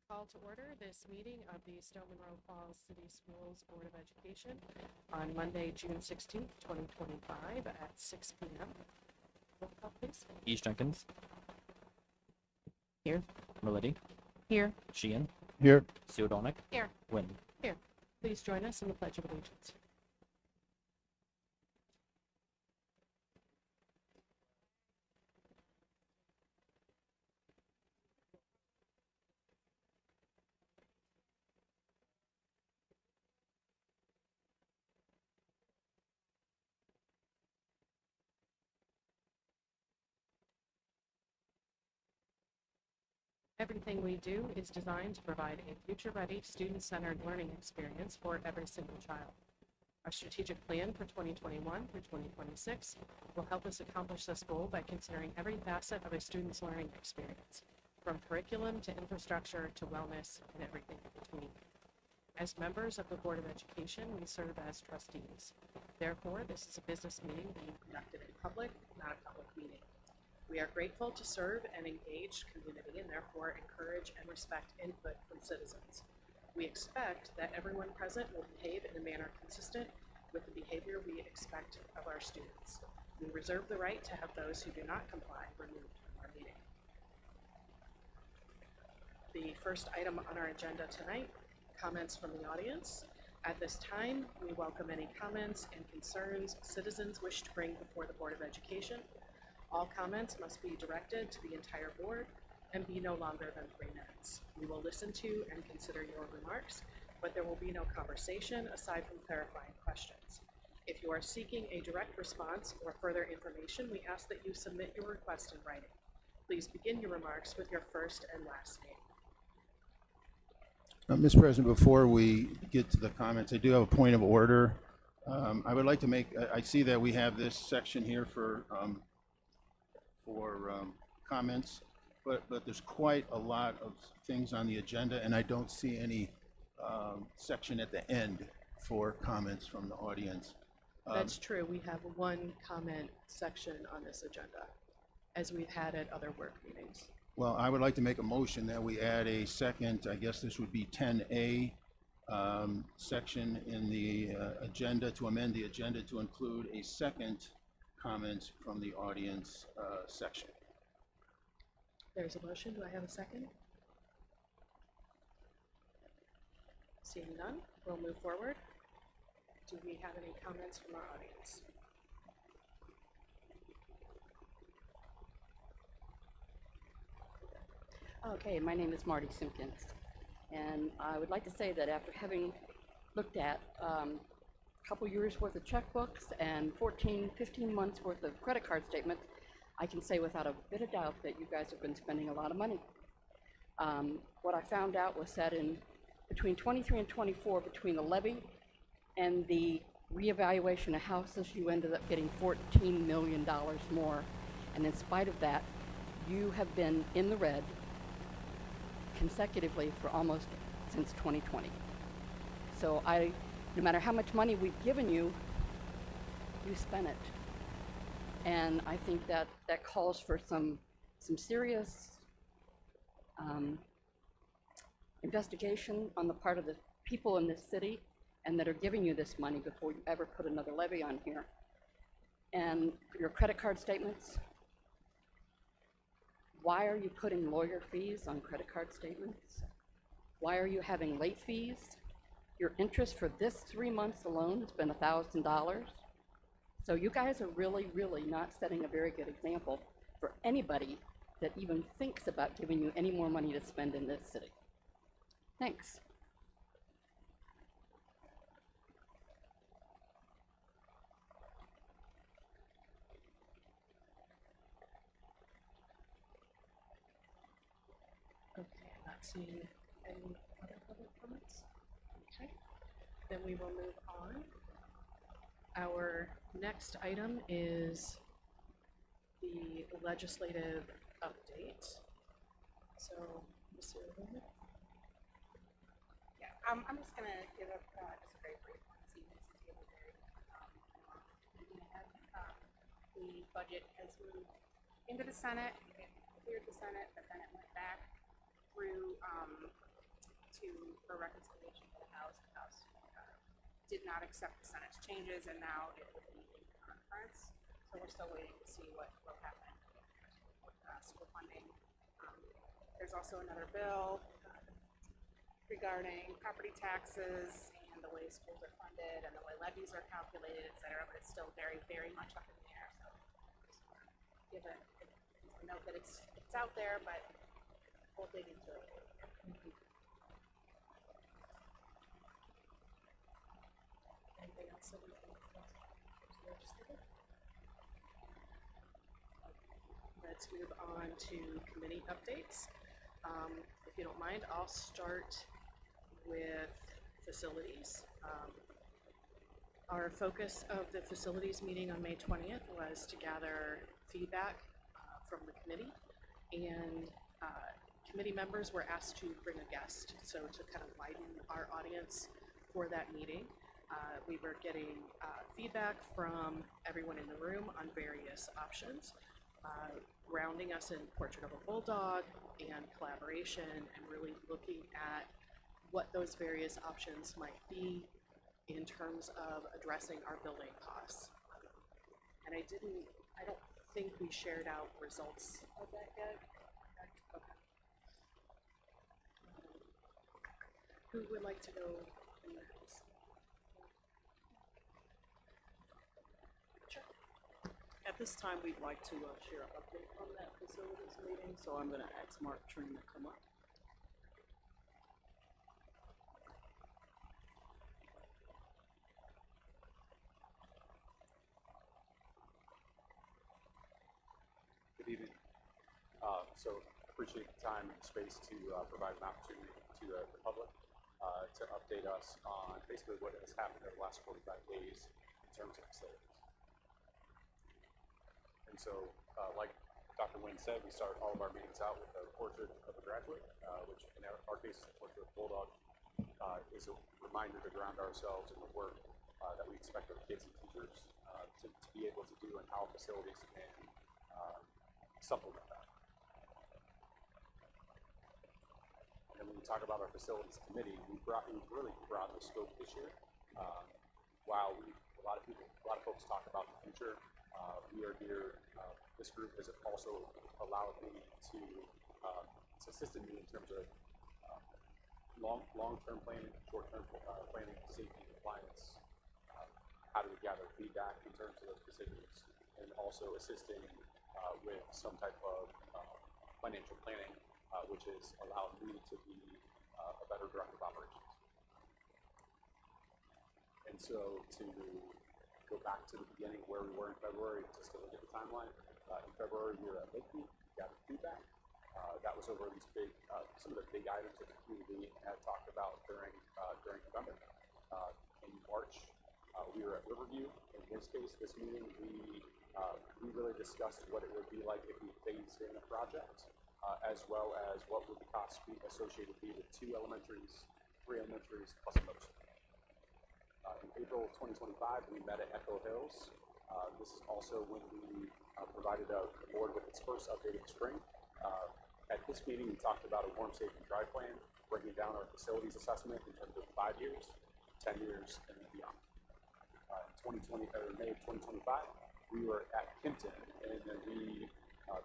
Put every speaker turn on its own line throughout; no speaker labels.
Call to order this meeting of the Stow-Munroe Falls City Schools Board of Education on Monday, June 16th, 2025 at 6 p.m. Roll call, please.
East Jenkins.
Here.
Merlady.
Here.
Sheehan.
Here.
Siodonic.
Here.
Wynn.
Here. Please join us in the Pledge of Allegiance. Everything we do is designed to provide a future-ready, student-centered learning experience for every single child. Our strategic plan for 2021 through 2026 will help us accomplish this goal by considering every facet of a student's learning experience, from curriculum to infrastructure to wellness and everything in between. As members of the Board of Education, we serve as trustees. Therefore, this is a business meeting being conducted in public, not a public meeting. We are grateful to serve an engaged community and therefore encourage and respect input from citizens. We expect that everyone present will behave in a manner consistent with the behavior we expect of our students. We reserve the right to have those who do not comply removed from our meeting. The first item on our agenda tonight, comments from the audience. At this time, we welcome any comments and concerns citizens wish to bring before the Board of Education. All comments must be directed to the entire board and be no longer than 3 minutes. We will listen to and consider your remarks, but there will be no conversation aside from clarifying questions. If you are seeking a direct response or further information, we ask that you submit your request in writing. Please begin your remarks with your first and last name.
Mr. President, before we get to the comments, I do have a point of order. I would like to make, I see that we have this section here for comments, but there's quite a lot of things on the agenda, and I don't see any section at the end for comments from the audience.
That's true. We have one comment section on this agenda, as we've had at other work meetings.
Well, I would like to make a motion that we add a second, I guess this would be 10A, section in the agenda, to amend the agenda to include a second comments from the audience section.
There's a motion. Do I have a second? Seeing none, we'll move forward. Do we have any comments from our audience?
Okay, my name is Marty Simpkins, and I would like to say that after having looked at a couple years worth of checkbooks and 15 months worth of credit card statements, I can say without a bit of doubt that you guys have been spending a lot of money. What I found out was that in between 23 and 24, between the levy and the reevaluation of houses, you ended up getting $14 million more. And in spite of that, you have been in the red consecutively for almost since 2020. So no matter how much money we've given you, you spent it. And I think that calls for some serious investigation on the part of the people in this city and that are giving you this money before you ever put another levy on here. And for your credit card statements, why are you putting lawyer fees on credit card statements? Why are you having late fees? Your interest for this 3 months alone has been $1,000. So you guys are really, really not setting a very good example for anybody that even thinks about giving you any more money to spend in this city. Thanks.
Okay, I'm not seeing any other public comments. Okay, then we will move on. Our next item is the legislative update. So, Mr. O'Brien?
Yeah, I'm just going to give up just a very brief one. So you guys can be very ahead. The budget has moved into the Senate. It cleared the Senate, but then it went back through for reconciliation for the House. The House did not accept the Senate's changes, and now it will be in conference. So we're still waiting to see what will happen with school funding. There's also another bill regarding property taxes and the way schools are funded and the way levies are calculated, et cetera, but it's still very, very much up in the air. So just give a note that it's out there, but we'll dig into it.
Anything else that we can legislative? Let's move on to committee updates. If you don't mind, I'll start with facilities. Our focus of the facilities meeting on May 20th was to gather feedback from the committee, and committee members were asked to bring a guest, so to kind of widen our audience for that meeting. We were getting feedback from everyone in the room on various options, grounding us in Portrait of a Bulldog and collaboration, and really looking at what those various options might be in terms of addressing our building costs. And I don't think we shared out results of that yet. Okay. Who would like to go next?
At this time, we'd like to share an update on that facilities meeting, so I'm going to ask Mark Tring to come up.
Good evening. So appreciate the time and space to provide an opportunity to the public to update us on basically what has happened over the last 45 days in terms of facilities. And so, like Dr. Nguyen said, we start all of our meetings out with a portrait of a graduate, which in our case, the portrait of Bulldog, is a reminder to ground ourselves in the work that we expect our kids and teachers to be able to do, and how facilities can supplement that. And then when we talk about our facilities committee, we've really brought the scope this year. While a lot of folks talk about the future, we are here. This group has also allowed me to it's assisted me in terms of long-term planning, short-term planning, safety, compliance. How do we gather feedback in terms of those decisions, and also assisting with some type of financial planning, which has allowed me to be a better director of operations. And so to go back to the beginning where we were in February, just to look at the timeline, in February we were at Lakeview, gathered feedback. That was over these some of the big items that the community had talked about during November. In March, we were at Riverview. In this case, this meeting, we really discussed what it would be like if we phased in a project, as well as what would the costs be associated with 2 elementaries, 3 elementaries, plus a middle school. In April 2025, we met at Echo Hills. This is also when we provided the board with its first update of the spring. At this meeting, we talked about a warm, safe, and dry plan, breaking down our facilities assessment in terms of 5 years, 10 years, and beyond. In May of 2025, we were at Kimpton, and then we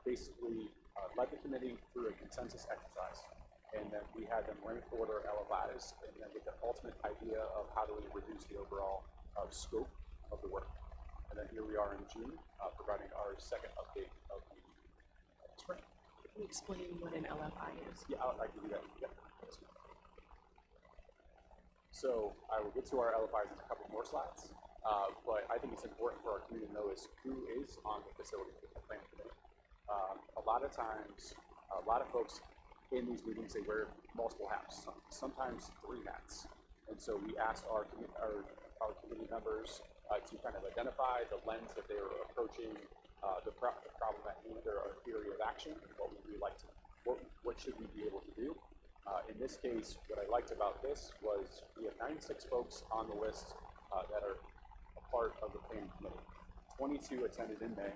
basically led the committee through a consensus exercise, and then we had them rank order LFIs, and then with the ultimate idea of how do we reduce the overall scope of the work. And then here we are in June, providing our second update of the spring.
Can you explain what an LFI is?
Yeah, I can do that. Yeah. So I will get to our LFIs in a couple more slides, but I think it's important for our community to know is who is on the facility planning committee. A lot of times, a lot of folks in these meetings, they wear multiple hats, sometimes 3 hats. And so we asked our committee members to kind of identify the lens that they were approaching the problem at hand, or our theory of action, what would we like to, what should we be able to do. In this case, what I liked about this was we have 96 folks on the list that are a part of the planning committee. 22 attended in May.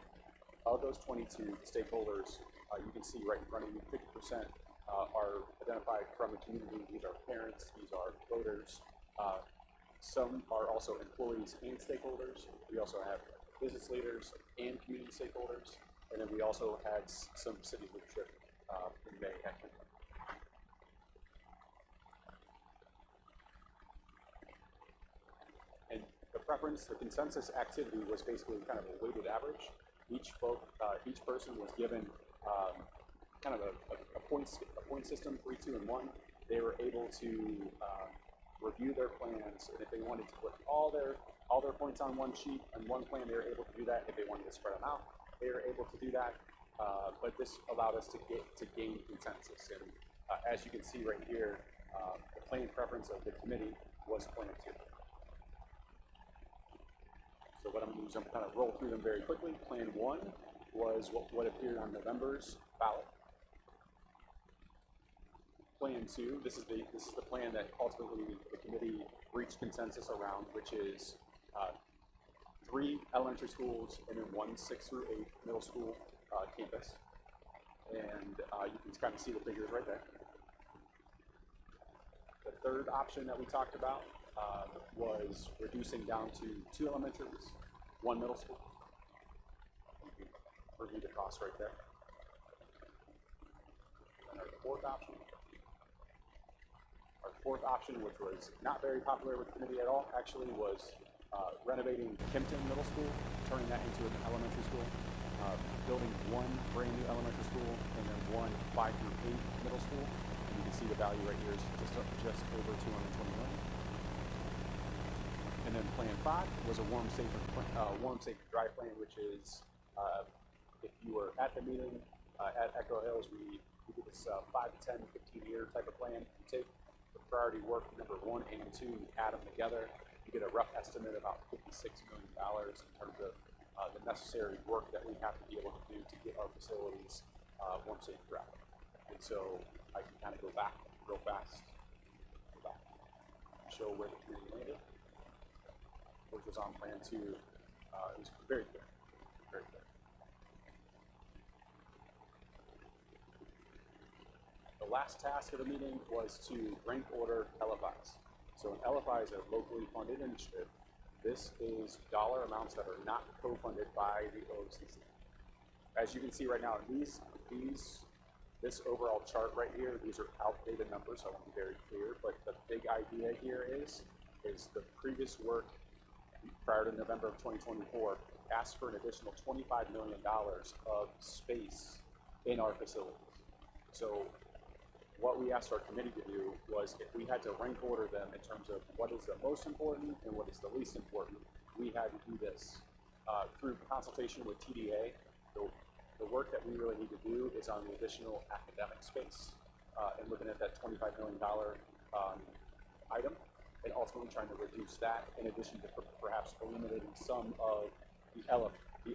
Of those 22 stakeholders, you can see right in front of you, 50% are identified from the community. These are parents, these are voters. Some are also employees and stakeholders. We also have business leaders and community stakeholders. And then we also had some city leadership in May at Kent. And the preference, the consensus activity was basically kind of a weighted average. Each person was given kind of a point system, 3, 2, and 1. They were able to review their plans, and if they wanted to put all their points on one sheet and one plan, they were able to do that. If they wanted to spread them out, they were able to do that. But this allowed us to gain consensus. And as you can see right here, the plan preference of the committee was Plan 2. So what I'm going to do is I'm kind of roll through them very quickly. Plan 1 was what appeared on November's ballot. Plan 2, this is the plan that ultimately the committee reached consensus around, which is 3 elementary schools and then 1 6 through 8 middle school campus. And you can kind of see the figures right there. The third option that we talked about was reducing down to 2 elementaries, 1 middle school. You can review the cost right there. And our fourth option, which was not very popular with the committee at all, actually was renovating Kempton Middle School, turning that into an elementary school, building 1 brand new elementary school, and then 1 5 through 8 middle school. And you can see the value right here is just over $220 million. And then Plan 5 was a warm, safe, and dry plan, which is if you were at the meeting at Echo Hills, we did this 5 to 10, 15-year type of plan. You take the priority work number 1 and 2, and add them together. You get a rough estimate about $56 million in terms of the necessary work that we have to be able to do to get our facilities warm, safe, and dry. And so I can kind of go back real fast, show where the community landed, which was on Plan 2. It was very clear, very clear. The last task of the meeting was to rank order LFIs. So an LFI is a locally funded initiative. This is dollar amounts that are not co-funded by the OCC. As you can see right now, this overall chart right here, these are outdated numbers, so I want to be very clear, but the big idea here is the previous work prior to November of 2024 asked for an additional $25 million of space in our facilities. So what we asked our committee to do was, if we had to rank order them in terms of what is the most important and what is the least important, we had to do this through consultation with TDA. The work that we really need to do is on the additional academic space and looking at that $25 million item, and ultimately trying to reduce that in addition to perhaps eliminating some of the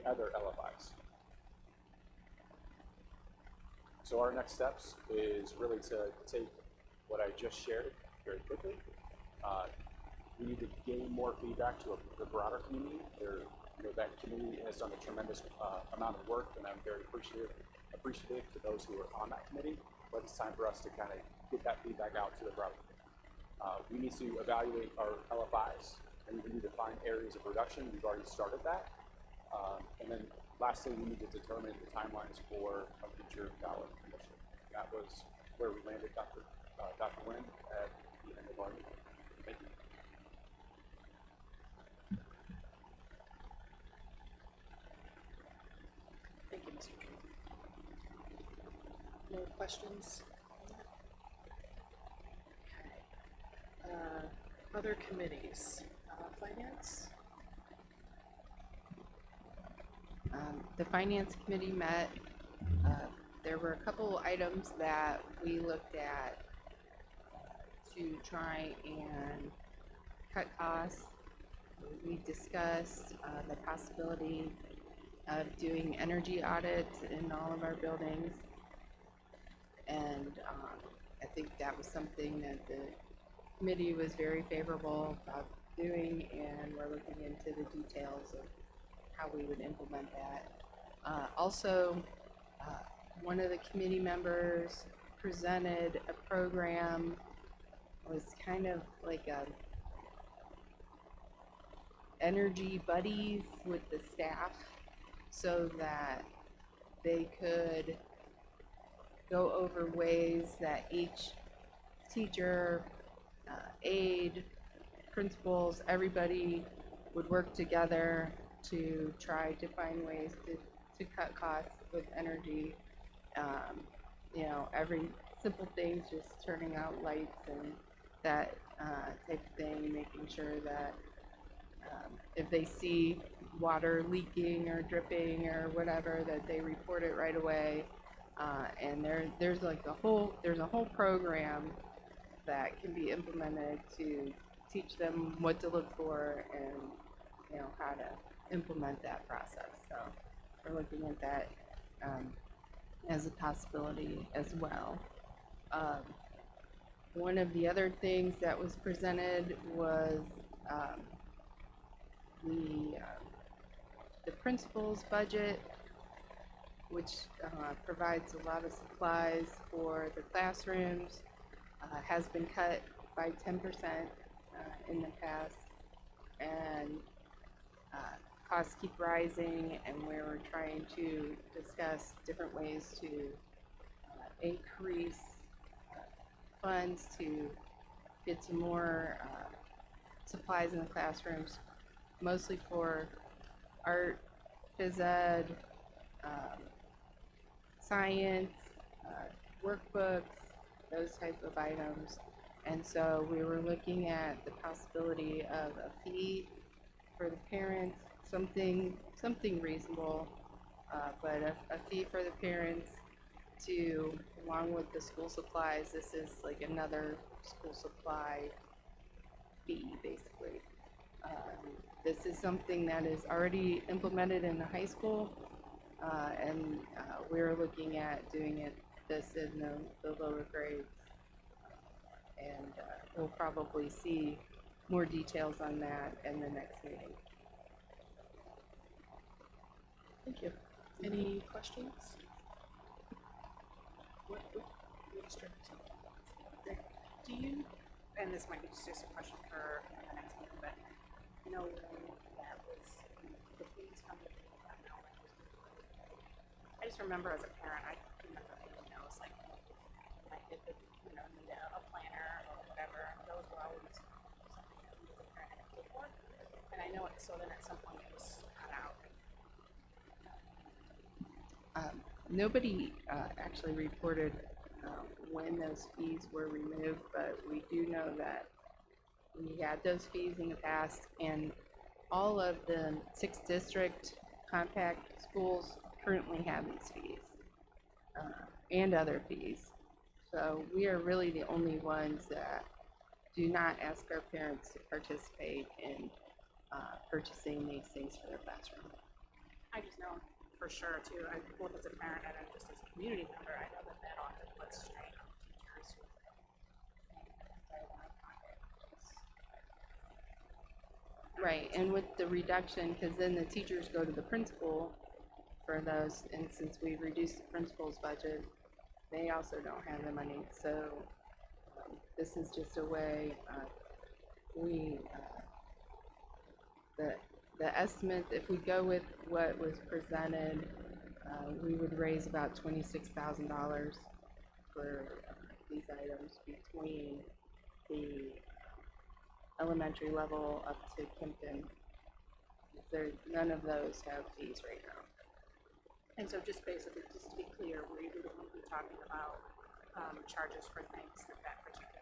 other LFIs. So our next steps is really to take what I just shared very quickly. We need to gain more feedback to the broader community. That community has done a tremendous amount of work, and I'm very appreciative to those who are on that committee. But it's time for us to kind of get that feedback out to the broader community. We need to evaluate our LFIs, and we need to find areas of reduction. We've already started that. And then lastly, we need to determine the timelines for a future ballot initiative. That was where we landed, Dr. Nguyen, at the end of our meeting. Thank you.
Thank you, Mr. Tree. No questions? Okay. Other committees, finance?
The Finance Committee met. There were a couple items that we looked at to try and cut costs. We discussed the possibility of doing energy audits in all of our buildings. And I think that was something that the committee was very favorable about doing, and we're looking into the details of how we would implement that. Also, one of the committee members presented a program, was kind of like a energy buddies with the staff so that they could go over ways that each teacher, aide, principals, everybody would work together to try to find ways to cut costs with energy. You know, every simple things, just turning out lights and that type of thing, making sure that if they see water leaking or dripping or whatever, that they report it right away. And there's like a whole program that can be implemented to teach them what to look for and, you know, how to implement that process. So we're looking at that as a possibility as well. One of the other things that was presented was the principal's budget, which provides a lot of supplies for the classrooms, has been cut by 10% in the past, and costs keep rising, and we're trying to discuss different ways to increase funds to get some more supplies in the classrooms, mostly for art, phys ed, science, workbooks, those type of items. And so we were looking at the possibility of a fee for the parents, something reasonable, but a fee for the parents to, along with the school supplies, this is like another school supply fee, basically. This is something that is already implemented in the high school, and we're looking at doing this in the lower grades, and we'll probably see more details on that in the next meeting.
Thank you. Any questions?
Do you, and this might be just a question for the next meeting, but know when that was, the fees coming from now? I just remember as a parent, I remember thinking, you know, it's like, I did the, you know, need a planner or whatever, those were always something that we as a parent had to pay for. And I know it, so then at some point it was cut out.
Nobody actually reported when those fees were removed, but we do know that we had those fees in the past, and all of the 6th district compact schools currently have these fees and other fees. So we are really the only ones that do not ask our parents to participate in purchasing these things for their classroom.
I just know for sure too, I both as a parent and just as a community member, I know that often puts strain on teachers who right out of pocket.
Right, and with the reduction, because then the teachers go to the principal for those, and since we've reduced the principal's budget, they also don't have the money. So this is just a way the estimate, if we go with what was presented, we would raise about $26,000 for these items between the elementary level up to Kimpton. None of those have fees right now.
And so just basically, just to be clear, we would be talking about charges for things that particular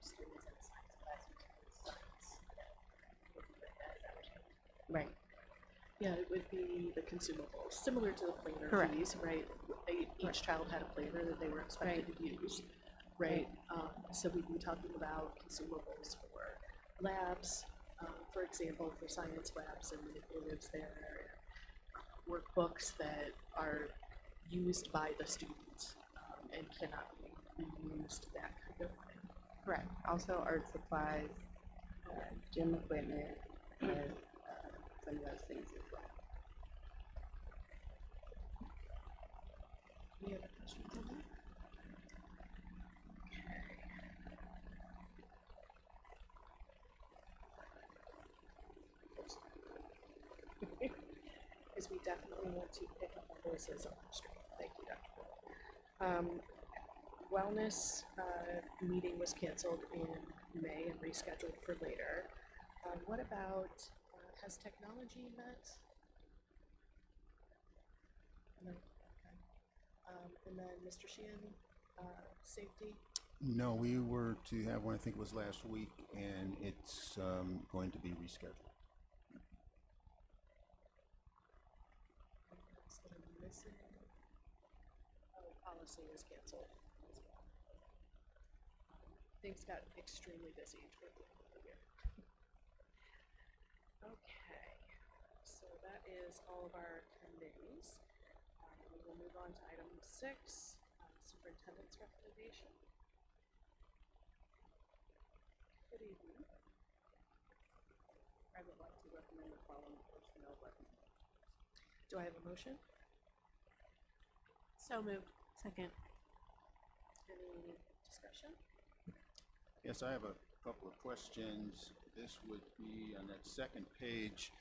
students in science classes.
Right.
Yeah, it would be the consumables, similar to the planner
Correct.
fees, right? Each child had a planner that they were expected to use, right? So we'd be talking about consumables for labs, for example, for science labs and manipulatives there, workbooks that are used by the students and cannot be reused, that kind of thing.
Correct. Also art supplies, gym equipment, and some of those things as well.
Any other questions on that? Because we definitely want to pick up the voices on the street. Thank you, Dr. Bull. Wellness meeting was canceled in May and rescheduled for later. What about, has technology met? No, okay. And then Mr. Sheehan, safety?
No, we were to have one, I think it was last week, and it's going to be rescheduled.
Anything else that I'm missing? Oh, policy was canceled as well. Things got extremely busy toward the end of the year. Okay, so that is all of our committees. We will move on to item 6, superintendent's recommendation. Good evening.
I would like to recommend the following personnel recommendations.
Do I have a motion?
So moved. Second.
Any discussion?
Yes, I have a couple of questions. This would be on that second page.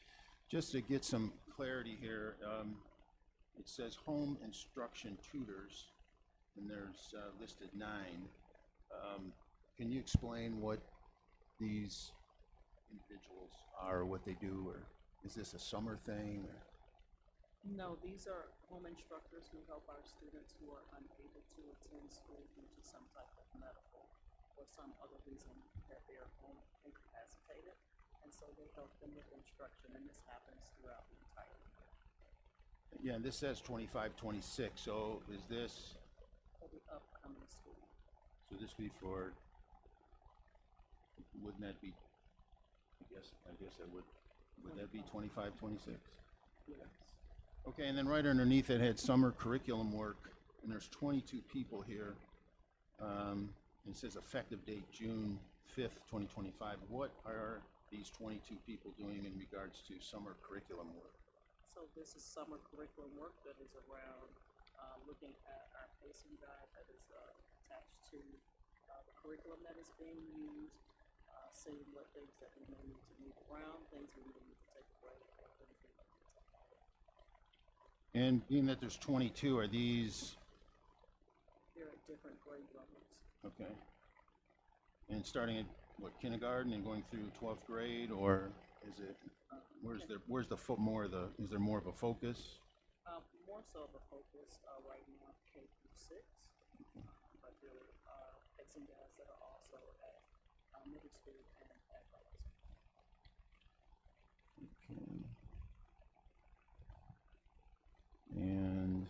Just to get some clarity here, it says home instruction tutors, and there's listed 9. Can you explain what these individuals are, what they do, or is this a summer thing? Or?
No, these are home instructors who help our students who are unable to attend school due to some type of medical or some other reason that they are home incapacitated. And so they help them with instruction, and this happens throughout the entire year.
Yeah, and this says 25-26, so is this,
For the upcoming school year.
so this be for, wouldn't that be, I guess that would that be 25-26?
Yes.
Okay, and then right underneath it had summer curriculum work, and there's 22 people here. It says effective date June 5th, 2025. What are these 22 people doing in regards to summer curriculum work?
So this is summer curriculum work that is around looking at our pacing guide that is attached to the curriculum that is being used, seeing what things that we may need to move around, things we may need to take away, or things we may need to take out.
And being that there's 22, are these,
They're at different grade levels.
okay, and starting at what, kindergarten and going through 12th grade, or is it, is there more of a focus?
More so of a focus right now, K through 6, but there are pacing guides that are also at middle school and at high school.
Okay. And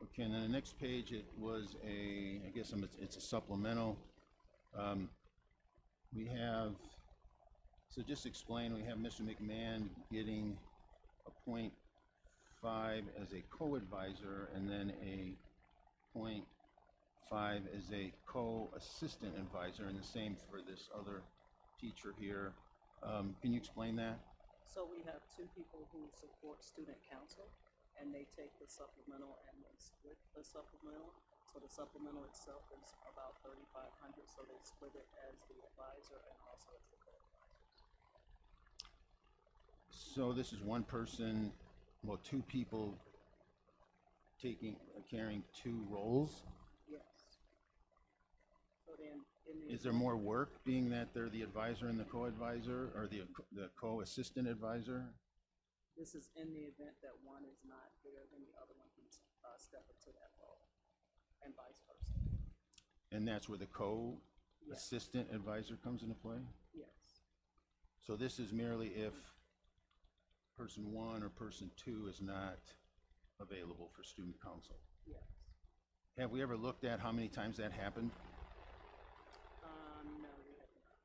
okay, and then the next page, it was I guess it's a supplemental. We have, so just explain, we have Mr. McMahon getting a 0.5 as a co-advisor, and then a 0.5 as a co-assistant advisor, and the same for this other teacher here. Can you explain that?
So we have 2 people who support student council, and they take the supplemental and they split the supplemental. So the supplemental itself is about $3,500, so they split it as the advisor and also as the co-advisor.
So this is one person, well, 2 people carrying 2 roles.
Yes. So then in the
Is there more work being that they're the advisor and the co-advisor, or the co-assistant advisor?
This is in the event that one is not there, then the other one can step into that role, and vice versa.
And that's where the co-assistant advisor comes into play?
Yes.
So this is merely if person 1 or person 2 is not available for student council.
Yes.
Have we ever looked at how many times that happened?
No, we have not.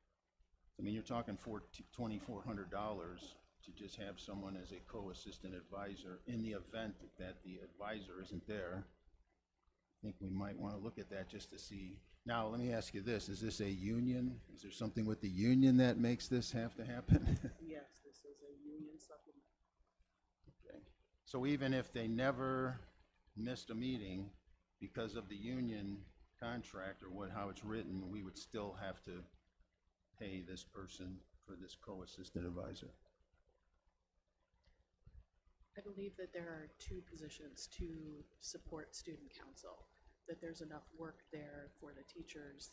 I mean, you're talking $2,400 to just have someone as a co-assistant advisor in the event that the advisor isn't there. I think we might want to look at that just to see. Now, let me ask you this. Is this a union? Is there something with the union that makes this have to happen?
Yes, this is a union supplement.
Okay. So even if they never missed a meeting because of the union contract or how it's written, we would still have to pay this person for this co-assistant advisor.
I believe that there are two positions to support student council, that there's enough work there for the teachers,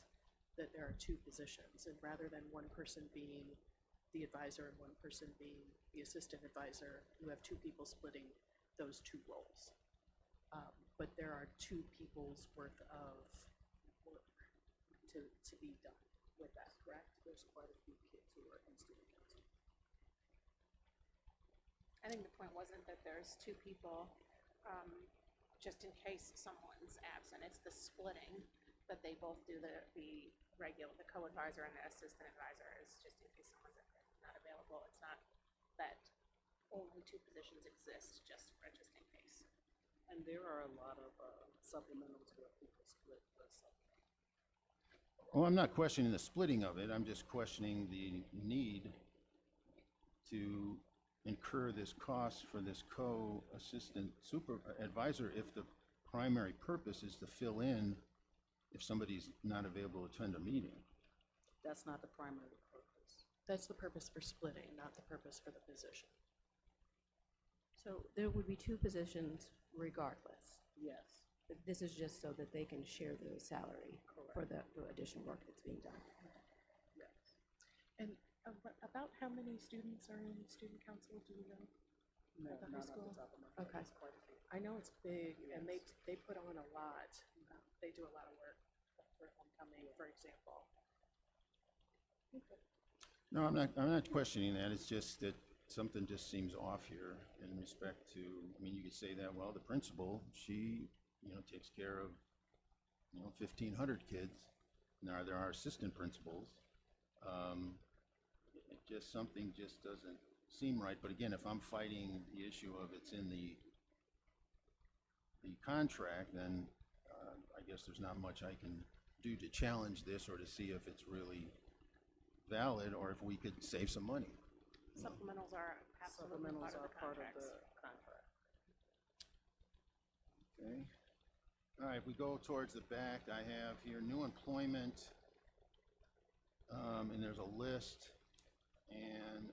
that there are two positions, and rather than one person being the advisor and one person being the assistant advisor, you have two people splitting those two roles. But there are two people's worth of work to be done with that, correct?
There's quite a few kids who are in student council.
I think the point wasn't that there's two people, just in case someone's absent. It's the splitting that they both do the co-advisor and the assistant advisor is just in case someone's not available. It's not that only two positions exist just in case.
And there are a lot of supplementals where people split the supplement.
Oh, I'm not questioning the splitting of it. I'm just questioning the need to incur this cost for this co-assistant advisor if the primary purpose is to fill in if somebody's not available to attend a meeting.
That's not the primary purpose.
That's the purpose for splitting, not the purpose for the position.
So there would be two positions regardless.
Yes.
But this is just so that they can share the salary for the additional work that's being done.
Yes.
And about how many students are in student council, do you know?
No,
At the high
not
school?
off the top of my head.
Okay.
It's quite a few.
I know it's big, and
Yes.
they put on a lot. They do a lot of work for homecoming, for example. Okay.
No, I'm not questioning that. It's just that something just seems off here in respect to, I mean, you could say that, well, the principal, she, takes care of, 1,500 kids. Now, there are assistant principals. Something just doesn't seem right. But again, if I'm fighting the issue of it's in the contract, then I guess there's not much I can do to challenge this or to see if it's really valid or if we could save some money.
Supplementals are absolutely
Supplementals
part of
are
the
part of
contracts.
the contract.
Okay. All right, if we go towards the back, I have here new employment, and there's a list, and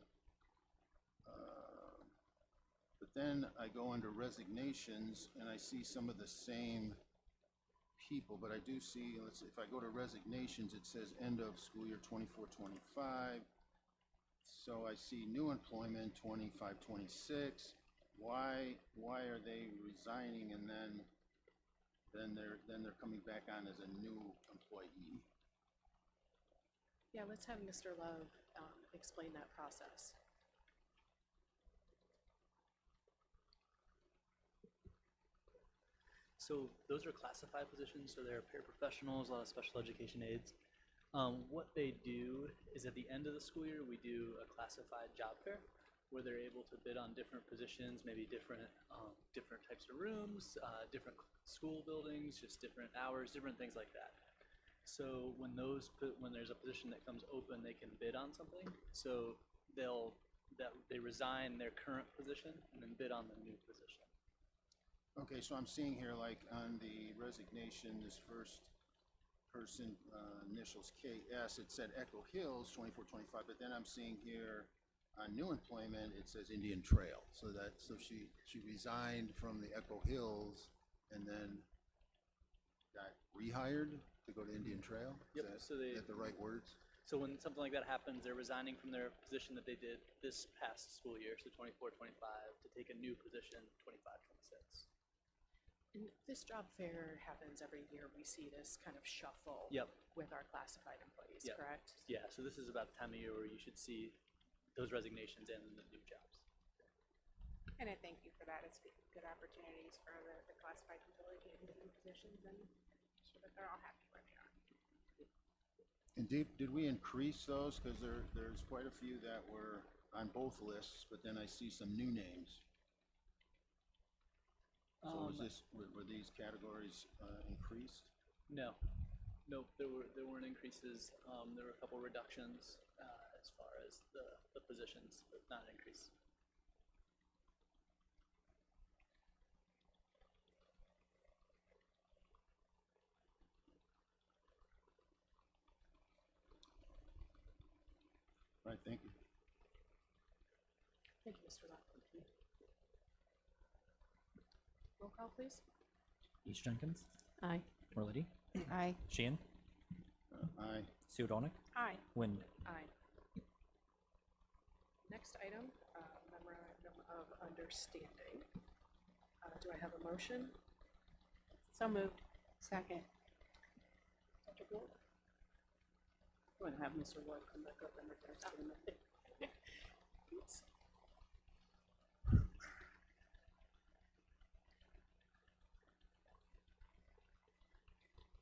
but then I go under resignations, and I see some of the same people, but I do see, let's see, if I go to resignations, it says end of school year 24-25. So I see new employment 25-26. Why are they resigning and then they're coming back on as a new employee?
Yeah, let's have Mr. Love explain that process.
So those are classified positions, so they're paraprofessionals, a lot of special education aides. What they do is at the end of the school year, we do a classified job fair where they're able to bid on different positions, maybe different types of rooms, different school buildings, just different hours, different things like that. So when there's a position that comes open, they can bid on something. So they resign their current position and then bid on the new position.
Okay, so I'm seeing here, like on the resignation, this first person, initials KS, it said Echo Hills 24-25, but then I'm seeing here on new employment, it says Indian Trail. So she resigned from the Echo Hills and then got rehired to go to Indian Trail?
Yep,
Is that the right words?
So when something like that happens, they're resigning from their position that they did this past school year, so 24-25, to take a new position, 25-26.
And this job fair happens every year. We see this kind of shuffle
Yep.
with our classified employees,
Yep.
correct?
Yeah, so this is about the time of year where you should see those resignations and the new jobs.
And I thank you for that. It's good opportunities for the classified employee to get into new positions and so that they're all happy where they are.
And did we increase those? Because there's quite a few that were on both lists, but then I see some new names. So were these categories increased?
No, there weren't increases. There were a couple reductions as far as the positions, but not an increase.
right, thank you.
Thank you, Mr. Locke. Roll call, please.
East Jenkins,
Aye.
Merlady,
Aye.
Sheehan,
Aye.
Suedonic,
Aye.
Wind.
Aye. Next item, memorandum of understanding. Do I have a motion?
So moved.
Second.
Dr. Gould? Go ahead and have Mr. Ward come back up and address it. Oops.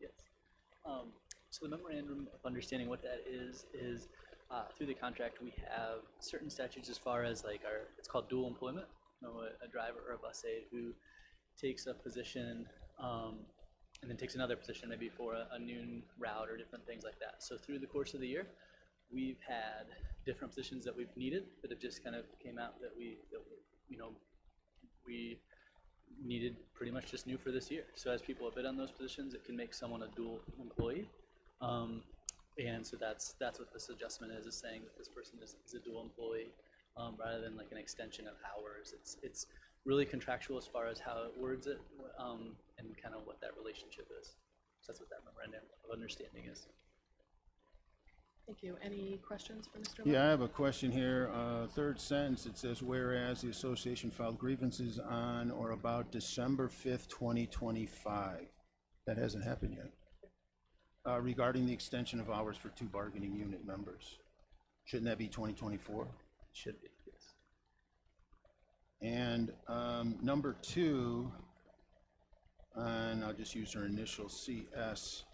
Yes. So the memorandum of understanding, what that is through the contract we have certain statutes as far as like it's called dual employment. You know, a driver or a bus aide who takes a position and then takes another position maybe for a noon route or different things like that. So through the course of the year, we've had different positions that we've needed that have just kind of came out that we needed pretty much just new for this year. So as people have bid on those positions, it can make someone a dual employee. And so that's what this adjustment is saying that this person is a dual employee rather than like an extension of hours. It's really contractual as far as how it words it and kind of what that relationship is. So that's what that memorandum of understanding is.
Thank you. Any questions for Mr. Locke?
Yeah, I have a question here. Third sentence, it says, whereas the association filed grievances on or about December 5th, 2025. That hasn't happened yet. Regarding the extension of hours for 2 bargaining unit members. Shouldn't that be 2024?
Should be, yes.
And number 2, and I'll just use her initial CS.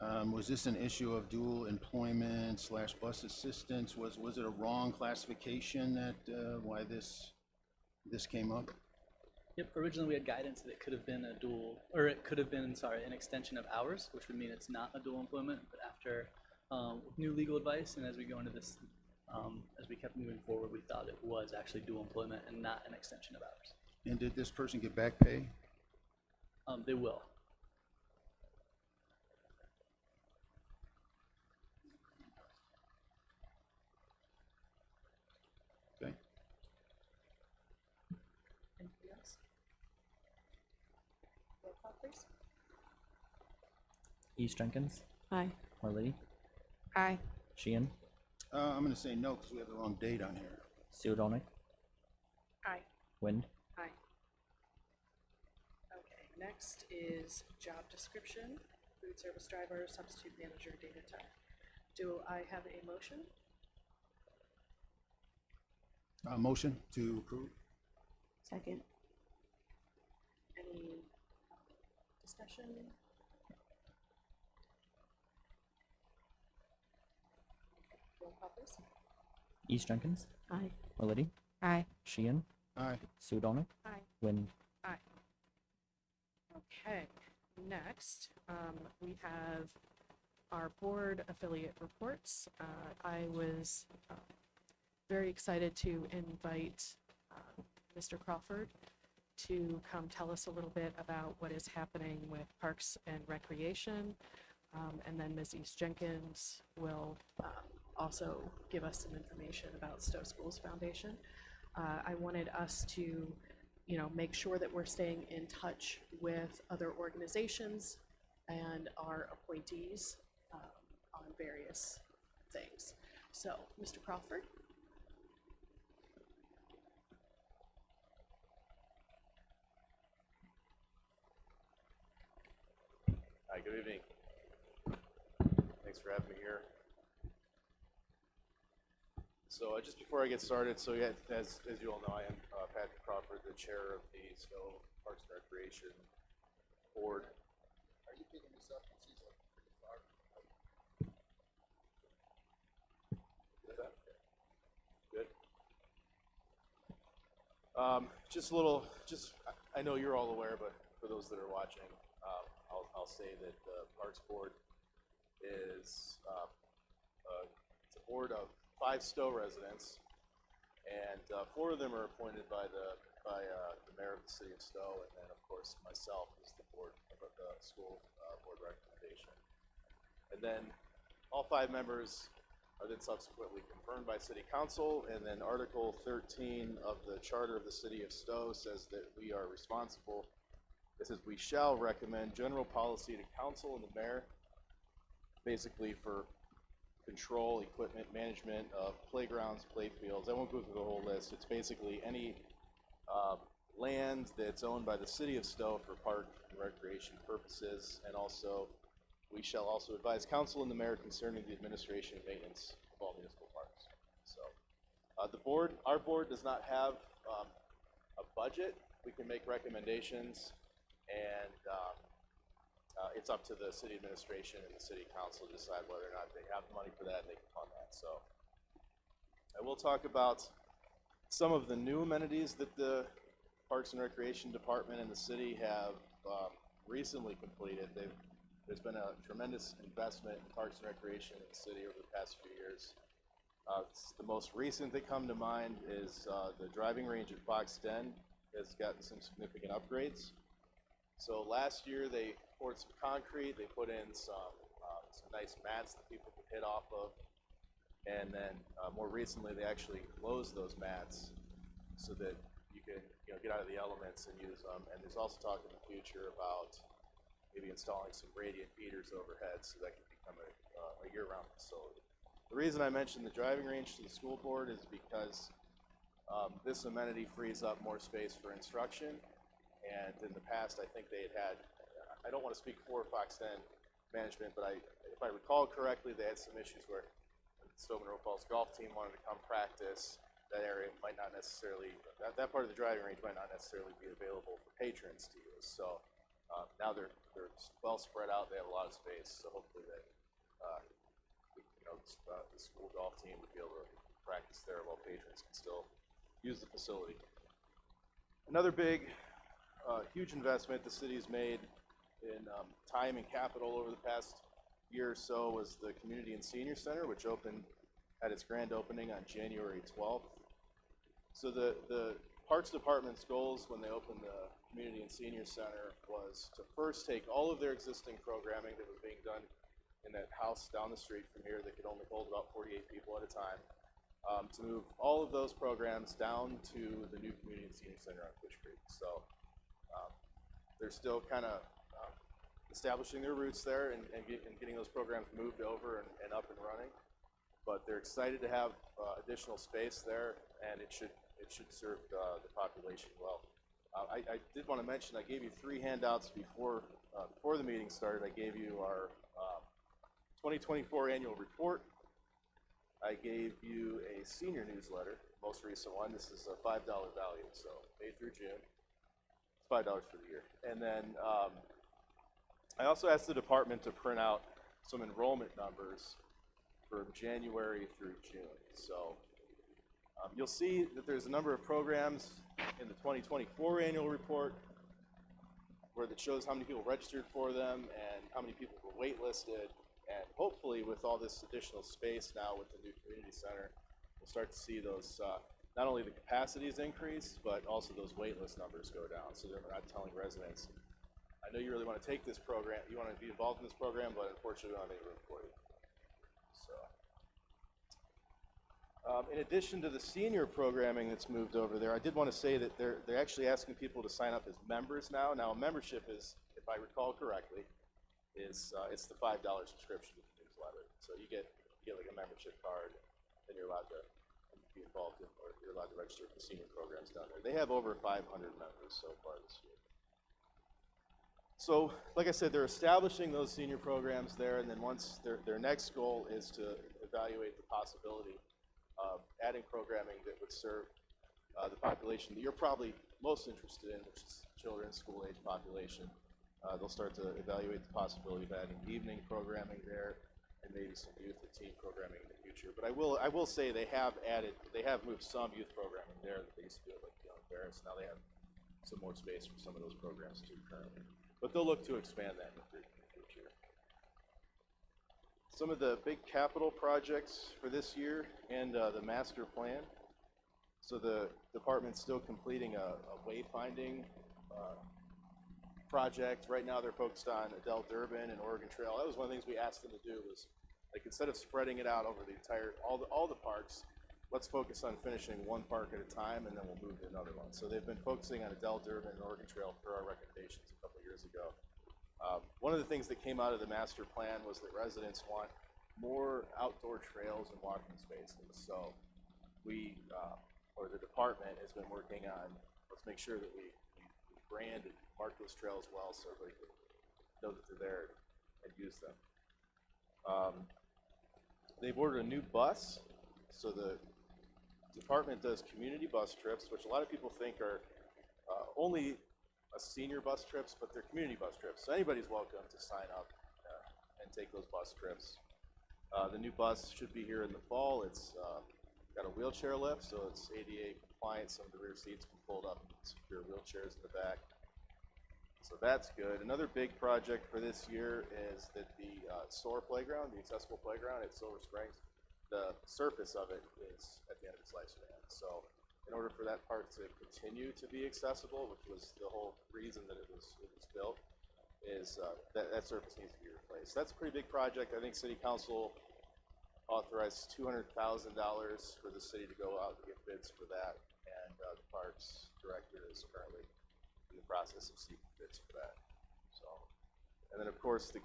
Was this an issue of dual employment / bus assistance? Was it a wrong classification that why this came up?
Yep, originally we had guidance that it could have been a dual, or it could have been, sorry, an extension of hours, which would mean it's not a dual employment, but after new legal advice and as we go into this, as we kept moving forward, we thought it was actually dual employment and not an extension of hours.
And did this person get back pay?
They will.
Okay.
Anything else? Roll call, please.
East Jenkins,
Aye.
Merlady,
Aye.
Sheehan,
I'm going to say no because we have the wrong date on here.
Suedonic,
Aye.
Wind.
Aye. Okay, next is job description, food service driver, substitute manager, data tech. Do I have a motion?
Motion to approve.
Second.
Any discussion? Roll call, please.
East Jenkins,
Aye.
Merlady,
Aye.
Sheehan,
Aye.
Suedonic,
Aye.
Wind.
Aye. Okay, next, we have our board affiliate reports. I was very excited to invite Mr. Crawford to come tell us a little bit about what is happening with Parks and Recreation. And then Ms. East Jenkins will also give us some information about Stowe Schools Foundation. I wanted us to, make sure that we're staying in touch with other organizations and our appointees on various things. So, Mr. Crawford?
Hi, good evening. Thanks for having me here. So just before I get started, so yeah, as you all know, I am Patrick Crawford, the chair of the Stowe Parks and Recreation Board. Are you picking this up? It seems like pretty far. Is that okay? Good. Just a little, I know you're all aware, but for those that are watching, I'll say that the Parks Board is it's a board of 5 Stowe residents, and 4 of them are appointed by the mayor of the city of Stowe, and then of course myself is the board of the school board recommendation. And then all 5 members are then subsequently confirmed by City Council, and then Article 13 of the Charter of the City of Stowe says that we are responsible. It says we shall recommend general policy to council and the mayor, basically for control, equipment, management of playgrounds, playfields. I won't go through the whole list. It's basically any land that's owned by the City of Stowe for park and recreation purposes, and also we shall also advise council and the mayor concerning the administration and maintenance of all municipal parks. So, our board does not have a budget. We can make recommendations, and it's up to the city administration and the city council to decide whether or not they have the money for that and they can fund that. So, I will talk about some of the new amenities that the Parks and Recreation Department and the city have recently completed. There's been a tremendous investment in Parks and Recreation in the city over the past few years. The most recent that come to mind is the driving range at Fox Den has gotten some significant upgrades. So last year they poured some concrete, they put in some nice mats that people could hit off of, and then more recently they actually closed those mats so that you can get out of the elements and use them. And there's also talk in the future about maybe installing some radiant heaters overhead so that can become a year-round facility. The reason I mentioned the driving range to the school board is because this amenity frees up more space for instruction. And in the past, I think they had I don't want to speak for Fox Den management, but if I recall correctly, they had some issues where the Stow-Munroe Falls golf team wanted to come practice. That area might not necessarily, that part of the driving range might not necessarily be available for patrons to use. So now they're well spread out. They have a lot of space. So hopefully that the school golf team would be able to practice there while patrons can still use the facility. Another big, huge investment the city's made in time and capital over the past year or so was the Community and Senior Center, which opened at its grand opening on January 12th. So the Parks Department's goals when they opened the Community and Senior Center was to first take all of their existing programming that was being done in that house down the street from here that could only hold about 48 people at a time, to move all of those programs down to the new Community and Senior Center on Fish Creek. So they're still kind of establishing their roots there and getting those programs moved over and up and running. But they're excited to have additional space there, and it should serve the population well. I did want to mention, I gave you 3 handouts before the meeting started. I gave you our 2024 annual report. I gave you a senior newsletter, most recent one. This is a $5 value, so May through June. It's $5 for the year. And then I also asked the department to print out some enrollment numbers from January through June. So you'll see that there's a number of programs in the 2024 annual report where that shows how many people registered for them and how many people were waitlisted. And hopefully with all this additional space now with the new community center, we'll start to see those, not only the capacities increase, but also those waitlist numbers go down. So they're not telling residents, I know you really want to take this program, you want to be involved in this program, but unfortunately we don't have any room for you. So, in addition to the senior programming that's moved over there, I did want to say that they're actually asking people to sign up as members now. Now a membership is, if I recall correctly, it's the $5 subscription to the newsletter. So you get like a membership card, and you're allowed to be involved in, or you're allowed to register for the senior programs down there. They have over 500 members so far this year. So, like I said, they're establishing those senior programs there, and then once their next goal is to evaluate the possibility of adding programming that would serve the population that you're probably most interested in, which is children's school-age population. They'll start to evaluate the possibility of adding evening programming there, and maybe some youth and teen programming in the future. But I will say they have moved some youth programming there that they used to do at like Young Ferris. Now they have some more space for some of those programs too currently. But they'll look to expand that in the future. Some of the big capital projects for this year and the master plan. So the department's still completing a wayfinding project. Right now they're focused on Adele Durbin and Oregon Trail. That was one of the things we asked them to do, was Like instead of spreading it out over the entire, all the parks, let's focus on finishing one park at a time and then we'll move to another one. So they've been focusing on Adele Durban and Oregon Trail per our recommendations a couple years ago. One of the things that came out of the master plan was that residents want more outdoor trails and walking spaces. So we, or the department has been working on, let's make sure that we brand and mark those trails well so everybody can know that they're there and use them. They've ordered a new bus. So the department does community bus trips, which a lot of people think are only senior bus trips, but they're community bus trips. So anybody's welcome to sign up and take those bus trips. The new bus should be here in the fall. It's got a wheelchair lift, so it's ADA compliant. Some of the rear seats can fold up and secure wheelchairs in the back. So that's good. Another big project for this year is that the SOAR playground, the accessible playground at Silver Springs, the surface of it is at the end of its lifespan. So in order for that park to continue to be accessible, which was the whole reason that it was built, is that surface needs to be replaced. That's a pretty big project. I think City Council authorized $200,000 for the city to go out and get bids for that, and the Parks Director is currently in the process of seeking bids for that. So, and then of course the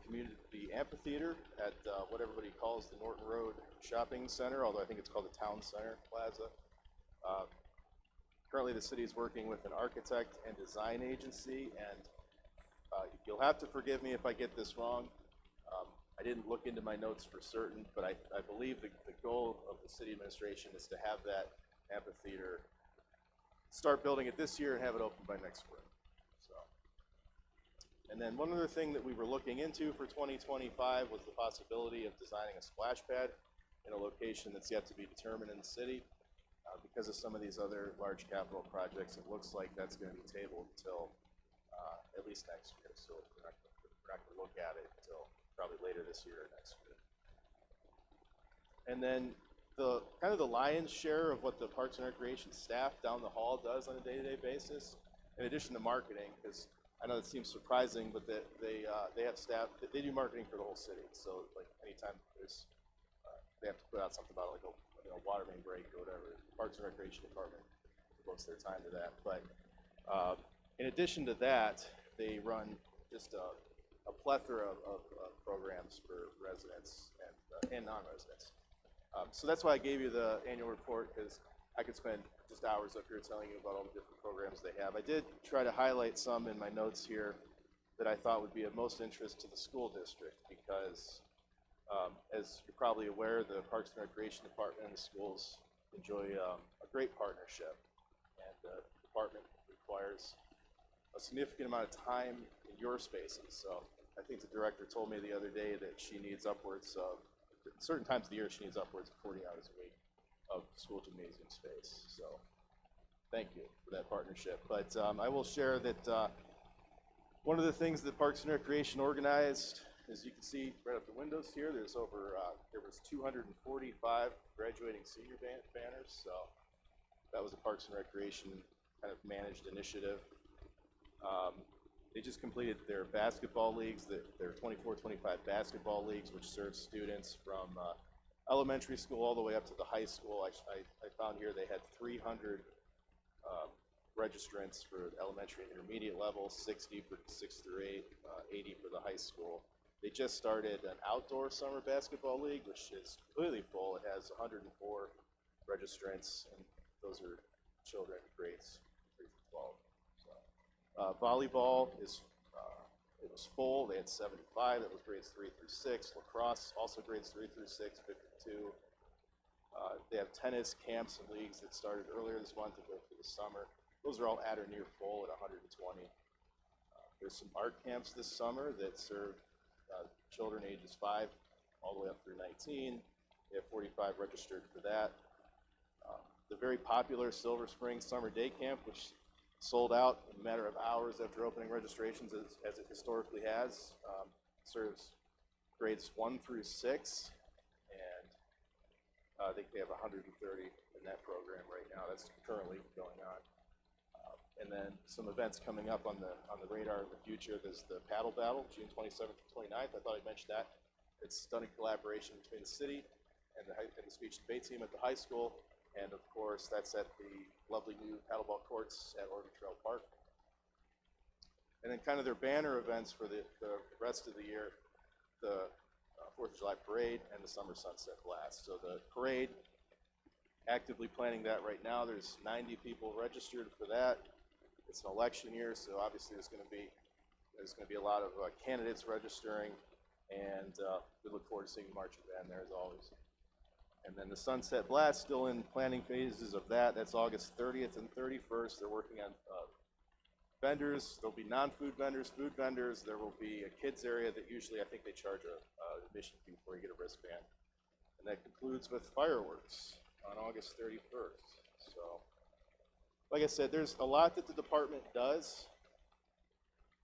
amphitheater at what everybody calls the Norton Road Shopping Center, although I think it's called the Town Center Plaza. Currently the city is working with an architect and design agency, and you'll have to forgive me if I get this wrong. I didn't look into my notes for certain, but I believe the goal of the city administration is to have that amphitheater, start building it this year and have it open by next spring. So, and then one other thing that we were looking into for 2025 was the possibility of designing a splash pad in a location that's yet to be determined in the city. Because of some of these other large capital projects, it looks like that's going to be tabled until at least next year. So we're not going to look at it until probably later this year or next year. And then the kind of the lion's share of what the Parks and Recreation staff down the hall does on a day-to-day basis, in addition to marketing, because I know it seems surprising, but that they have staff, they do marketing for the whole city. So like anytime there's they have to put out something about like a water main break or whatever, Parks and Recreation Department devotes their time to that. But in addition to that, they run just a plethora of programs for residents and non-residents. So that's why I gave you the annual report, because I could spend just hours up here telling you about all the different programs they have. I did try to highlight some in my notes here that I thought would be of most interest to the school district, because as you're probably aware, the Parks and Recreation Department and the schools enjoy a great partnership, and the department requires a significant amount of time in your spaces. So I think the director told me the other day that she needs upwards of, certain times of the year, she needs upwards of 40 hours a week of school gymnasium space. So thank you for that partnership. But I will share that one of the things that Parks and Recreation organized, as you can see right up the windows here, there was 245 graduating senior banners. So that was a Parks and Recreation kind of managed initiative. They just completed their basketball leagues, their 24-25 basketball leagues, which serves students from elementary school all the way up to the high school. I found here they had 300 registrants for elementary and intermediate level, 60 for 6 through 8, 80 for the high school. They just started an outdoor summer basketball league, which is completely full. It has 104 registrants, and those are children grades 3 through 12. So, volleyball it was full. They had 75. That was grades 3 through 6. Lacrosse also grades 3 through 6, 52. They have tennis camps and leagues that started earlier this month and go through the summer. Those are all at or near full at 120. There's some art camps this summer that serve children ages 5 all the way up through 19. They have 45 registered for that. The very popular Silver Spring Summer Day Camp, which sold out in a matter of hours after opening registrations, as it historically has, serves grades 1 through 6, and I think they have 130 in that program right now. That's currently going on. And then some events coming up on the radar in the future. There's the paddle battle, June 27th and 29th. I thought I'd mention that. It's done in collaboration between the city and the speech and debate team at the high school. And of course, that's at the lovely new paddleball courts at Oregon Trail Park. And then kind of their banner events for the rest of the year, the 4th of July Parade and the Summer Sunset Blast. So the parade, actively planning that right now. There's 90 people registered for that. It's an election year, so obviously there's going to be a lot of candidates registering, and we look forward to seeing the marching band there as always. And then the Sunset Blast, still in planning phases of that. That's August 30th and 31st. They're working on vendors. There'll be non-food vendors, food vendors. There will be a kids area that usually I think they charge a admission fee before you get a wristband. And that concludes with fireworks on August 31st. So, like I said, there's a lot that the department does,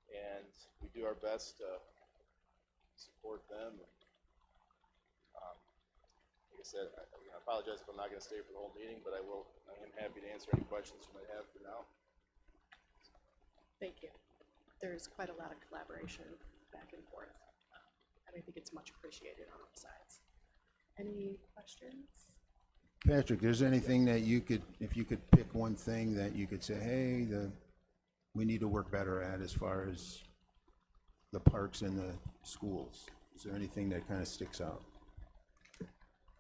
and we do our best to support them. And, like I said, I apologize if I'm not going to stay for the whole meeting, but I am happy to answer any questions you might have for now.
Thank you. There's quite a lot of collaboration back and forth, and I think it's much appreciated on all sides. Any questions?
Patrick, there's anything that you could, if you could pick one thing that you could say, hey, we need to work better at as far as the parks and the schools? Is there anything that kind of sticks out?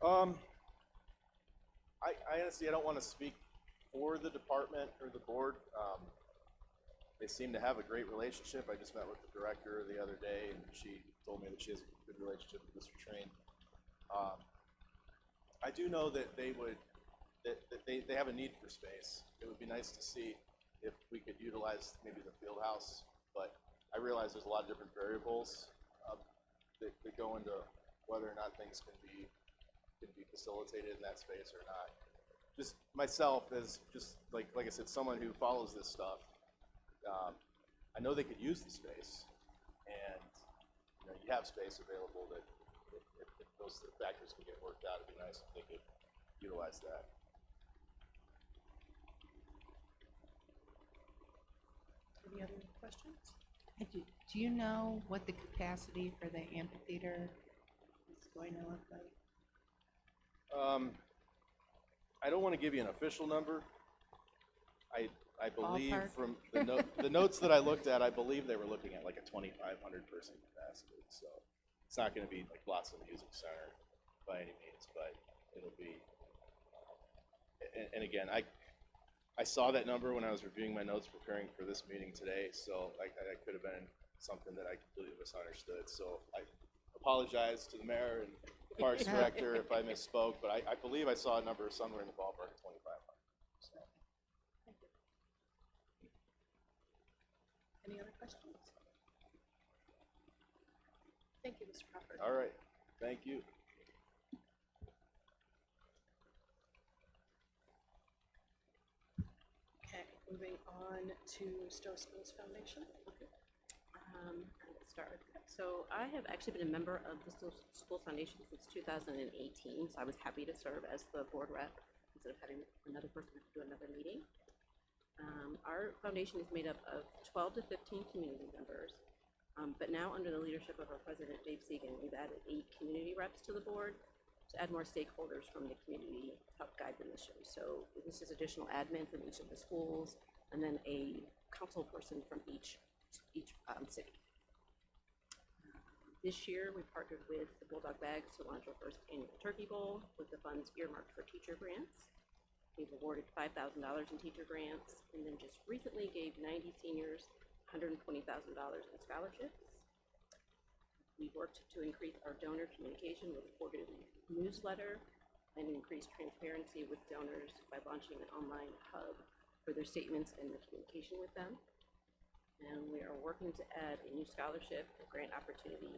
I honestly, I don't want to speak for the department or the board. They seem to have a great relationship. I just met with the director the other day, and she told me that she has a good relationship with Mr. Train. I do know that they have a need for space. It would be nice to see if we could utilize maybe the field house, but I realize there's a lot of different variables that go into whether or not things can be facilitated in that space or not. Just myself as just like I said, someone who follows this stuff, I know they could use the space, and you have space available that if those factors can get worked out, it'd be nice if they could utilize that.
Any other questions?
Do you know what the capacity for the amphitheater is going to look like?
I don't want to give you an official number. I believe
Ballpark?
from the notes that I looked at, I believe they were looking at like a 2,500 person capacity. So it's not going to be like lots of music center by any means, but it'll be. And again, I saw that number when I was reviewing my notes preparing for this meeting today. So that could have been something that I completely misunderstood. So I apologize to the mayor and the parks director if I misspoke, but I believe I saw a number somewhere in the ballpark of 2,500. So.
Any other questions? Thank you, Mr. Crawford.
All right, thank you.
Okay, moving on to Stow Schools Foundation. Okay.
Let's start with that. So I have actually been a member of the Stow Schools Foundation since 2018, so I was happy to serve as the board rep instead of having another person do another meeting. Our foundation is made up of 12 to 15 community members, but now under the leadership of our president, Dave Segan, we've added 8 community reps to the board to add more stakeholders from the community to help guide the mission. So this is additional admin from each of the schools, and then a council person from each city. This year, we partnered with the Bulldog Bag Cilantro First Annual Turkey Bowl with the funds earmarked for teacher grants. We've awarded $5,000 in teacher grants, and then just recently gave 90 seniors $120,000 in scholarships. We've worked to increase our donor communication with a quarterly newsletter and increase transparency with donors by launching an online hub for their statements and the communication with them. And we are working to add a new scholarship and grant opportunity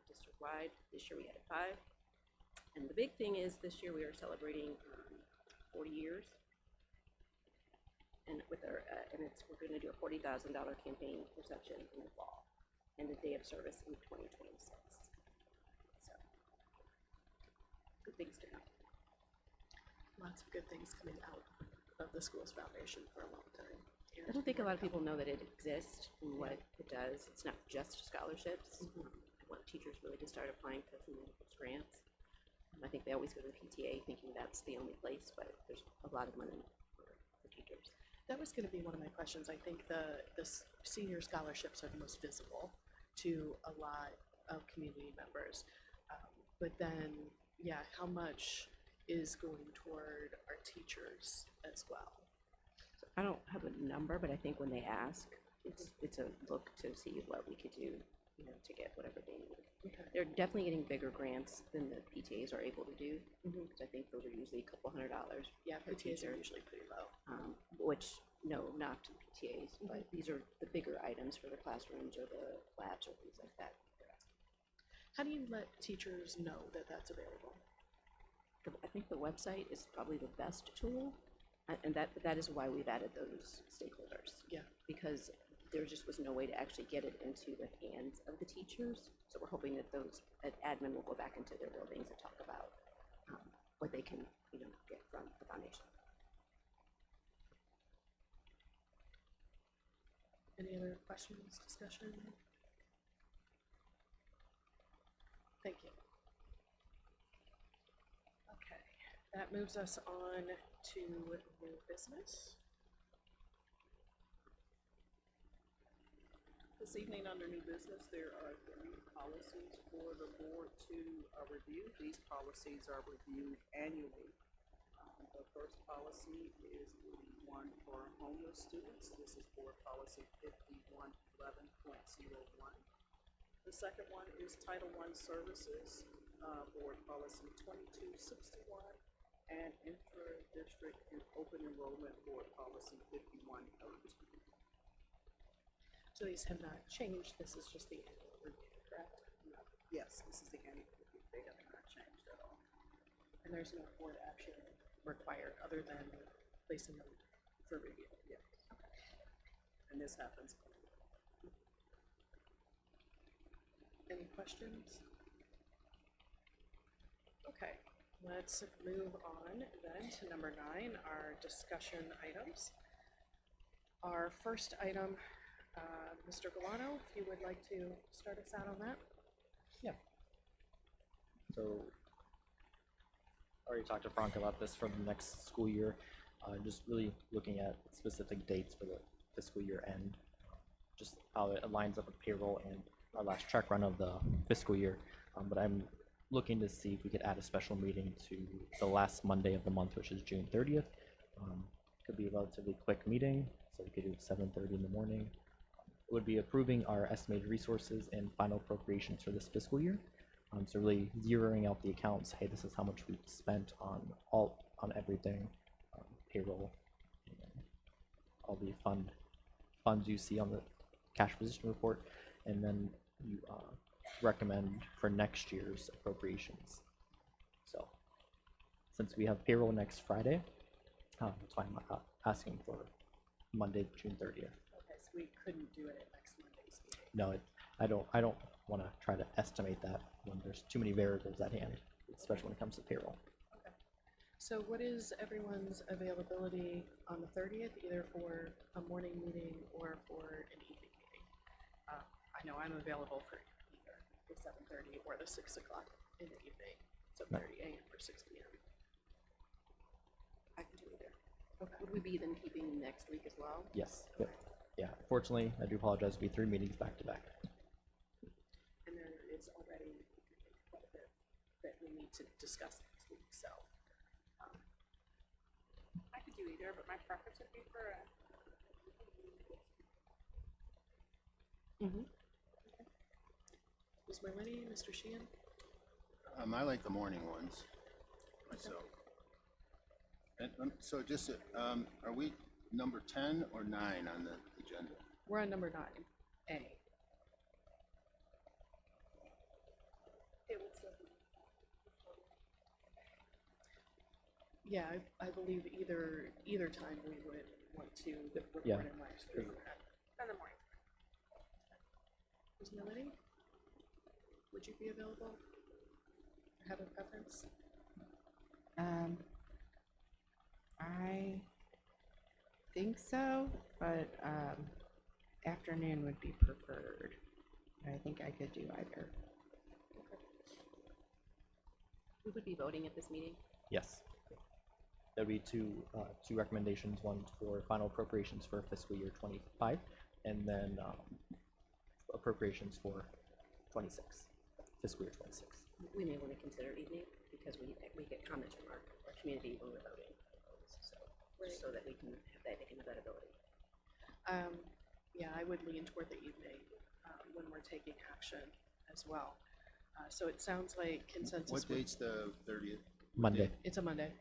district-wide. This year we added 5. And the big thing is this year we are celebrating 40 years, and with our we're going to do a $40,000 campaign reception in the fall, and a day of service in 2026. So, good things to come.
Lots of good things coming out of the Schools Foundation for a long time.
I don't think a lot of people know that it exists and what it does. It's not just scholarships. want teachers really to start applying for some of those grants. I think they always go to the PTA thinking that's the only place, but there's a lot of money for teachers.
That was going to be one of my questions. I think the senior scholarships are the most visible to a lot of community members. But then, yeah, how much is going toward our teachers as well?
So I don't have a number, but I think when they ask, it's a look to see what we could do, you know, to get whatever they need.
Okay.
They're definitely getting bigger grants than the PTAs are able to do.
Mhm.
Because I think those are usually a couple $100.
Yeah,
per
PTAs are
teacher.
usually pretty low.
Which, no, not to the PTAs, but these are the bigger items for the classrooms or the labs or things like that.
How do you let teachers know that that's available?
I think the website is probably the best tool, and that is why we've added those stakeholders.
Yeah.
Because there just was no way to actually get it into the hands of the teachers, so we're hoping that that admin will go back into their buildings and talk about what they can, you know, get from the foundation.
Any other questions, discussion? Thank you. Okay, that moves us on to new business.
This evening under new business, there are 3 policies for the board to review. These policies are reviewed annually. The first policy is the one for homeless students. This is board policy 5111.01. The second one is Title I services, board policy 2261, and intra-district and open enrollment board policy 5102.
So these have not changed, this is just the annual review, correct?
Yes, this is the annual review. They have not changed at all.
And there's no board action required other than placing them for review.
Yes. And this happens.
Any questions? Okay, let's move on then to number 9, our discussion items. Our first item, Mr. Galano, if you would like to start us out on that.
Yeah. So, I already talked to Frank about this for the next school year. Just really looking at specific dates for the fiscal year end, just how it aligns up with payroll and our last check run of the fiscal year. But I'm looking to see if we could add a special meeting to the last Monday of the month, which is June 30th. Could be a relatively quick meeting, so we could do 7:30 in the morning. It would be approving our estimated resources and final appropriations for this fiscal year. So really zeroing out the accounts. Hey, this is how much we spent on everything, payroll, and all the funds you see on the cash position report, and then you recommend for next year's appropriations. So since we have payroll next Friday, that's why I'm asking for Monday, June 30th.
Okay, so we couldn't do it at next Monday's meeting.
No, I don't want to try to estimate that when there's too many variables at hand, especially when it comes to payroll.
Okay. So what is everyone's availability on the 30th, either for a morning meeting or for an evening meeting? I know I'm available for either the 7:30 or the 6 o'clock in the evening, 7:30 a.m. or 6 p.m.
I can do either.
Okay.
Would we be then keeping next week as well?
Yes. Yep. Yeah. Unfortunately, I do apologize. It'll be 3 meetings back to back.
And there is already quite a bit that we need to discuss next week, so.
I could do either, but my preference would be for
Ms. Merlini, Mr. Sheehan?
I like the morning ones myself. And, so just, are we number 10 or 9 on the agenda?
We're on number 9A. Yeah, I believe either time we would want to report
Yeah.
and live stream that.
in the morning.
Ms. Merlini? Would you be available? Or have a preference?
I think so, but afternoon would be preferred. I think I could do either.
We would be voting at this meeting.
Yes. There'll be two recommendations, one for final appropriations for fiscal year 25, and then appropriations for 26, fiscal year 26.
We may want to consider evening because we get comments from our community when we're voting. So, so that we can have that ability.
Yeah, I would lean toward the evening when we're taking action as well. So it sounds like consensus.
What date's the 30th?
Monday.
It's a Monday.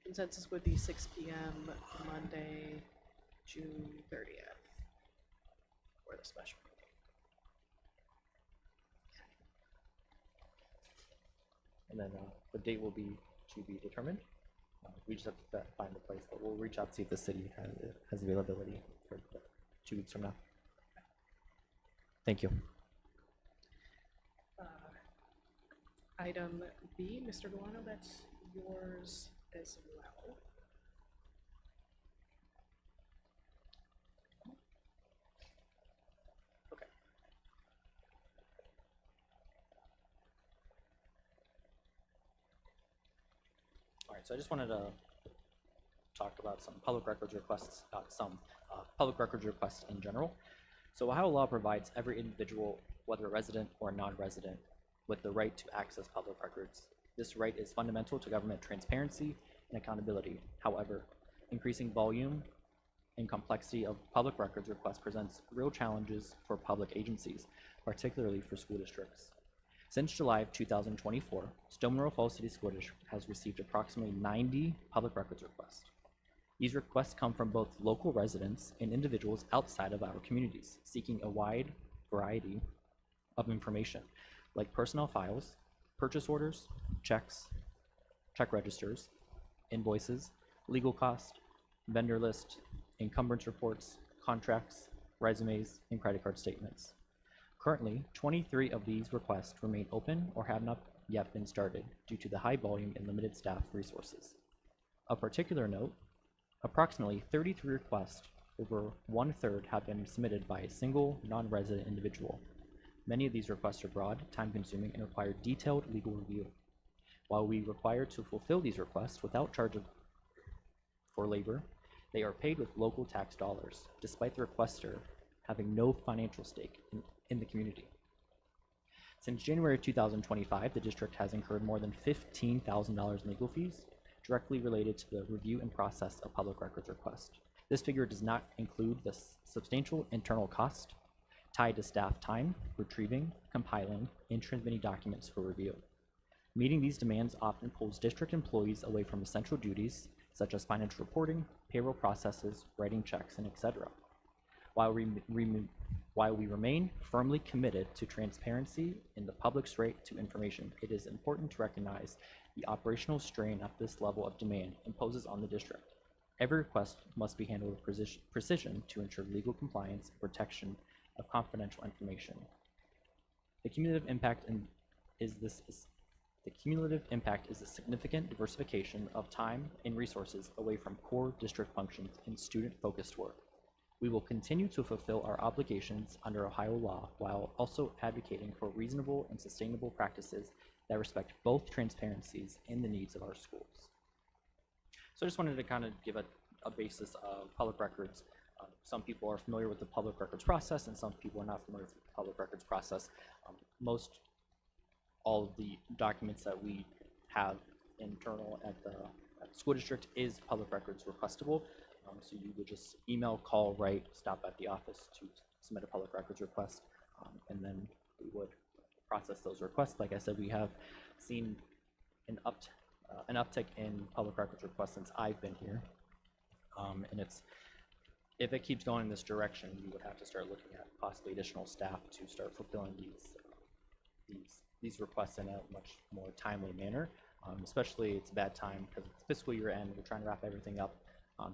Consensus would be 6 p.m. Monday, June 30th for the special meeting.
And then the date will be to be determined. We just have to find the place, but we'll reach out to see if the city has availability for 2 weeks from now. Thank you.
Item B, Mr. Guano, that's yours as well.
Okay. All right, so I just wanted to talk about some public records requests, public records requests in general. So Ohio law provides every individual, whether resident or non-resident, with the right to access public records. This right is fundamental to government transparency and accountability. However, increasing volume and complexity of public records requests presents real challenges for public agencies, particularly for school districts. Since July of 2024, Stow-Munroe Falls City School District has received approximately 90 public records requests. These requests come from both local residents and individuals outside of our communities, seeking a wide variety of information, like personnel files, purchase orders, checks, check registers, invoices, legal cost, vendor list, encumbrance reports, contracts, resumes, and credit card statements. Currently, 23 of these requests remain open or have not yet been started due to the high volume and limited staff resources. Of particular note, approximately 33 requests, over 1/3, have been submitted by a single non-resident individual. Many of these requests are broad, time-consuming, and require detailed legal review. While we require to fulfill these requests without charge for labor, they are paid with local tax dollars, despite the requester having no financial stake in the community. Since January of 2025, the district has incurred more than $15,000 in legal fees directly related to the review and process of public records requests. This figure does not include the substantial internal cost tied to staff time, retrieving, compiling, and transmitting documents for review. Meeting these demands often pulls district employees away from essential duties, such as financial reporting, payroll processes, writing checks, and etc. While we remain firmly committed to transparency and the public's right to information, it is important to recognize the operational strain at this level of demand imposes on the district. Every request must be handled with precision to ensure legal compliance and protection of confidential information. The cumulative impact is a significant diversification of time and resources away from core district functions and student-focused work. We will continue to fulfill our obligations under Ohio law while also advocating for reasonable and sustainable practices that respect both transparencies and the needs of our schools. So I just wanted to kind of give a basis of public records. Some people are familiar with the public records process, and some people are not familiar with the public records process. Most all of the documents that we have internal at the school district is public records requestable. So you would just email, call, write, stop at the office to submit a public records request, and then we would process those requests. Like I said, we have seen an uptick in public records requests since I've been here, and if it keeps going in this direction, we would have to start looking at possibly additional staff to start fulfilling these requests in a much more timely manner. Especially it's a bad time because it's fiscal year end. We're trying to wrap everything up,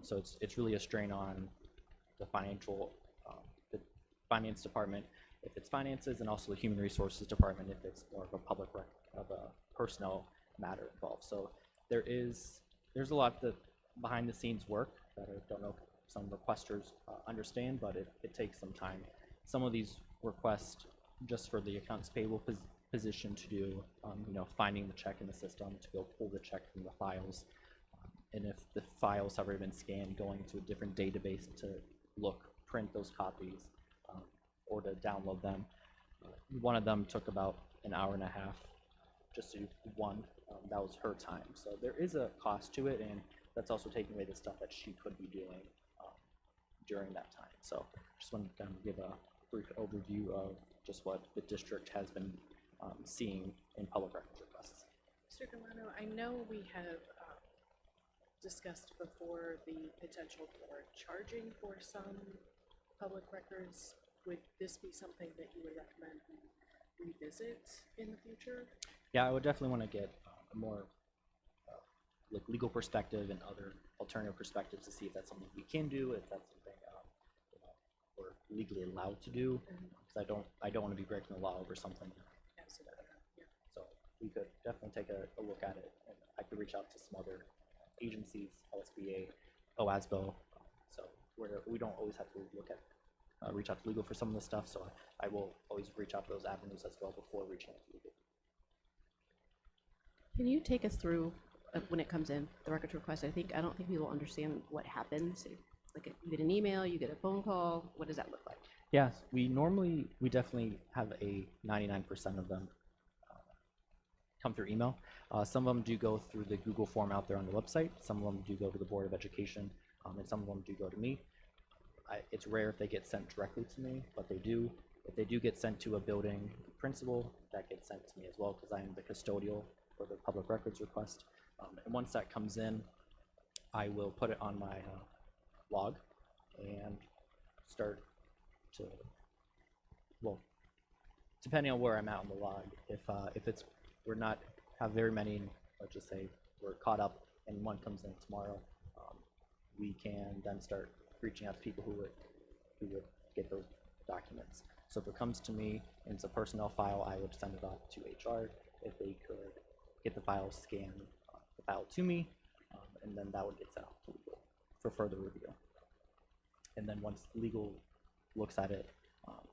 so it's really a strain on the the finance department if it's finances, and also the human resources department if it's more of a personnel matter involved. So there's a lot that behind the scenes work that I don't know if some requesters understand, but it takes some time. Some of these requests just for the accounts payable position to do, you know, finding the check in the system, to go pull the check from the files. And if the files have already been scanned, going to a different database to print those copies, or to download them. One of them took about an hour and a half just to do one. That was her time. So there is a cost to it, and that's also taking away the stuff that she could be doing during that time. So just wanted to kind of give a brief overview of just what the district has been seeing in public records requests.
Mr. Galano, I know we have discussed before the potential for charging for some public records. Would this be something that you would recommend we revisit in the future?
Yeah, I would definitely want to get a more like legal perspective and other alternative perspectives to see if that's something we can do, if that's something you know, we're legally allowed to do. Because I don't want to be breaking the law over something.
Absolutely. Yeah.
So we could definitely take a look at it, and I could reach out to some other agencies, OSBA, OASBO. So we don't always have to reach out to legal for some of the stuff. So I will always reach out to those avenues as well before reaching out to legal.
Can you take us through when it comes in, the records request? I don't think people understand what happens. Like you get an email, you get a phone call. What does that look like?
Yeah, we definitely have a 99% of them come through email. Some of them do go through the Google form out there on the website. Some of them do go to the Board of Education, and some of them do go to me. It's rare if they get sent directly to me, but they do. If they do get sent to a building principal, that gets sent to me as well, because I am the custodial for the public records request. And once that comes in, I will put it on my log and start to, well, depending on where I'm at on the log, if it's we're not have very many, let's just say we're caught up and one comes in tomorrow, we can then start reaching out to people who would get those documents. So if it comes to me and it's a personnel file, I would send it off to HR. If they could get the file, scan the file to me, and then that would get sent off to legal for further review. And then once legal looks at it,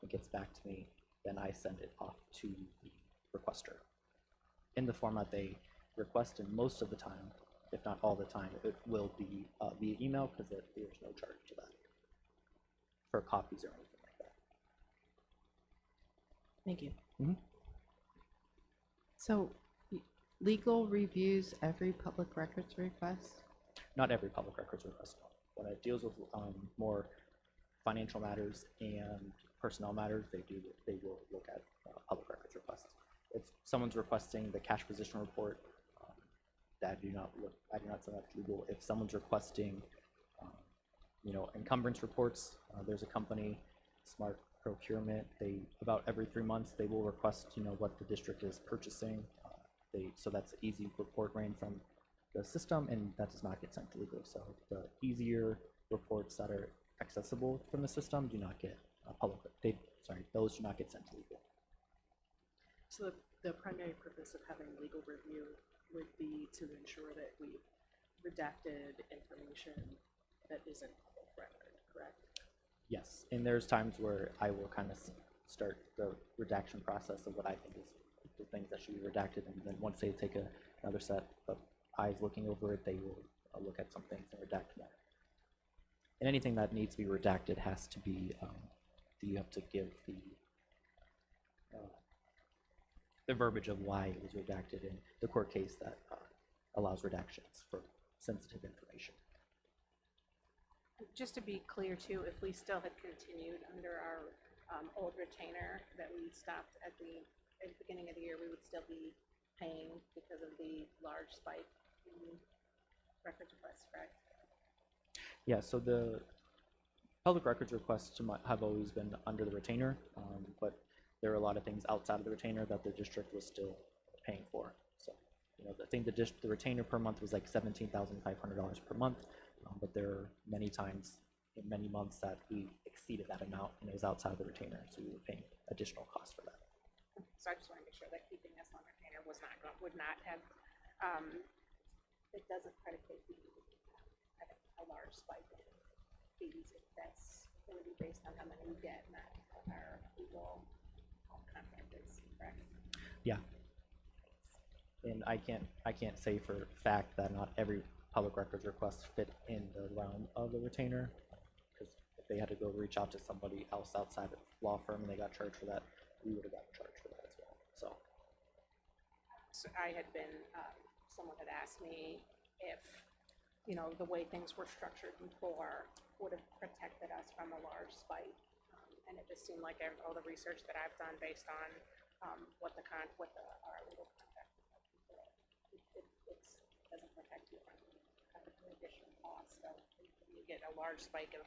it gets back to me, then I send it off to the requester in the format they request, and most of the time, if not all the time, it will be via email, because there's no charge to that for copies or anything like that.
Thank you.
Mm-hmm.
So, legal reviews every public records request?
Not every public records request. When it deals with more financial matters and personnel matters, they will look at public records requests. If someone's requesting the cash position report, I do not send that to legal. If someone's requesting, you know, encumbrance reports, there's a company, Smart Procurement. They about every 3 months they will request, you know, what the district is purchasing. So that's an easy report ran from the system, and that does not get sent to legal. So the easier reports that are accessible from the system do not get those do not get sent to legal.
So the primary purpose of having legal review would be to ensure that we've redacted information that isn't public record, correct?
Yes, and there's times where I will kind of start the redaction process of what I think is the things that should be redacted, and then once they take another set of eyes looking over it, they will look at some things and redact more. And anything that needs to be redacted has to be, you have to give the verbiage of why it was redacted in the court case that allows redactions for sensitive information.
Just to be clear too, if we still had continued under our old retainer that we stopped at the beginning of the year, we would still be paying because of the large spike in records requests, correct?
Yeah, so the public records requests have always been under the retainer, but there are a lot of things outside of the retainer that the district was still paying for. So, you know, I think the retainer per month was like $17,500 per month, but there are many times in many months that we exceeded that amount and it was outside of the retainer, so we were paying additional costs for that.
So I just want to make sure that keeping us on retainer would not have, it doesn't predicate the having a large spike in fees. If that's going to be based on how many we get, not what our legal contract is, correct?
Yeah. And I can't say for fact that not every public records request fit in the realm of the retainer, because if they had to go reach out to somebody else outside of the law firm and they got charged for that, we would have gotten charged for that as well.
So I had been, someone had asked me if, you know, the way things were structured before would have protected us from a large spike. And it just seemed like all the research that I've done based on what our legal contract is like, it doesn't protect you from kind of the additional cost. So when you get a large spike of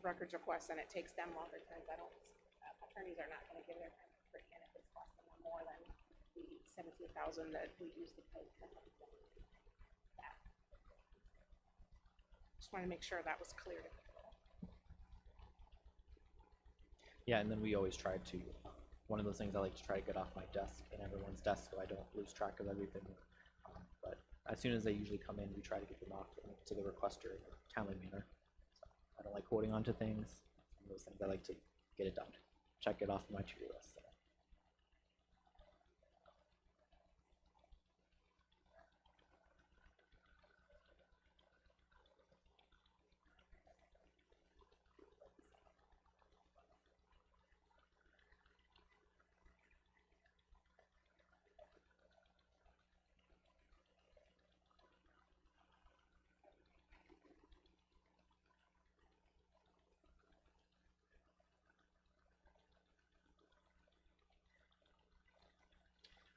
records requests and it takes them longer times, attorneys are not going to give their time for free, and if it's costing them more than the $17,000 that we use to pay for that. Just want to make sure that was clear to people.
Yeah, and then we always try to, one of those things I like to try to get off my desk and everyone's desk so I don't lose track of everything. But as soon as they usually come in, we try to get them off to the requester in a timely manner. So I don't like holding on to things. It's one of those things I like to get it done. Check it off my to-do list. So.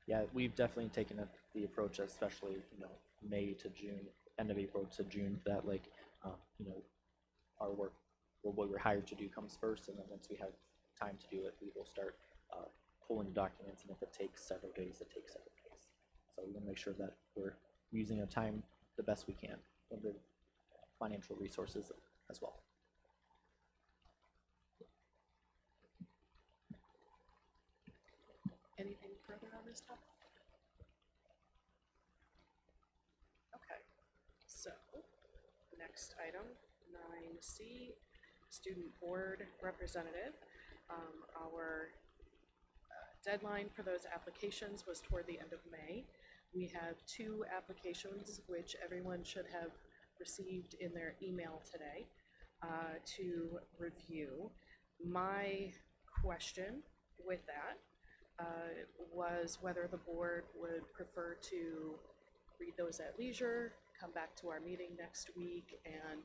Yeah, we've definitely taken the approach, especially, you know, May to June, end of April to June, that like, you know, our work, what we're hired to do comes first, and then once we have time to do it, we will start pulling documents, and if it takes several days, it takes several days. So we want to make sure that we're using our time the best we can, and the financial resources as well.
Anything further on this topic? Okay, so next item, 9C, Student Board Representative. Our deadline for those applications was toward the end of May. We have 2 applications which everyone should have received in their email today to review. My question with that was whether the board would prefer to read those at leisure, come back to our meeting next week, and,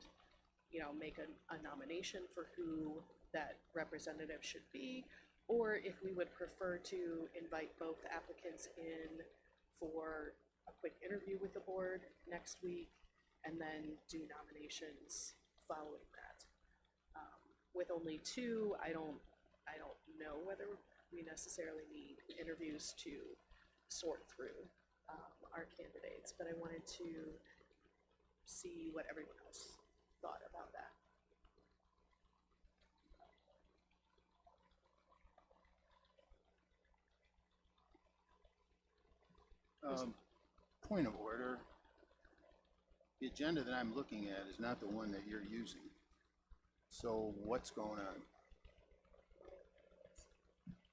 you know, make a nomination for who that representative should be, or if we would prefer to invite both applicants in for a quick interview with the board next week, and then do nominations following that. With only 2, I don't know whether we necessarily need interviews to sort through our candidates, but I wanted to see what everyone else thought about that.
Point of order. The agenda that I'm looking at is not the one that you're using. So what's going on?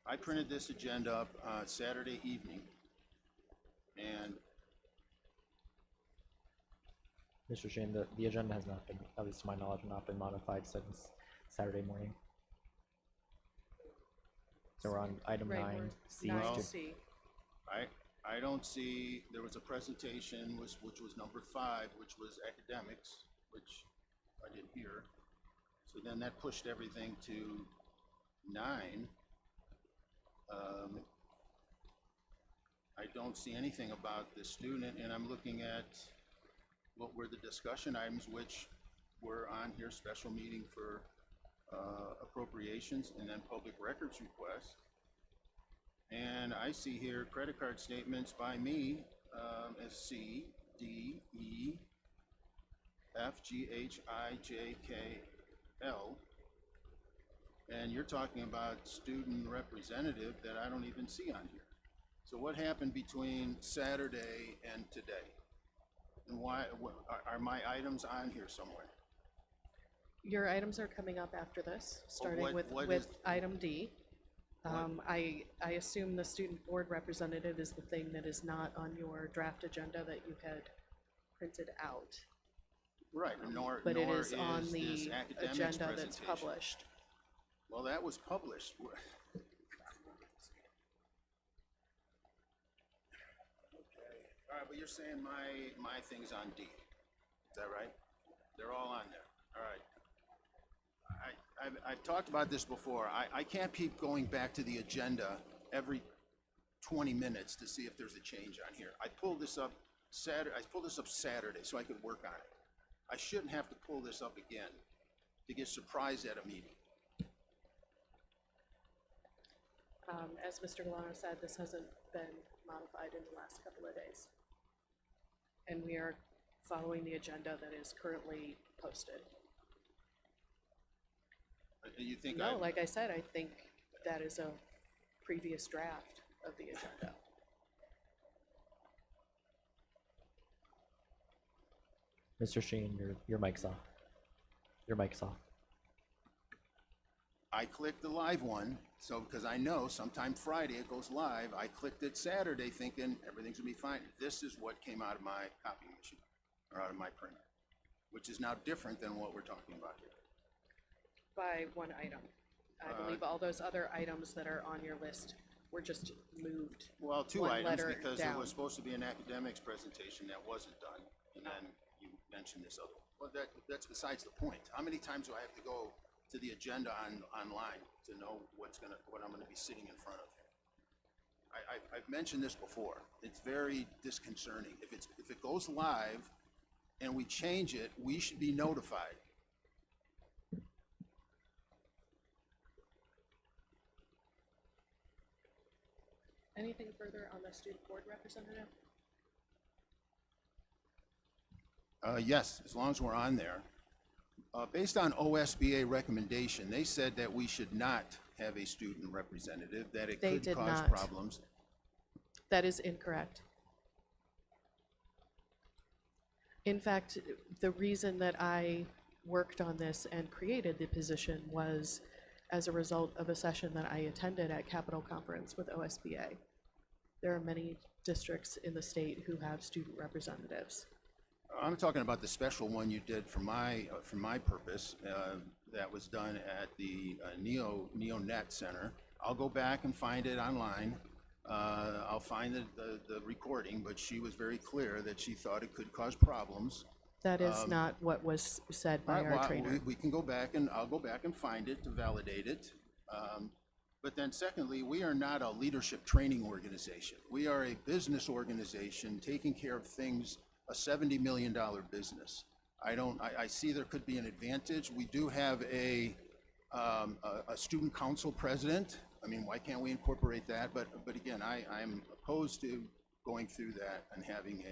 I printed this agenda up Saturday evening, and
Mr. Shane, the agenda has not been, at least to my knowledge, not been modified since Saturday morning. So we're on item
Right,
9C.
9C.
I don't see, there was a presentation which was number 5, which was academics, which I didn't hear. So then that pushed everything to 9. I don't see anything about the student, and I'm looking at what were the discussion items, which were on here: special meeting for appropriations, and then public records requests. And I see here credit card statements by me as C, D, E, F, G, H, I, J, K, L. And you're talking about student representative that I don't even see on here. So what happened between Saturday and today? And why are my items on here somewhere?
Your items are coming up after this, starting
what
with
is-
item D. I assume the student board representative is the thing that is not on your draft agenda that you had printed out.
Right, nor
But it
nor
is on
this
the
academics
agenda that's
presentation.
published.
Well, that was published. Okay, all right, but you're saying my thing's on D, is that right? They're all on there, all right. I've talked about this before. I can't keep going back to the agenda every 20 minutes to see if there's a change on here. I pulled this up Saturday so I could work on it. I shouldn't have to pull this up again to get surprised at a meeting.
As Mr. Galano said, this hasn't been modified in the last couple of days. And we are following the agenda that is currently posted.
You think
No, like I said, I think that is a previous draft of the agenda.
Mr. Sheen, your mic's off. Your mic's off.
I clicked the live one, so because I know sometime Friday it goes live, I clicked it Saturday thinking everything's gonna be fine. This is what came out of my copy machine, or out of my printer, which is now different than what we're talking about here.
By one item. I believe all those other items that are on your list were just moved.
Well, two
one
items,
letter
because there
down.
was supposed to be an academics presentation that wasn't done, and then you mentioned this other one. Well, that's besides the point. How many times do I have to go to the agenda online to know what I'm gonna be sitting in front of? I've mentioned this before. It's very disconcerting. If it goes live and we change it, we should be notified.
Anything further on the student board representative?
Yes, as long as we're on there. Based on OSBA recommendation, they said that we should not have a student representative, that it
They
could
did
cause
not.
problems.
That is incorrect. In fact, the reason that I worked on this and created the position was as a result of a session that I attended at Capitol Conference with OSBA. There are many districts in the state who have student representatives.
I'm talking about the special one you did for my purpose, that was done at the NeoNet Center. I'll go back and find it online. I'll find the recording, but she was very clear that she thought it could cause problems.
That is not what was said by our
Well,
trainer.
we can go back and I'll go back and find it to validate it. But then secondly, we are not a leadership training organization. We are a business organization taking care of things, a $70 million business. I see there could be an advantage. We do have a student council president. I mean, why can't we incorporate that? But again, I'm opposed to going through that and having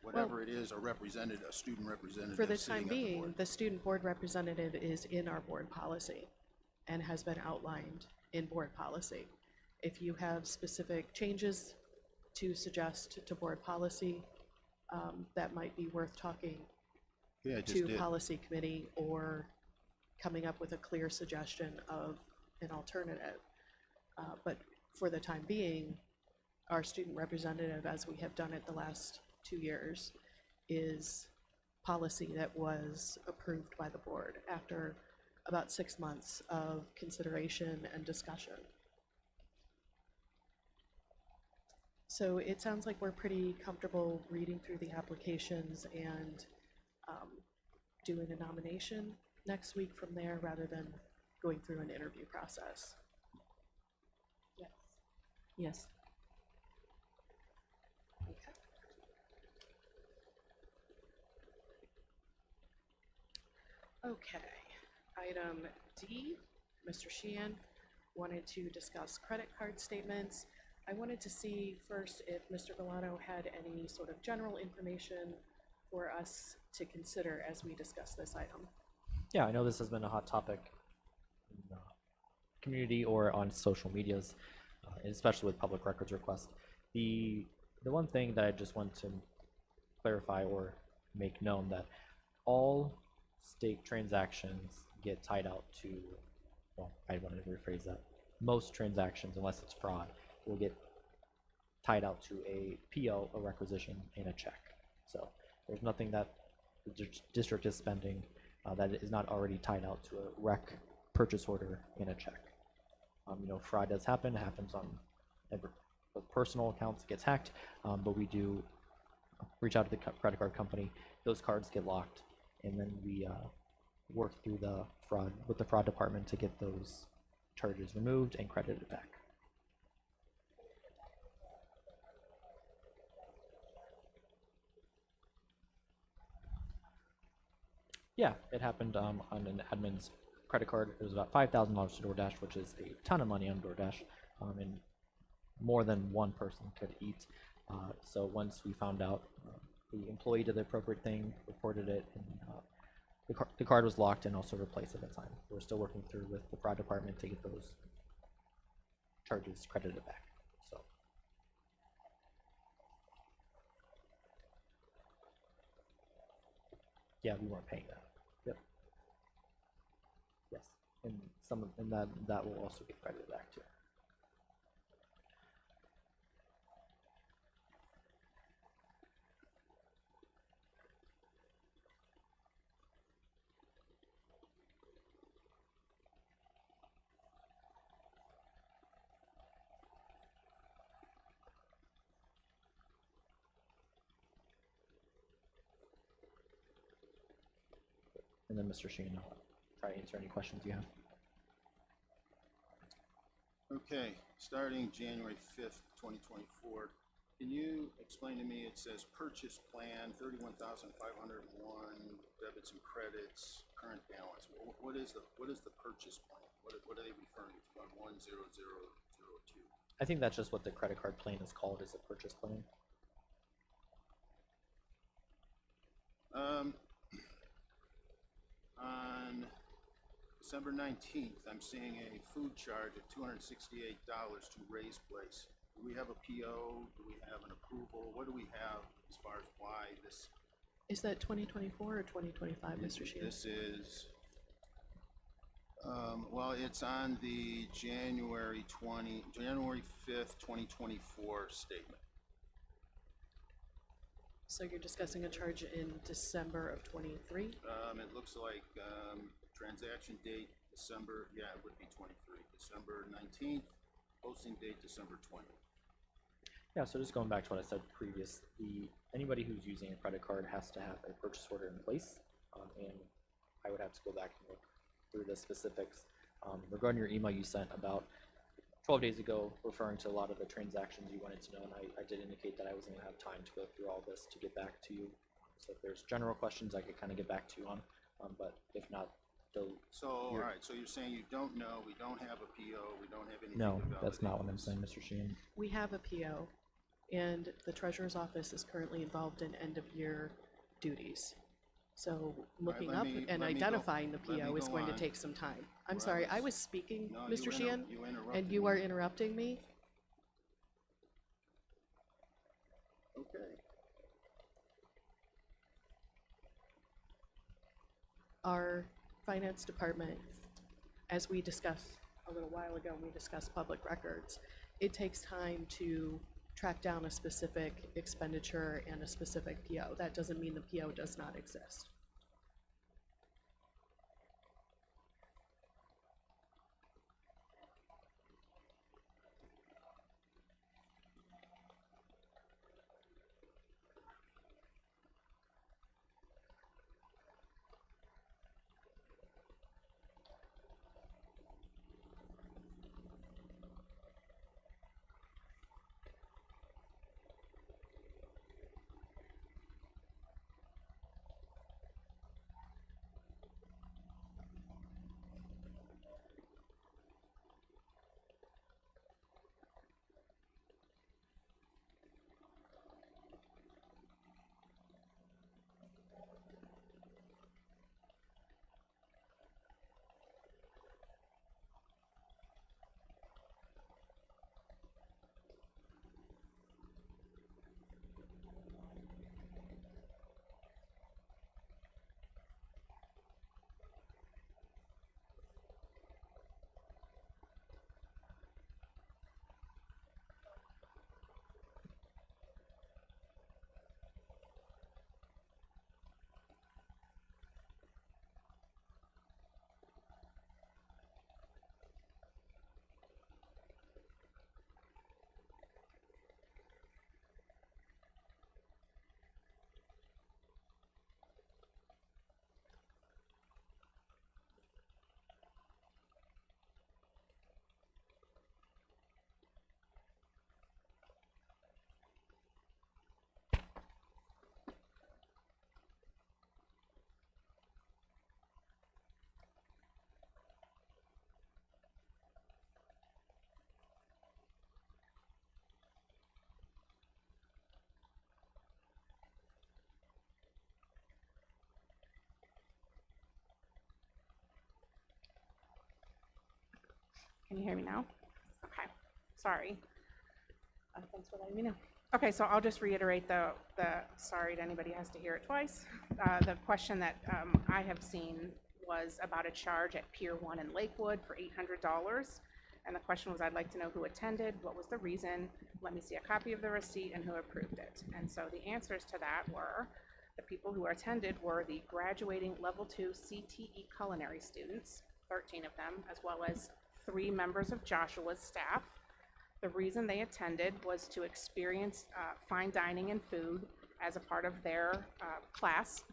whatever it is, a student representative
For the
sitting
time
at the
being,
board.
the student board representative is in our board policy and has been outlined in board policy. If you have specific changes to suggest to board policy, that might be worth talking
Yeah, I just
to
did.
policy committee or coming up with a clear suggestion of an alternative. But for the time being, our student representative, as we have done it the last 2 years, is policy that was approved by the board after about 6 months of consideration and discussion. So it sounds like we're pretty comfortable reading through the applications and doing a nomination next week from there rather than going through an interview process. Yes.
Yes.
Okay. Okay, item D, Mr. Sheehan wanted to discuss credit card statements. I wanted to see first if Mr. Galano had any sort of general information for us to consider as we discuss this item.
Yeah, I know this has been a hot topic in the community or on social medias, and especially with public records requests. The one thing that I just want to clarify or make known that all state transactions get tied out to, well, I want to rephrase that. most transactions, unless it's fraud, will get tied out to a PO, a requisition, and a check. So there's nothing that the district is spending that is not already tied out to a rec purchase order and a check. Fraud does happen. It happens on personal accounts, gets hacked, but we do reach out to the credit card company. Those cards get locked, and then we work through the fraud with the fraud department to get those charges removed and credited back. Yeah, it happened on an admin's credit card. It was about $5,000 to DoorDash, which is a ton of money on DoorDash, and more than one person could eat. So once we found out, the employee did the appropriate thing, reported it, and the card was locked and also replaced at the time. We're still working through with the fraud department to get those charges credited back. So. Yeah, we weren't paying that. Yep. Yes, and that will also get credited back too. And then Mr. Sheehan, I'll try to answer any questions you have.
Okay, starting January 5th, 2024, can you explain to me, it says purchase plan, 31,501, debits and credits, current balance. What is the purchase plan? What are they referring to on 10002?
I think that's just what the credit card plan is called, is a purchase plan.
On December 19th, I'm seeing a food charge of $268 to Ray's Place. Do we have a PO? Do we have an approval? What do we have as far as why this?
Is that 2024 or 2025, Mr. Sheehan?
This is, well, it's on the January 5th, 2024 statement.
So you're discussing a charge in December of 23?
It looks like transaction date December, yeah, it would be 23, December 19th, posting date December 20th.
Yeah, so just going back to what I said previous, anybody who's using a credit card has to have a purchase order in place, and I would have to go back and look through the specifics. Regarding your email you sent about 12 days ago, referring to a lot of the transactions you wanted to know, and I did indicate that I wasn't going to have time to go through all this to get back to you. So if there's general questions, I could kind of get back to you on, but if not,
all right, so you're saying you don't know, we don't have a PO, we don't have anything
no,
to validate
that's not what I'm
this.
saying, Mr. Sheehan.
We have a PO, and the treasurer's office is currently involved in end-of-year duties. So looking up and identifying the PO is going to take some time. I'm sorry, I was speaking, Mr. Sheehan, and you are interrupting me.
Okay.
Our finance department, as we discussed a little while ago, when we discussed public records, it takes time to track down a specific expenditure and a specific PO. That doesn't mean the PO does not exist.
Can you hear me now? Okay, sorry. Thanks for letting me know. Okay, so I'll just reiterate sorry to anybody who has to hear it twice. The question that I have seen was about a charge at Pier 1 in Lakewood for $800. And the question was, I'd like to know who attended, what was the reason, let me see a copy of the receipt, and who approved it. And so the answers to that were, the people who attended were the graduating Level 2 CTE culinary students, 13 of them, as well as 3 members of Joshua's staff. The reason they attended was to experience fine dining and food as a part of their class.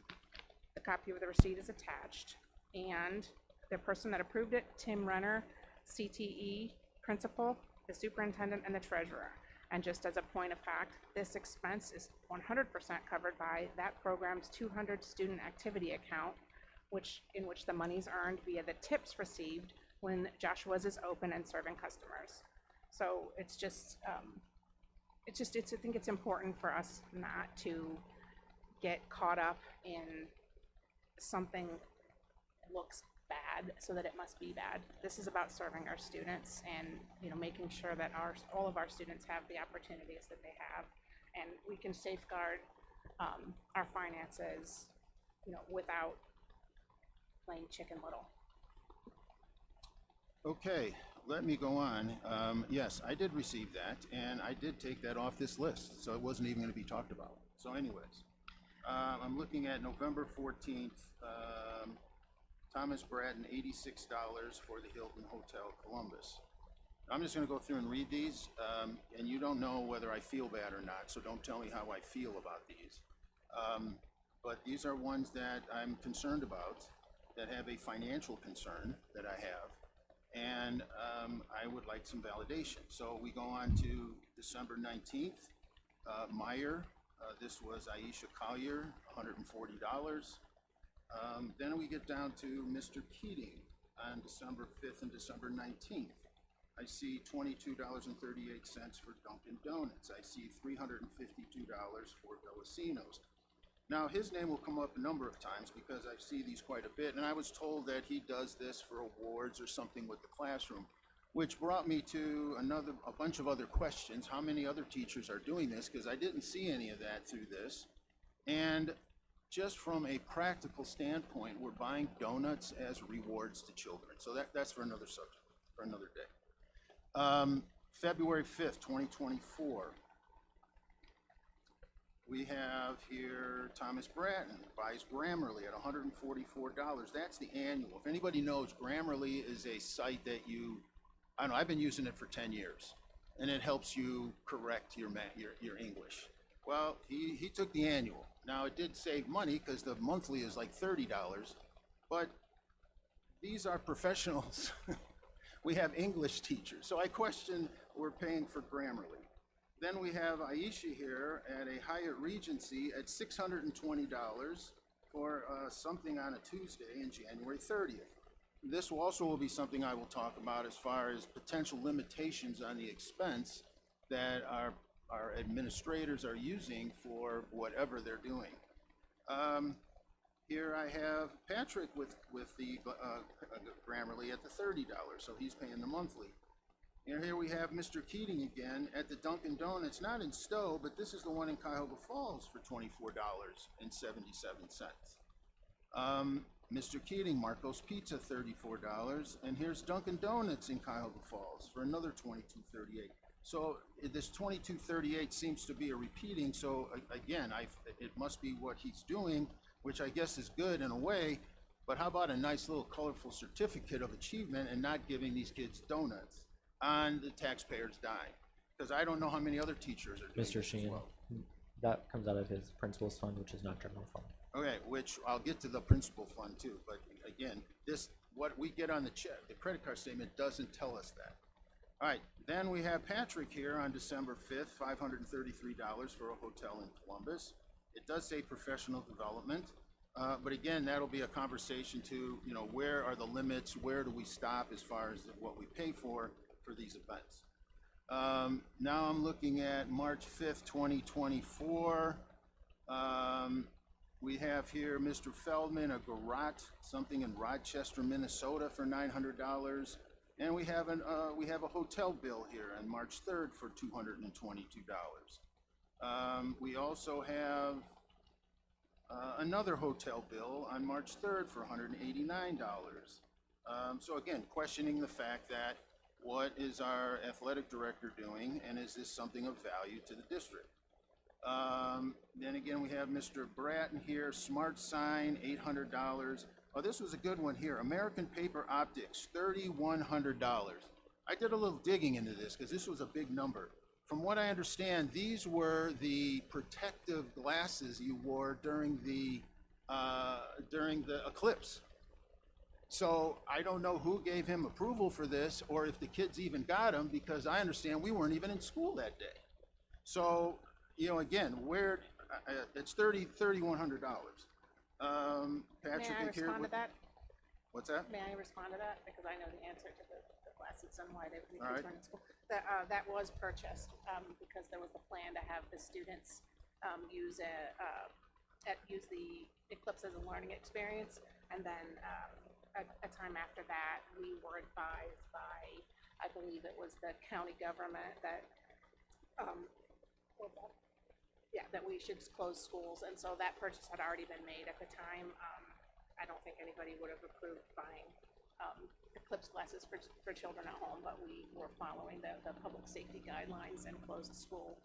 The copy of the receipt is attached. And the person that approved it, Tim Renner, CTE principal, the superintendent, and the treasurer. And just as a point of fact, this expense is 100% covered by that program's 200 student activity account, in which the money is earned via the tips received when Joshua's is open and serving customers. So I think it's important for us not to get caught up in something that looks bad so that it must be bad. This is about serving our students and making sure that all of our students have the opportunities that they have, and we can safeguard our finances without playing Chicken Little.
Okay, let me go on. Yes, I did receive that, and I did take that off this list, so it wasn't even going to be talked about. So anyways, I'm looking at November 14th, Thomas Bratton, $86 for the Hilton Hotel Columbus. I'm just going to go through and read these, and you don't know whether I feel bad or not, so don't tell me how I feel about these. But these are ones that I'm concerned about, that have a financial concern that I have, and I would like some validation. So we go on to December 19th, Meyer, this was Aisha Collier, $140. Then we get down to Mr. Keating on December 5th and December 19th. I see $22.38 for Dunkin' Donuts. I see $352 for Villacino's. Now, his name will come up a number of times because I see these quite a bit, and I was told that he does this for awards or something with the classroom, which brought me to a bunch of other questions. How many other teachers are doing this? Because I didn't see any of that through this. And just from a practical standpoint, we're buying donuts as rewards to children. So that's for another subject, for another day. February 5th, 2024. We have here Thomas Bratton buys Grammarly at $144. That's the annual. If anybody knows, Grammarly is a site that I don't know, I've been using it for 10 years, and it helps you correct your English. Well, he took the annual. Now, it did save money because the monthly is like $30, but these are professionals. We have English teachers. So I question, we're paying for Grammarly. Then we have Aisha here at a Hyatt Regency at $620 for something on a Tuesday in January 30th. This will be something I will talk about as far as potential limitations on the expense that our administrators are using for whatever they're doing. Here I have Patrick with the Grammarly at the $30, so he's paying the monthly. And here we have Mr. Keating again at the Dunkin' Donuts, not in Stowe, but this is the one in Cuyahoga Falls for $24.77. Mr. Keating, Marco's Pizza, $34, and here's Dunkin' Donuts in Cuyahoga Falls for another $22.38. So this $22.38 seems to be a repeating, so again, it must be what he's doing, which I guess is good in a way, but how about a nice little colorful certificate of achievement and not giving these kids donuts on the taxpayers' dime? Because I don't know how many other teachers are doing
Mr.
this
Sheehan,
as well.
that comes out of his principal's fund, which is not general fund.
Okay, which I'll get to the principal fund too, but again, what we get on the check, the credit card statement doesn't tell us that. All right, then we have Patrick here on December 5th, $533 for a hotel in Columbus. It does say professional development, but again, that'll be a conversation to, where are the limits, where do we stop as far as what we pay for these events. Now I'm looking at March 5th, 2024. We have here Mr. Feldman, a garage, something in Rochester, Minnesota for $900. And we have a hotel bill here on March 3rd for $222. We also have another hotel bill on March 3rd for $189. So again, questioning the fact that what is our athletic director doing, and is this something of value to the district? Then again, we have Mr. Bratton here, smart sign, $800. Oh, this was a good one here. American Paper Optics, $3,100. I did a little digging into this because this was a big number. From what I understand, these were the protective glasses you wore during the eclipse. So I don't know who gave him approval for this, or if the kids even got them, because I understand we weren't even in school that day. So, you know, again, where it's $3,100. Patrick,
May I respond to that?
What's that?
May I respond to that? Because I know the answer to the glasses and why they
All right.
were in school. That was purchased because there was a plan to have the students use the eclipse as a learning experience, and then a time after that, we were advised by, I believe it was the county government, that that we should close schools, and so that purchase had already been made at the time. I don't think anybody would have approved buying eclipse glasses for children at home, but we were following the public safety guidelines and closed the school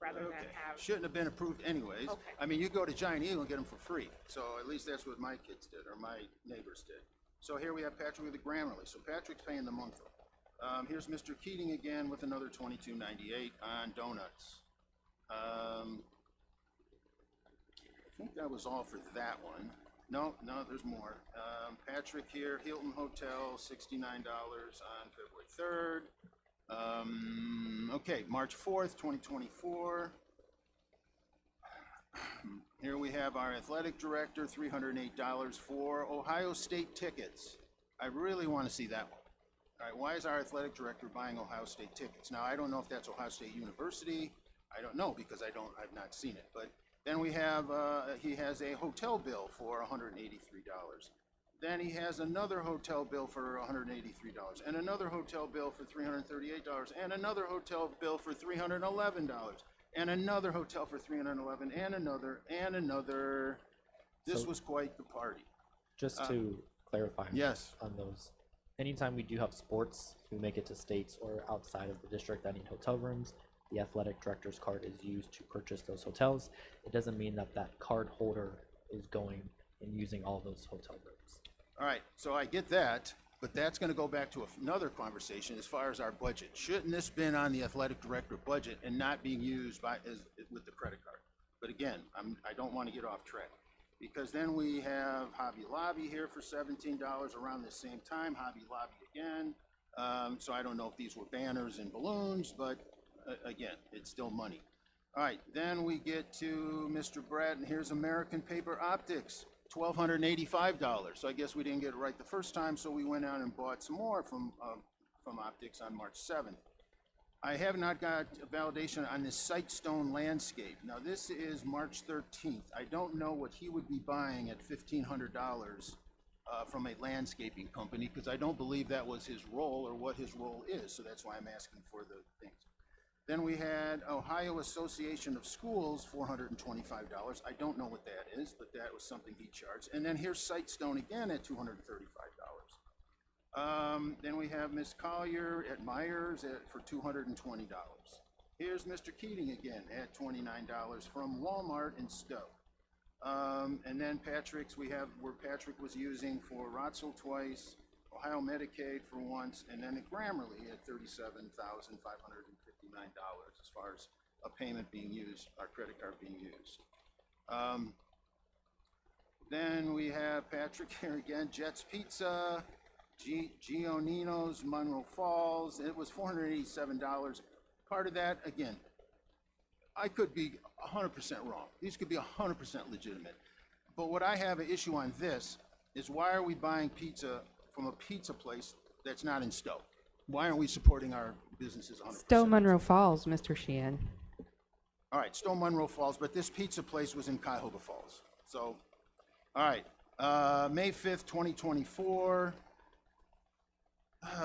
rather than have.
Shouldn't have been approved anyways.
Okay.
I mean, you go to Giant Eagle and get them for free. So at least that's what my kids did, or my neighbors did. So here we have Patrick with the Grammarly. So Patrick's paying the monthly. Here's Mr. Keating again with another $22.98 on donuts. I think that was all for that one. No, there's more. Patrick here, Hilton Hotel, $69 on February 3rd. Okay, March 4th, 2024. Here we have our athletic director, $308 for Ohio State tickets. I really want to see that one. All right, why is our athletic director buying Ohio State tickets? Now, I don't know if that's Ohio State University. I don't know because I've not seen it. But then we have, he has a hotel bill for $183. Then he has another hotel bill for $183, and another hotel bill for $338, and another hotel bill for $311, and another hotel for $311, and another. This was quite the party.
Just to clarify
Yes.
on those, anytime we do have sports who make it to states or outside of the district that need hotel rooms, the athletic director's card is used to purchase those hotels. It doesn't mean that that card holder is going and using all those hotel rooms.
All right, so I get that, but that's going to go back to another conversation as far as our budget. Shouldn't this been on the athletic director budget and not being used with the credit card? But again, I don't want to get off track, because then we have Hobby Lobby here for $17 around the same time. Hobby Lobby again. So I don't know if these were banners and balloons, but again, it's still money. All right, then we get to Mr. Bratton. Here's American Paper Optics, $1,285. So I guess we didn't get it right the first time, so we went out and bought some more from Optics on March 7th. I have not got validation on this Sightstone landscape. Now this is March 13th. I don't know what he would be buying at $1,500 from a landscaping company, because I don't believe that was his role or what his role is. So that's why I'm asking for the things. Then we had Ohio Association of Schools, $425. I don't know what that is, but that was something he charged. And then here's Sightstone again at $235. Then we have Miss Collier at Myers for $220. Here's Mr. Keating again at $29 from Walmart in Stow. And then Patrick's, we have where Patrick was using for Rotzel twice, Ohio Medicaid for once, and then at Grammarly at $37,559 as far as a payment being used, our credit card being used. Then we have Patrick here again, Jets Pizza, Gionino's, Monroe Falls. It was $487. Part of that, again, I could be 100% wrong. These could be 100% legitimate. But what I have an issue on this is, why are we buying pizza from a pizza place that's not in Stow? Why aren't we supporting our businesses 100%?
Stow-Munroe Falls, Mr. Sheehan.
All right, Stow-Munroe Falls, but this pizza place was in Cuyahoga Falls. So, all right, May 5th, 2024.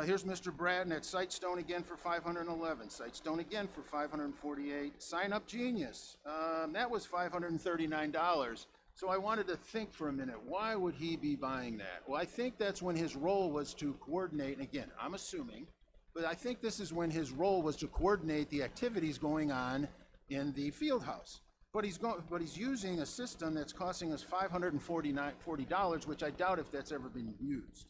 Here's Mr. Bratton at Sightstone again for 511. Sightstone again for 548. Sign Up Genius. That was $539. So I wanted to think for a minute, why would he be buying that? Well, I think that's when his role was to coordinate, and again, I'm assuming, but I think this is when his role was to coordinate the activities going on in the field house. But he's using a system that's costing us $540, which I doubt if that's ever been used.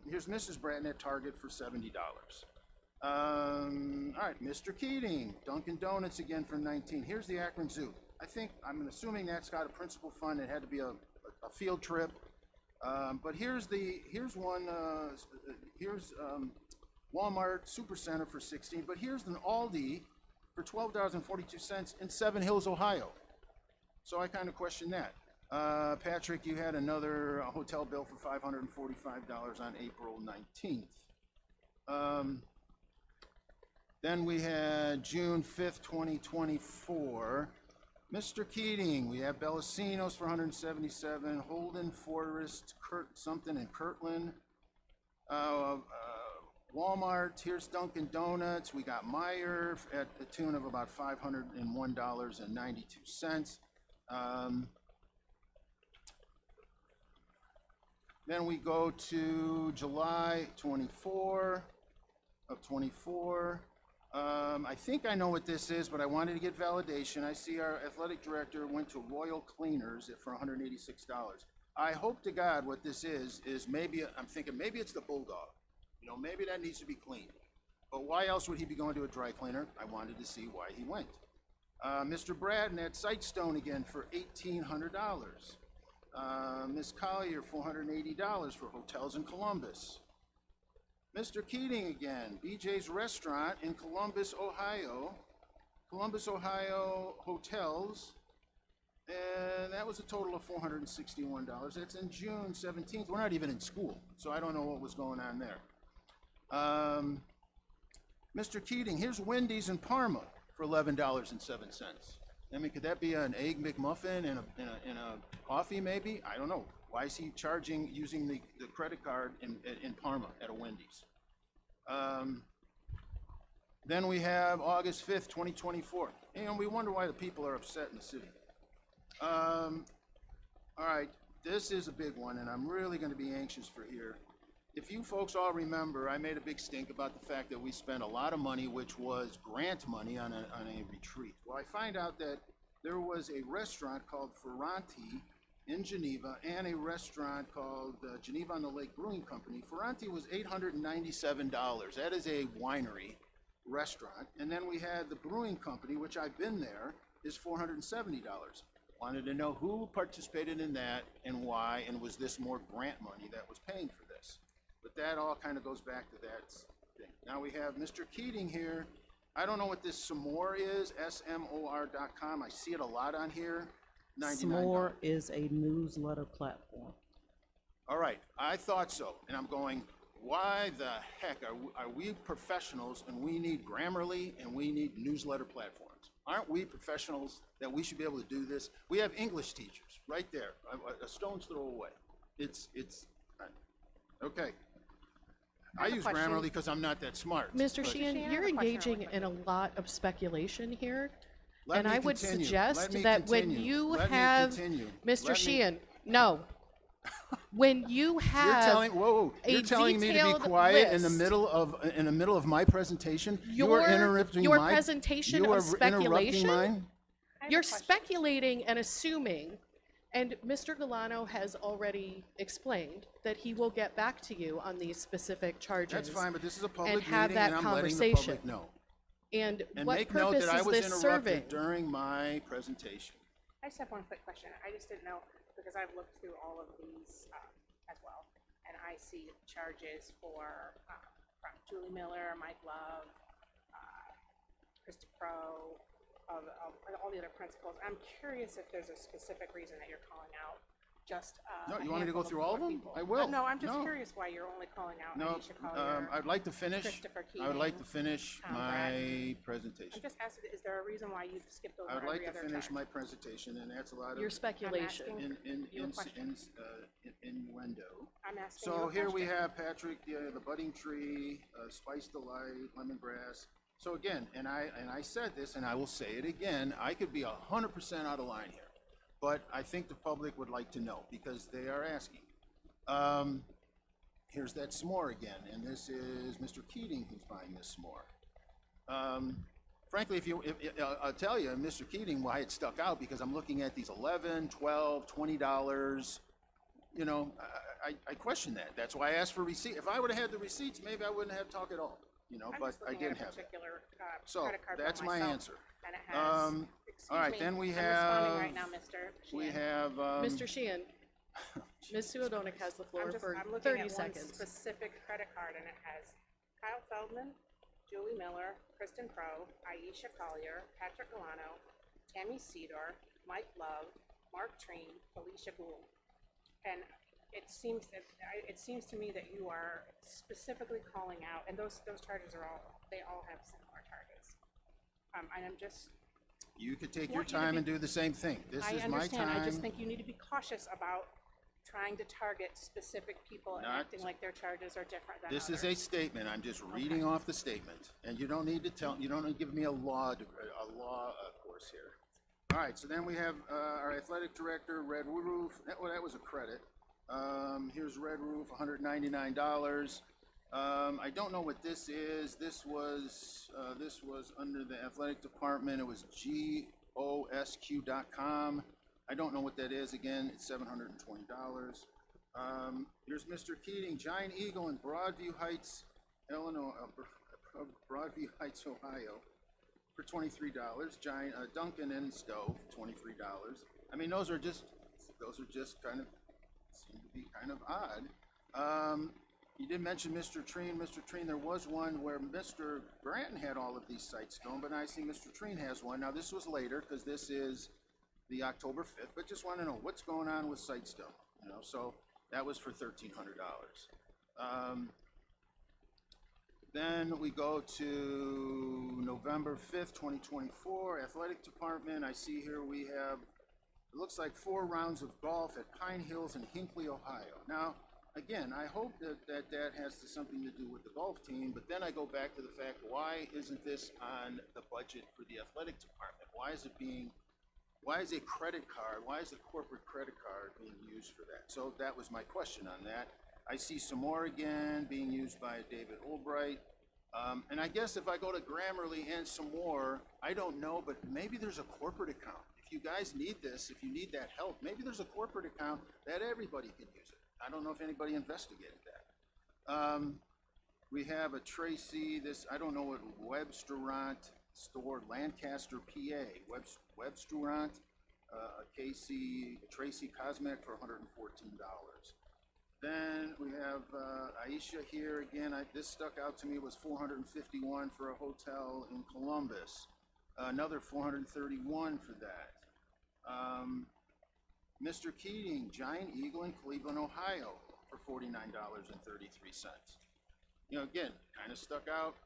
Here's Mrs. Bratton at Target for $70. All right, Mr. Keating, Dunkin' Donuts again for $19. Here's the Akron Zoo. I'm assuming that's got a principal fund. It had to be a field trip. But here's one. Here's Walmart Supercenter for $16. But here's an Aldi for $12.42 in Seven Hills, Ohio. So I kind of question that. Patrick, you had another hotel bill for $545 on April 19th. Then we had June 5th, 2024. Mr. Keating, we have Bellasinos for $177, Holden Forest, something in Kirtland. Walmart, here's Dunkin' Donuts. We got Meijer at the tune of about $501.92. Then we go to July 24 of 24. I think I know what this is, but I wanted to get validation. I see our athletic director went to Royal Cleaners for $186. I hope to God what this is maybe, I'm thinking maybe it's the Bulldog. You know, maybe that needs to be cleaned. But why else would he be going to a dry cleaner? I wanted to see why he went. Mr. Bratton at Sightstone again for $1,800. Ms. Collier, $480 for hotels in Columbus. Mr. Keating again, BJ's Restaurant in Columbus, Ohio. Columbus, Ohio hotels. And that was a total of $461. That's in June 17th. We're not even in school, so I don't know what was going on there. Mr. Keating, here's Wendy's in Parma for $11.07. I mean, could that be an egg McMuffin and a coffee maybe? I don't know. Why is he using the credit card in Parma at a Wendy's? Then we have August 5th, 2024. And we wonder why the people are upset in the city. All right, this is a big one, and I'm really going to be anxious for here. If you folks all remember, I made a big stink about the fact that we spent a lot of money, which was grant money, on a retreat. Well, I find out that there was a restaurant called Ferranti in Geneva and a restaurant called Geneva on the Lake Brewing Company. Ferranti was $897. That is a winery restaurant. And then we had the brewing company, which I've been there, is $470. Wanted to know who participated in that and why, and was this more grant money that was paying for this? But that all kind of goes back to that thing. Now we have Mr. Keating here. I don't know what this Smore is, SMOR.com. I see it a lot on here.
Smore is a newsletter platform.
All right, I thought so. And I'm going, why the heck are we professionals and we need Grammarly and we need newsletter platforms? Aren't we professionals that we should be able to do this? We have English teachers right there, a stone's throw away. It's okay. I use Grammarly because I'm not that smart.
Mr. Sheehan, you're engaging in a lot of speculation here. And I would suggest that when you have, Mr. Sheehan, no. When you have
you're telling me to be quiet in the middle of my presentation. You are interrupting
your presentation of speculation. You're speculating and assuming, and Mr. Galano has already explained that he will get back to you on these specific charges.
That's fine, but this is a public
and have
meeting,
that
and I'm
conversation.
letting the public know.
And what
make note
purpose
that I
is
was
this serving?
interrupted during my presentation.
I just have one quick question. I just didn't know, because I've looked through all of these as well, and I see charges for from Julie Miller, Mike Love, Krista Crow, of all the other principals. I'm curious if there's a specific reason that you're calling out just,
No,
a
you want me to go
handful
through all of
four
them?
people.
I will.
No, I'm just
No.
curious why you're only calling out
No,
Aisha Collier.
I'd like to finish,
Christopher
I would like
Keating,
to finish
Tom
my presentation.
I'm just asking, is there a reason why you've skipped over
I would like
every
to
other
finish
charge?
my presentation, and that's a lot of
Your speculation.
asking- you a question.
innuendo.
I'm asking you
So
a
here we
question.
have Patrick, the budding tree, Spice Delight, lemongrass. So again, and I said this, and I will say it again, I could be 100% out of line here, but I think the public would like to know because they are asking. Here's that s'more again, and this is Mr. Keating who's buying this s'more. Frankly, I'll tell you, Mr. Keating, why it stuck out, because I'm looking at these $11, $12, $20. You know, I question that. That's why I asked for receipt. If I would have had the receipts, maybe I wouldn't have talked at all. You know,
I'm
but
just
I
looking at
didn't
a
have it.
particular,
So
credit card bill
that's my
myself,
answer.
And it has, excuse
all right,
me,
then we
I'm responding right
have-
now, Mr.
We
Sheehan.
have.
Mr. Sheehan, Ms. Suedonik has the floor for
I'm looking
30
at one
seconds.
specific credit card, and it has Kyle Feldman, Julie Miller, Kristen Crowe, Aisha Collier, Patrick Milano, Tammy Cedar, Mike Love, Mark Treen, Felicia Gould. And it seems to me that you are specifically calling out, and those charges they all have similar charges. And I'm just,
You could take your
want you to
time
be-
and do the same thing. This
I
is my
understand, I just
time.
think you need to be cautious about trying to target specific people and
Not-
acting like their charges are different than
This
others.
is a statement. I'm just reading off the statement, and you don't need to you don't need to give me a law course here. All right, so then we have our athletic director, Red Roof. That was a credit. Here's Red Roof, $199. I don't know what this is. This was under the athletic department. It was GOSQ.com. I don't know what that is. Again, it's $720. Here's Mr. Keating, Giant Eagle in Broadview Heights, Illinois, Broadview Heights, Ohio, for $23. Giant Duncan in Stowe, $23. I mean, those are just kind of seem to be kind of odd. You did mention Mr. Treen. Mr. Treen, there was one where Mr. Granton had all of these sites stone, but I see Mr. Treen has one. Now, this was later because this is the October 5th, but just want to know what's going on with Sightstone, you know, so that was for $1,300. Then we go to November 5th, 2024, Athletic Department. I see here we have, it looks like 4 rounds of golf at Pine Hills in Hinckley, Ohio. Now, again, I hope that has something to do with the golf team, but then I go back to the fact, why isn't this on the budget for the athletic department? Why is a credit card, why is a corporate credit card being used for that? So that was my question on that. I see some more again being used by David Albright. And I guess if I go to Grammarly and some more, I don't know, but maybe there's a corporate account. If you guys need this, if you need that help, maybe there's a corporate account that everybody can use it. I don't know if anybody investigated that. We have a Tracy, I don't know what, Webstaurant store, Lancaster, PA, Webstaurant, Tracy Cosmic for $114. Then we have Aisha here again. This stuck out to me, was $451 for a hotel in Columbus. Another $431 for that. Mr. Keating, Giant Eagle in Cleveland, Ohio, for $49.33. You know, again, kind of stuck out.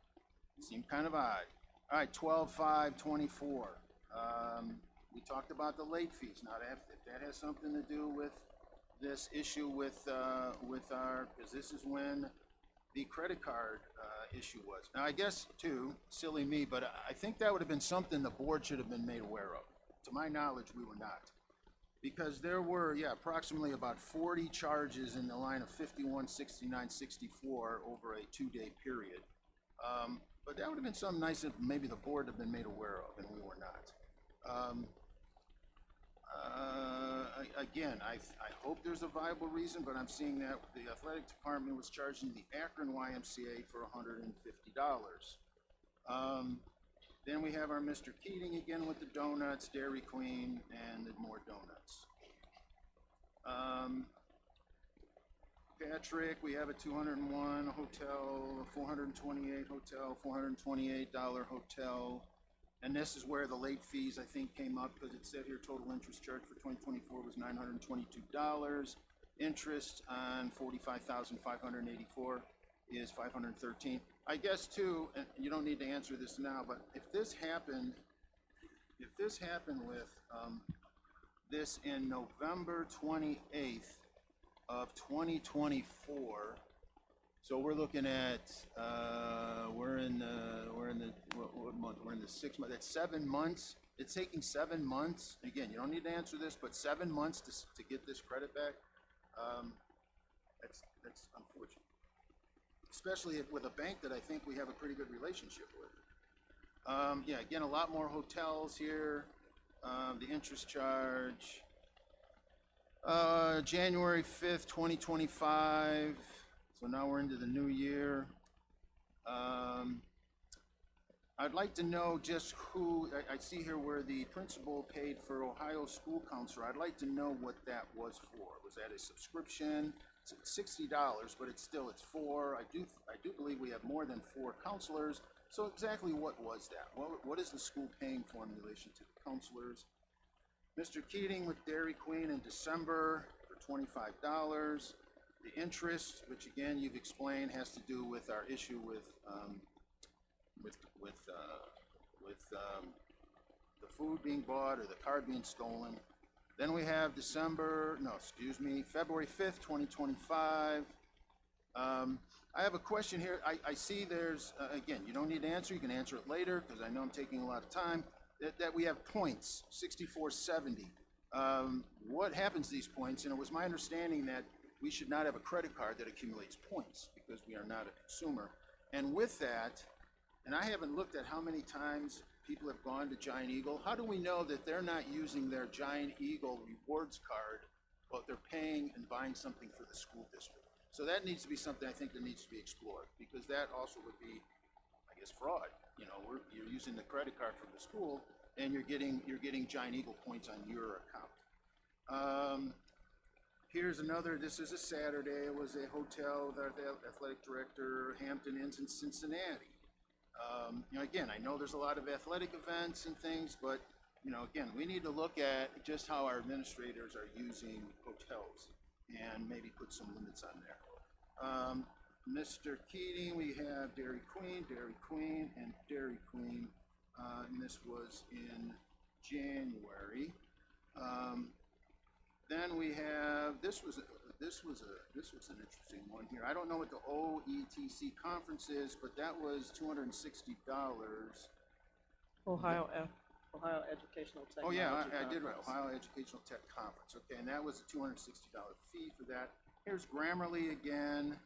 Seemed kind of odd. All right, 12/5/24. We talked about the late fees. Now, if that has something to do with this issue with our, because this is when the credit card issue was. Now, I guess, too, silly me, but I think that would have been something the board should have been made aware of. To my knowledge, we were not. Because there were, approximately about 40 charges in the line of 51, 69, 64 over a 2-day period. But that would have been something nice if maybe the board had been made aware of, and we were not. Again, I hope there's a viable reason, but I'm seeing that the athletic department was charging the Akron YMCA for $150. Then we have our Mr. Keating again with the donuts, Dairy Queen, and more donuts. Patrick, we have a 201 hotel, 428 hotel, $428 hotel. And this is where the late fees, I think, came up, because it said here total interest charge for 2024 was $922. Interest on 45,584 is 513. I guess too, and you don't need to answer this now, but if this happened with this in November 28th of 2024, so we're looking at we're in what month? We're in the 6 month. That's 7 months. It's taking 7 months. Again, you don't need to answer this, but 7 months to get this credit back. That's unfortunate, especially with a bank that I think we have a pretty good relationship with. Yeah, again, a lot more hotels here. The interest charge, January 5th, 2025. So now we're into the new year. I'd like to know just who, I see here where the principal paid for Ohio school counselor. I'd like to know what that was for. Was that a subscription? It's $60, but it's 4. I do believe we have more than 4 counselors. So exactly what was that? What is the school paying for in relation to the counselors? Mr. Keating with Dairy Queen in December for $25. The interest, which again you've explained, has to do with our issue with the food being bought or the card being stolen. Then we have February 5th, 2025. I have a question here. I see there's, again, you don't need to answer. You can answer it later because I know I'm taking a lot of time. That we have points, 6470. What happens to these points? And it was my understanding that we should not have a credit card that accumulates points because we are not a consumer. And with that, and I haven't looked at how many times people have gone to Giant Eagle. How do we know that they're not using their Giant Eagle rewards card, but they're paying and buying something for the school district? So that needs to be something I think that needs to be explored, because that also would be, I guess, fraud. You know, you're using the credit card from the school, and you're getting Giant Eagle points on your account. Here's another. This is a Saturday. It was a hotel with our athletic director, Hampton Inns in Cincinnati. You know, again, I know there's a lot of athletic events and things, but you know, again, we need to look at just how our administrators are using hotels and maybe put some limits on there. Mr. Keating, we have Dairy Queen, and Dairy Queen, and this was in January. Then we have this was an interesting one here. I don't know what the OETC conference is, but that was $260.
Ohio Educational Technology
Oh yeah, I did
Conference.
right. Ohio Educational Tech Conference. Okay, and that was a $260 fee for that. Here's Grammarly again,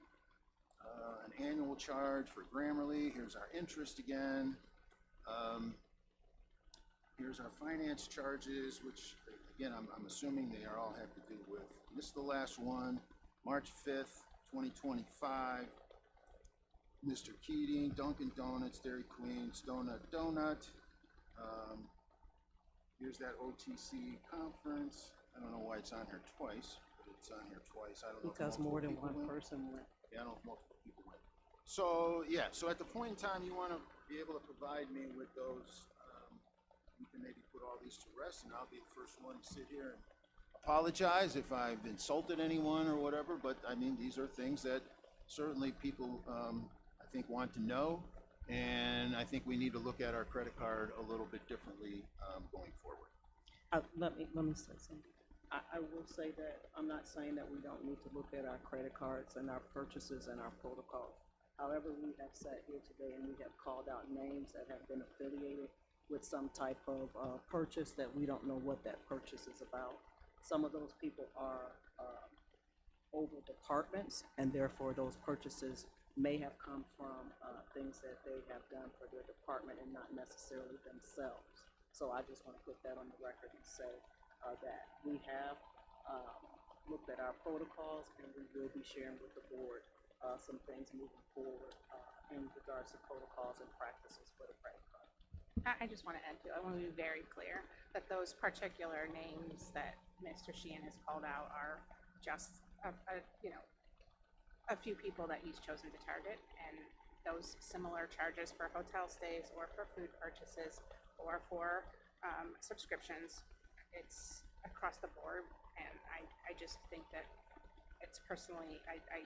an annual charge for Grammarly. Here's our interest again. Here's our finance charges, which again, I'm assuming they all have to do with, this is the last one, March 5th, 2025. Mr. Keating, Dunkin' Donuts, Dairy Queen, Donut. Here's that OTC conference. I don't know why it's on here twice, but it's on here twice. I don't know
Because
if
more than
multiple
one
people went.
person went.
Yeah, I don't know if multiple people went. So yeah, so at the point in time you want to be able to provide me with those, we can maybe put all these to rest, and I'll be the first one to sit here and apologize if I've insulted anyone or whatever, but I mean, these are things that certainly people, I think, want to know, and I think we need to look at our credit card a little bit differently going forward.
Let me say something. I will say that I'm not saying that we don't need to look at our credit cards and our purchases and our protocols. However, we have sat here today and we have called out names that have been affiliated with some type of purchase that we don't know what that purchase is about. Some of those people are over departments, and therefore those purchases may have come from things that they have done for their department and not necessarily themselves. So I just want to put that on the record and say that we have looked at our protocols, and we will be sharing with the board some things moving forward in regards to protocols and practices for the credit card.
I just want to add to, I want to be very clear that those particular names that Mr. Sheehan has called out are just a few people that he's chosen to target, and those similar charges for hotel stays or for food purchases or for subscriptions. It's across the board, and I just think that it's personally, I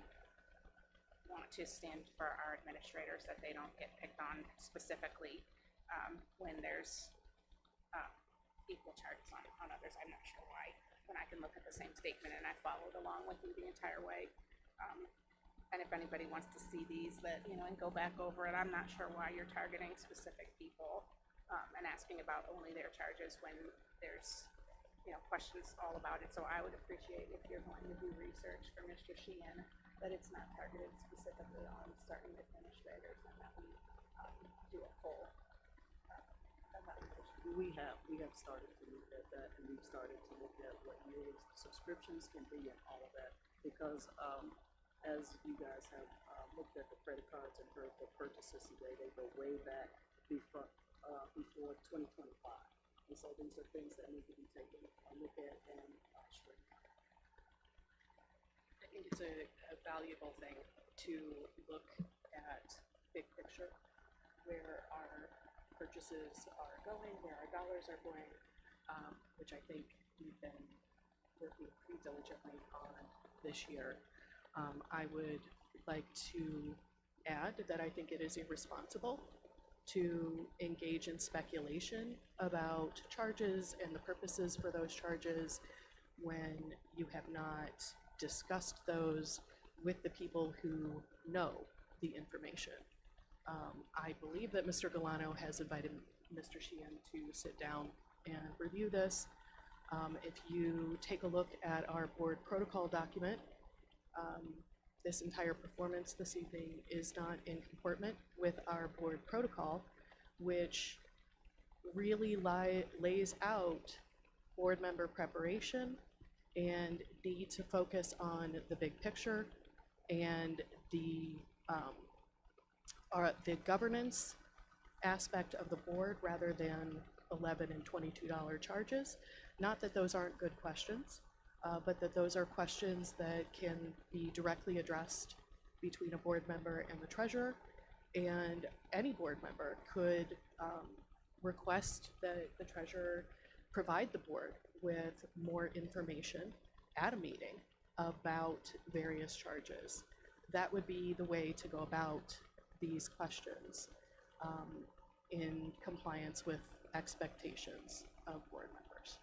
want to stand for our administrators that they don't get picked on specifically when there's equal charges on others. I'm not sure why, when I can look at the same statement and I followed along with you the entire way. And if anybody wants to see these, and go back over it, I'm not sure why you're targeting specific people and asking about only their charges when there's, questions all about it. So I would appreciate if you're going to do research for Mr. Sheehan, that it's not targeted specifically on certain administrators, and that we do a full evaluation.
We have started to look at that, and we've started to look at what years subscriptions can be and all of that, because as you guys have looked at the credit cards and heard the purchases today, they go way back before 2025. And so these are things that need to be taken a look at and straightened out.
I think it's a valuable thing to look at big picture, where our purchases are going, where our dollars are going, which I think we've been working pretty diligently on this year. I would like to add that I think it is irresponsible to engage in speculation about charges and the purposes for those charges when you have not discussed those with the people who know the information. I believe that Mr. Galano has invited Mr. Sheehan to sit down and review this. If you take a look at our board protocol document, this entire performance this evening is not in comportment with our board protocol, which really lays out board member preparation and need to focus on the big picture and the governance aspect of the board rather than $11 and $22 charges. Not that those aren't good questions, but that those are questions that can be directly addressed between a board member and the treasurer, and any board member could request that the treasurer provide the board with more information at a meeting about various charges. That would be the way to go about these questions in compliance with expectations of board members.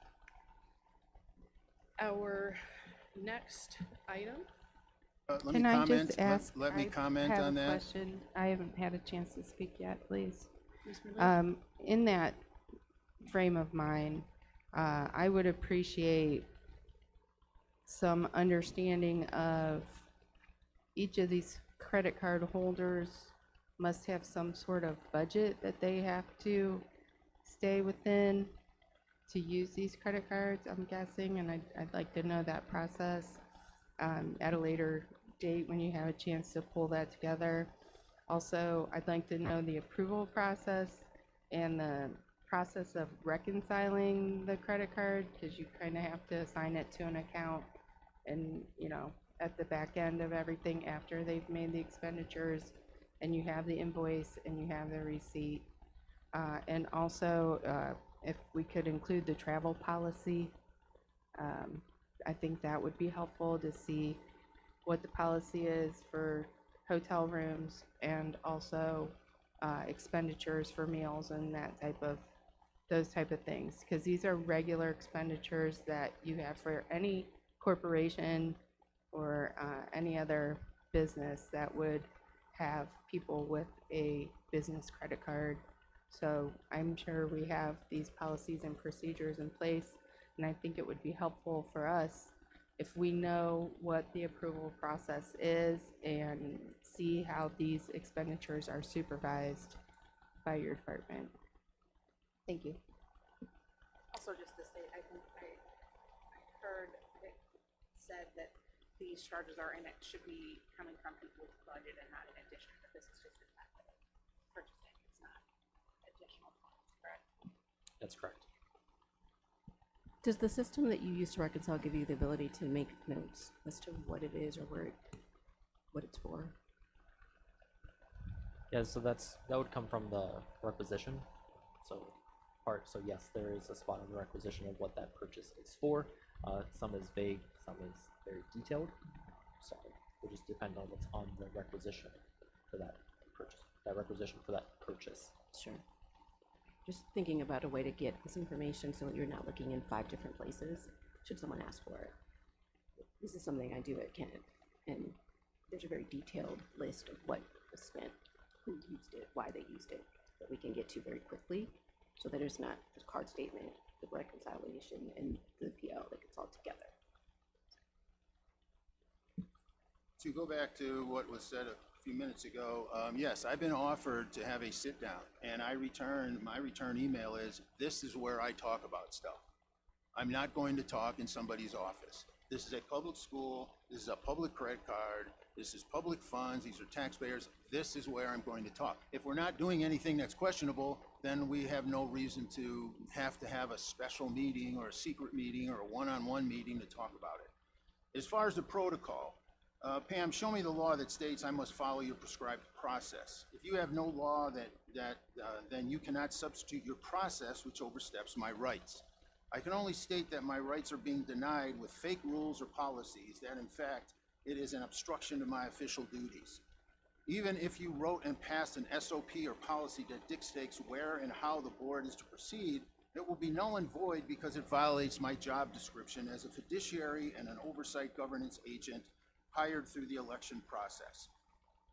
Our next item.
Let
Can
me
I
comment.
just ask?
Let me comment
have
on
a
that.
question. I haven't had a chance to speak yet, please.
Ms. Miller?
In that frame of mind, I would appreciate some understanding of each of these credit card holders must have some sort of budget that they have to stay within to use these credit cards, I'm guessing, and I'd like to know that process at a later date when you have a chance to pull that together. Also, I'd like to know the approval process and the process of reconciling the credit card, because you kind of have to assign it to an account and, at the back end of everything after they've made the expenditures, and you have the invoice and you have the receipt. And also, if we could include the travel policy, I think that would be helpful to see what the policy is for hotel rooms and also expenditures for meals and those type of things, because these are regular expenditures that you have for any corporation or any other business that would have people with a business credit card. So I'm sure we have these policies and procedures in place, and I think it would be helpful for us if we know what the approval process is and see how these expenditures are supervised by your department. Thank you.
Also, just to say, I think I heard it said that these charges should be coming from people's budget and not in addition, but this is just a method of purchasing, it's not additional funds, correct?
That's correct.
Does the system that you use to reconcile give you the ability to make notes as to what it is or what it's for?
Yeah, so that would come from the requisition. So part. So yes, there is a spot on the requisition of what that purchase is for. Some is vague, some is very detailed. So it will just depend on what's on the requisition for that purchase. That requisition for that purchase.
Sure. Just thinking about a way to get this information so you're not looking in 5 different places, should someone ask for it. This is something I do at Kent, and there's a very detailed list of what was spent, who used it, why they used it, that we can get to very quickly, so that it's not the card statement, the reconciliation, and the PL that gets all together.
To go back to what was said a few minutes ago, yes, I've been offered to have a sit down, and my return email is, this is where I talk about stuff. I'm not going to talk in somebody's office. This is a public school, this is a public credit card, this is public funds, these are taxpayers, this is where I'm going to talk. If we're not doing anything that's questionable, then we have no reason to have a special meeting or a secret meeting or a one-on-one meeting to talk about it. As far as the protocol, Pam, show me the law that states I must follow your prescribed process. If you have no law then you cannot substitute your process, which oversteps my rights. I can only state that my rights are being denied with fake rules or policies, that in fact, it is an obstruction to my official duties. Even if you wrote and passed an SOP or policy that dictates where and how the board is to proceed, it will be null and void because it violates my job description as a fiduciary and an oversight governance agent hired through the election process.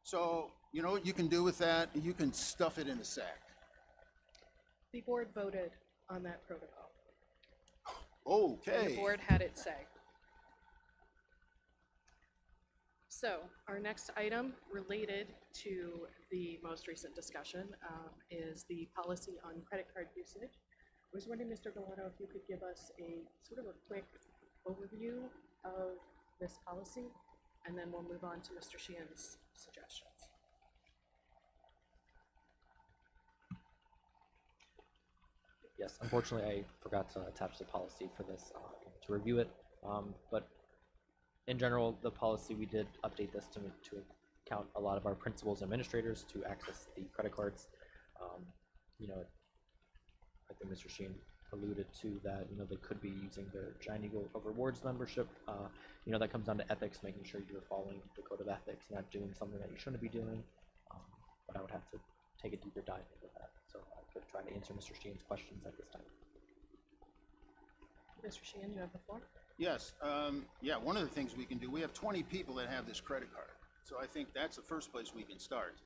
So, you know what you can do with that? You can stuff it in a sack.
The board voted on that protocol.
Okay.
And the board had its say. So our next item related to the most recent discussion is the policy on credit card usage. I was wondering, Mr. Galano, if you could give us a sort of a quick overview of this policy, and then we'll move on to Mr. Sheehan's suggestions.
Yes, unfortunately, I forgot to attach the policy for this to review it. But in general, the policy, we did update this to account a lot of our principals and administrators to access the credit cards. You know, I think Mr. Sheen alluded to that, you know, they could be using their Giant Eagle of Rewards membership. You know, that comes down to ethics, making sure you're following the code of ethics, not doing something that you shouldn't be doing. But I would have to take a deeper dive into that. So I could try to answer Mr. Sheen's questions at this time.
Mr. Sheehan, you have the floor.
Yes, yeah, one of the things we can do, we have 20 people that have this credit card. So I think that's the first place we can start.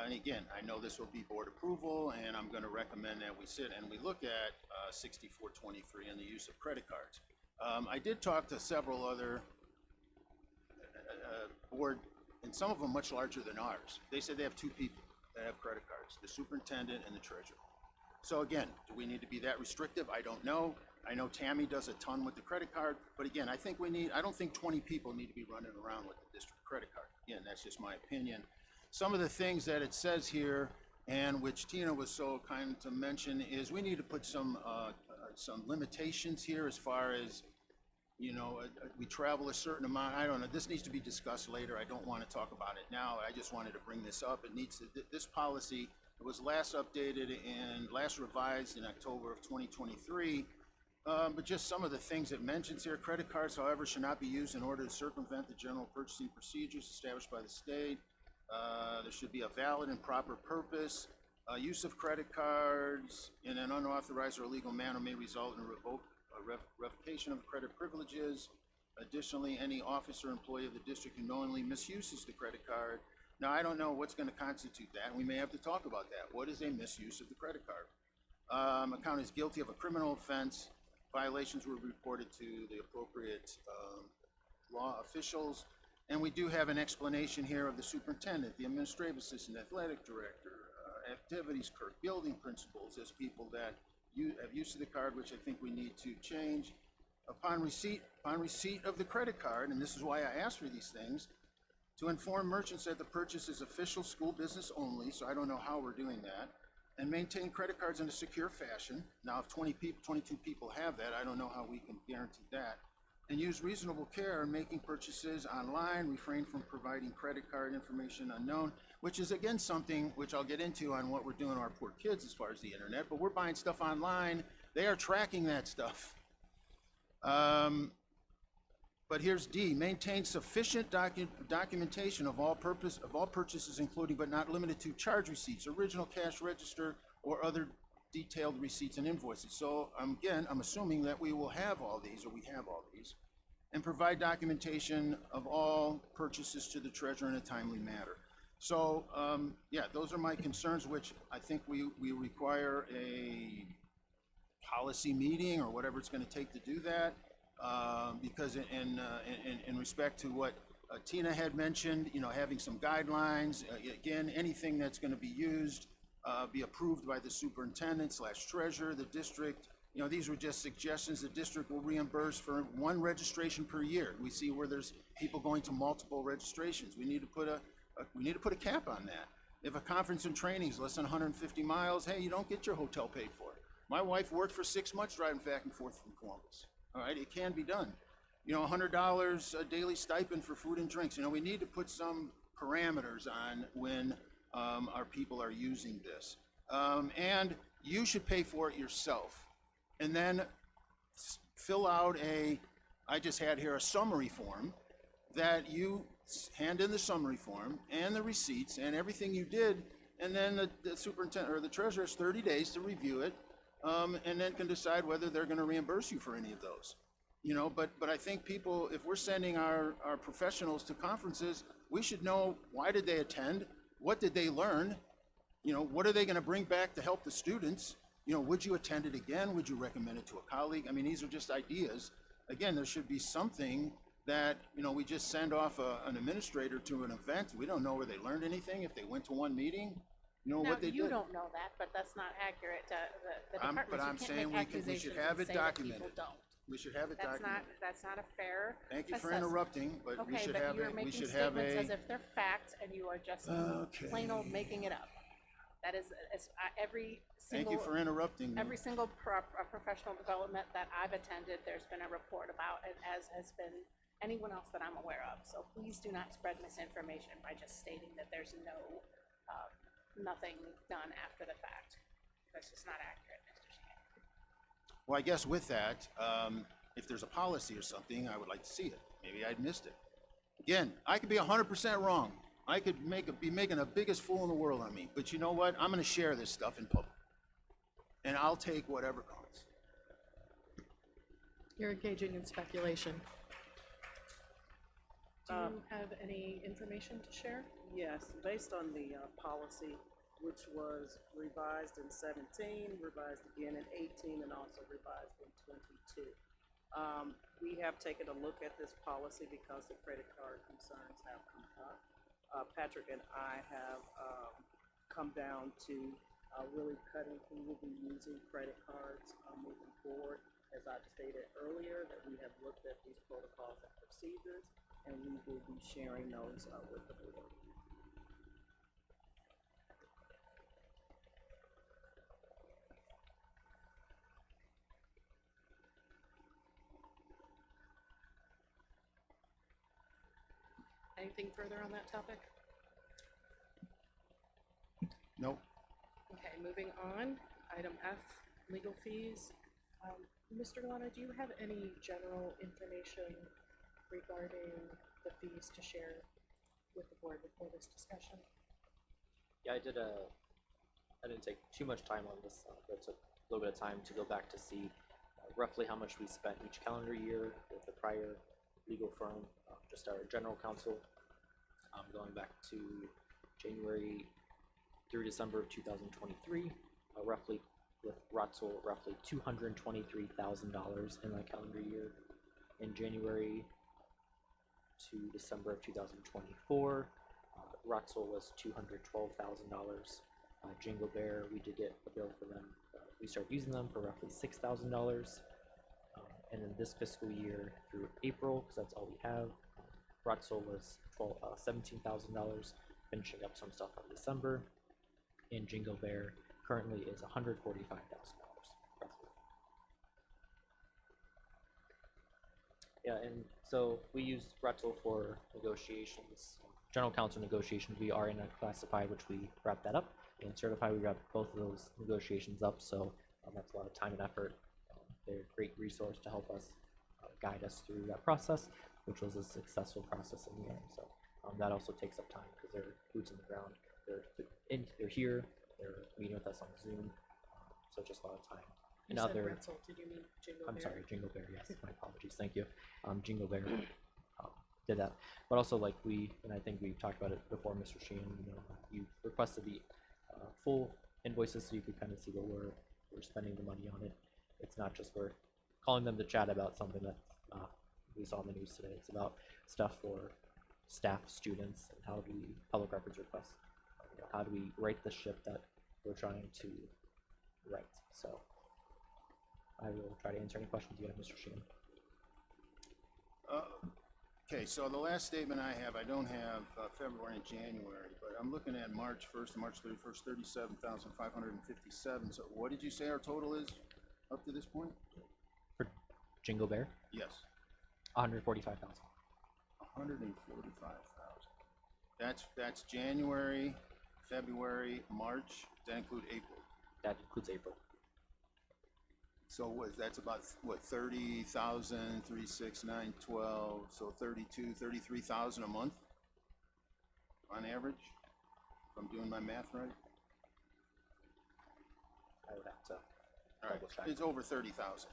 And again, I know this will be board approval, and I'm going to recommend that we sit and we look at 6423 and the use of credit cards. I did talk to several other board, and some of them much larger than ours. They said they have 2 people that have credit cards, the superintendent and the treasurer. So again, do we need to be that restrictive? I don't know. I know Tammy does a ton with the credit card, but again, I don't think 20 people need to be running around with the district credit card. Again, that's just my opinion. Some of the things that it says here, and which Tina was so kind to mention, is we need to put some limitations here as far as, you know, we travel a certain amount. I don't know, this needs to be discussed later. I don't want to talk about it now. I just wanted to bring this up. It needs to, this policy was last updated and last revised in October of 2023. But just some of the things it mentions here, credit cards, however, should not be used in order to circumvent the general purchasing procedures established by the state. There should be a valid and proper purpose. Use of credit cards in an unauthorized or illegal manner may result in revocation of credit privileges. Additionally, any officer or employee of the district who knowingly misuses the credit card. Now, I don't know what's going to constitute that. We may have to talk about that. What is a misuse of the credit card? Account is guilty of a criminal offense. Violations were reported to the appropriate law officials. And we do have an explanation here of the superintendent, the administrative assistant, athletic director, activities clerk, building principals as people that have use of the card, which I think we need to change. Upon receipt of the credit card, and this is why I asked for these things, to inform merchants that the purchase is official school business only, so I don't know how we're doing that, and maintain credit cards in a secure fashion. Now, if 22 people have that, I don't know how we can guarantee that. and use reasonable care in making purchases online, refrain from providing credit card information unknown, which is again something which I'll get into on what we're doing to our poor kids as far as the internet, but we're buying stuff online. They are tracking that stuff. But here's D, maintain sufficient documentation of all purchases, including but not limited to charge receipts, original cash register, or other detailed receipts and invoices. So again, I'm assuming that we will have all these, or we have all these, and provide documentation of all purchases to the treasurer in a timely manner. So yeah, those are my concerns, which I think we require a policy meeting or whatever it's going to take to do that. Because in respect to what Tina had mentioned, you know, having some guidelines, again, anything that's going to be used, be approved by the superintendent / treasurer, the district. You know, these were just suggestions. The district will reimburse for one registration per year. We see where there's people going to multiple registrations. We need to put a cap on that. If a conference and training is less than 150 miles, hey, you don't get your hotel paid for. My wife worked for 6 months driving back and forth from Columbus. All right, it can be done. You know, $100 a daily stipend for food and drinks. You know, we need to put some parameters on when our people are using this. And you should pay for it yourself. And then fill out I just had here a summary form that you hand in the summary form and the receipts and everything you did. And then the superintendent or the treasurer has 30 days to review it. And then can decide whether they're going to reimburse you for any of those. You know, but I think people, if we're sending our professionals to conferences, we should know, why did they attend? What did they learn? You know, what are they going to bring back to help the students? You know, would you attend it again? Would you recommend it to a colleague? I mean, these are just ideas. Again, there should be something that, you know, we just send off an administrator to an event. We don't know where they learned anything, if they went to one meeting. You know,
Now,
what they
you
did.
don't know that, but that's not accurate to the
But
departments.
I'm
You can't
saying
make
we should
accusations
have
and
it
say that
documented.
people don't.
We should have it
That's
documented.
not a fair
Thank you for
assessment.
interrupting, but we
Okay,
should
but
have
you're
we
making
should have
statements as
a,
if they're fact, and you are just
Okay.
plain old making it up. That is, every
thank
single.
you for interrupting me.
Every single professional development that I've attended, there's been a report about, and as has been anyone else that I'm aware of. So please do not spread misinformation by just stating that there's nothing done after the fact. That's just not accurate, Mr. Sheehan.
Well, I guess with that, if there's a policy or something, I would like to see it. Maybe I'd missed it. Again, I could be 100% wrong. I could be making the biggest fool in the world on me. But you know what? I'm going to share this stuff in public. And I'll take whatever comes.
You're engaging in speculation. Do you have any information to share?
Yes, based on the policy, which was revised in 17, revised again in 18, and also revised in 22. We have taken a look at this policy because the credit card concerns have come up. Patrick and I have come down to really cutting who will be using credit cards moving forward. As I've stated earlier, that we have looked at these protocols and procedures, and we will be sharing those with the board.
Anything further on that topic?
Nope.
Okay, moving on. Item F, legal fees. Mr. Galano, do you have any general information regarding the fees to share with the board before this discussion?
Yeah, I didn't take too much time on this, but it took a little bit of time to go back to see roughly how much we spent each calendar year with the prior legal firm, just our general counsel, going back to January through December of 2023, roughly with Rotzel, roughly $223,000 in that calendar year. In January to December of 2024, Rotzel was $212,000. Jingle Bear, we did get a bill for them. We started using them for roughly $6,000. And then this fiscal year through April, because that's all we have, Rotzel was $17,000, finishing up some stuff in December. And Jingle Bear currently is $145,000 roughly. Yeah, and so we use Rettel for negotiations, general counsel negotiations. We are in a classified, which we wrap that up, and certified, we wrap both of those negotiations up. So that's a lot of time and effort. They're a great resource to help us guide us through that process, which was a successful process in the end. So that also takes up time because they're boots on the ground. They're here. They're meeting with us on Zoom. So just a lot of time.
You said Retzel, did you mean Jingle
I'm
Bear?
sorry, Jingle Bear. Yes, my apologies. Thank you. Jingle Bear did that, but also like and I think we talked about it before, Mr. Sheehan. You know, you requested the full invoices so you could kind of see what we're spending the money on it. It's not just we're calling them to chat about something that we saw in the news today. It's about stuff for staff, students, and how do we public records requests. How do we write the ship that we're trying to write? So I will try to answer any questions you have, Mr. Sheehan.
Okay, so the last statement I have, I don't have February and January, but I'm looking at March 1st to March 31st, 37,557. So what did you say our total is up to this point?
For Jingle Bear?
Yes.
145,000.
145,000. That's January, February, March. Does that include April?
That includes April.
So that's about, what, 30,000, 3, 6, 9, 12, so 32, 33,000 a month on average, if I'm doing my math right?
I would have to
All right,
double check.
it's over 30,000.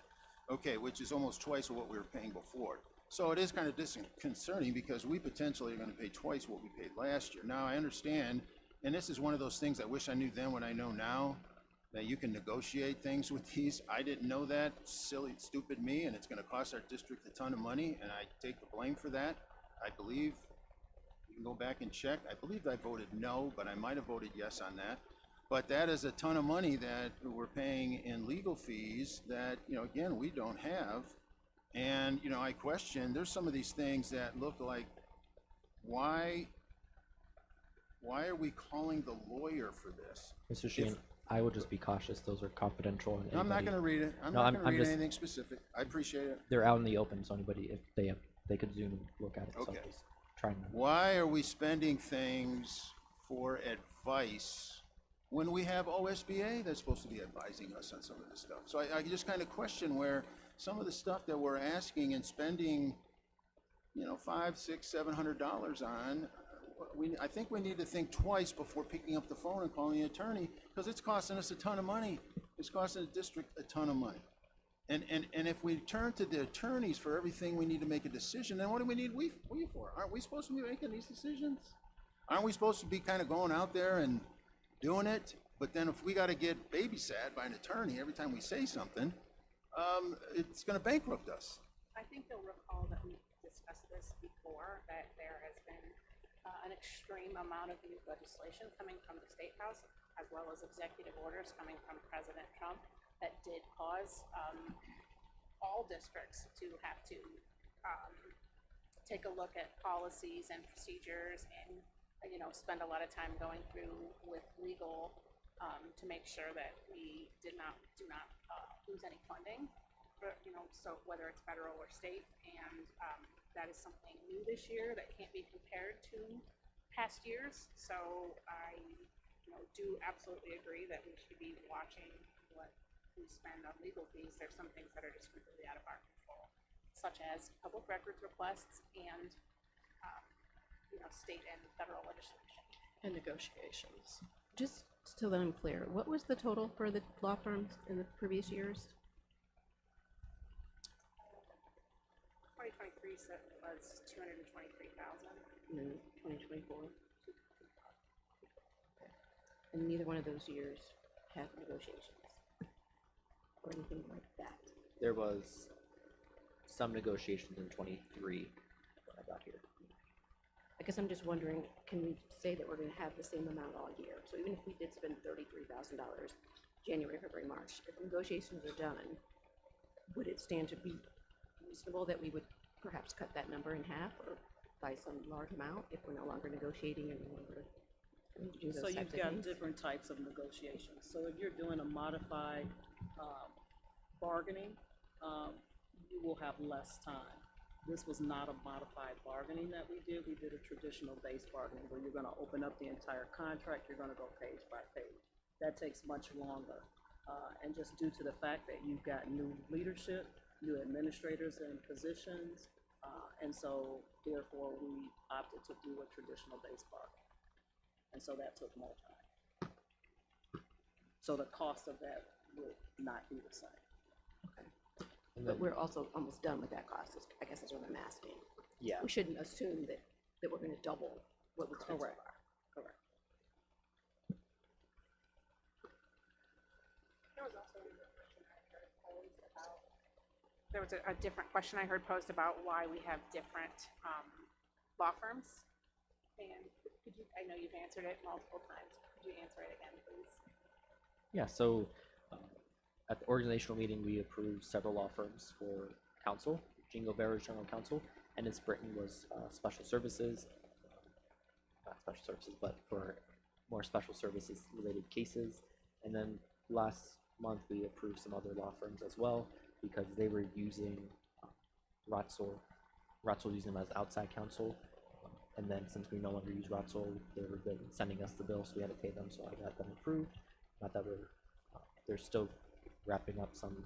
Okay, which is almost twice what we were paying before. So it is kind of disconcerting because we potentially are going to pay twice what we paid last year. Now I understand, and this is one of those things I wish I knew then what I know now, that you can negotiate things with these. I didn't know that, silly, stupid me, and it's going to cost our district a ton of money, and I take the blame for that. I believe, you can go back and check, I believe I voted no, but I might have voted yes on that. But that is a ton of money that we're paying in legal fees that, you know, again, we don't have. And, you know, I question, there's some of these things that look like, why are we calling the lawyer for this?
Mr. Sheehan, I would just be cautious. Those are confidential. And
I'm not going to read it. I'm not going to read anything specific. I appreciate it.
They're out in the open, so anybody, if they could Zoom and look at it.
Okay.
So please try and.
Why are we spending things for advice when we have OSBA that's supposed to be advising us on some of this stuff? So I just kind of question where some of the stuff that we're asking and spending, you know, $500, $600, $700 on. I think we need to think twice before picking up the phone and calling the attorney, because it's costing us a ton of money. It's costing the district a ton of money. And if we turn to the attorneys for everything we need to make a decision, then what do we need we for? Aren't we supposed to be making these decisions? Aren't we supposed to be kind of going out there and doing it? But then if we got to get babysat by an attorney every time we say something, it's going to bankrupt us.
I think you'll recall that we discussed this before, that there has been an extreme amount of new legislation coming from the State House, as well as executive orders coming from President Trump that did cause all districts to have to take a look at policies and procedures and, you know, spend a lot of time going through with legal to make sure that we do not lose any funding, for, you know, so whether it's federal or state, and that is something new this year that can't be compared to past years. So I, you know, do absolutely agree that we should be watching what we spend on legal fees. There's some things that are just completely out of our control, such as public records requests and, you know, state and federal legislation.
And negotiations.
Just so that I'm clear, what was the total for the law firms in the previous years?
2023 was 223,000.
And then 2024? And neither one of those years had negotiations or anything like that.
There was some negotiations in 23 when I got here.
I guess I'm just wondering, can we say that we're going to have the same amount all year? So even if we did spend $33,000 January, February, March, if negotiations are done, would it stand to be reasonable that we would perhaps cut that number in half or by some large amount if we're no longer negotiating and no longer do those
So
types
you've
of
got
things?
different types of negotiations. So if you're doing a modified, bargaining, you will have less time. This was not a modified bargaining that we did. We did a traditional base bargaining where you're gonna open up the entire contract, you're gonna go page by page. That takes much longer. And just due to the fact that you've got new leadership, new administrators in positions, and so therefore we opted to do a traditional base bargaining. And so that took more time. So the cost of that would not be the same.
And
But
then,
we're also almost done with that cost, I guess is what I'm asking.
yeah,
We shouldn't assume that we're gonna double what we spent so
Correct.
far.
Correct.
There was also another question I heard posed about. There was a different question I heard posed about why we have different law firms. And could you, I know you've answered it multiple times. Could you answer it again, please?
yeah. So at the organizational meeting, we approved several law firms for counsel. Jingle Bear is general counsel, and Ennis Britton was special services, not special services, but for more special services related cases. And then last month we approved some other law firms as well because they were using Ratzel using them as outside counsel. And then since we no longer use Ratzel, they were been sending us the bill, so we had to pay them. So I got them approved. Not that they're still wrapping up some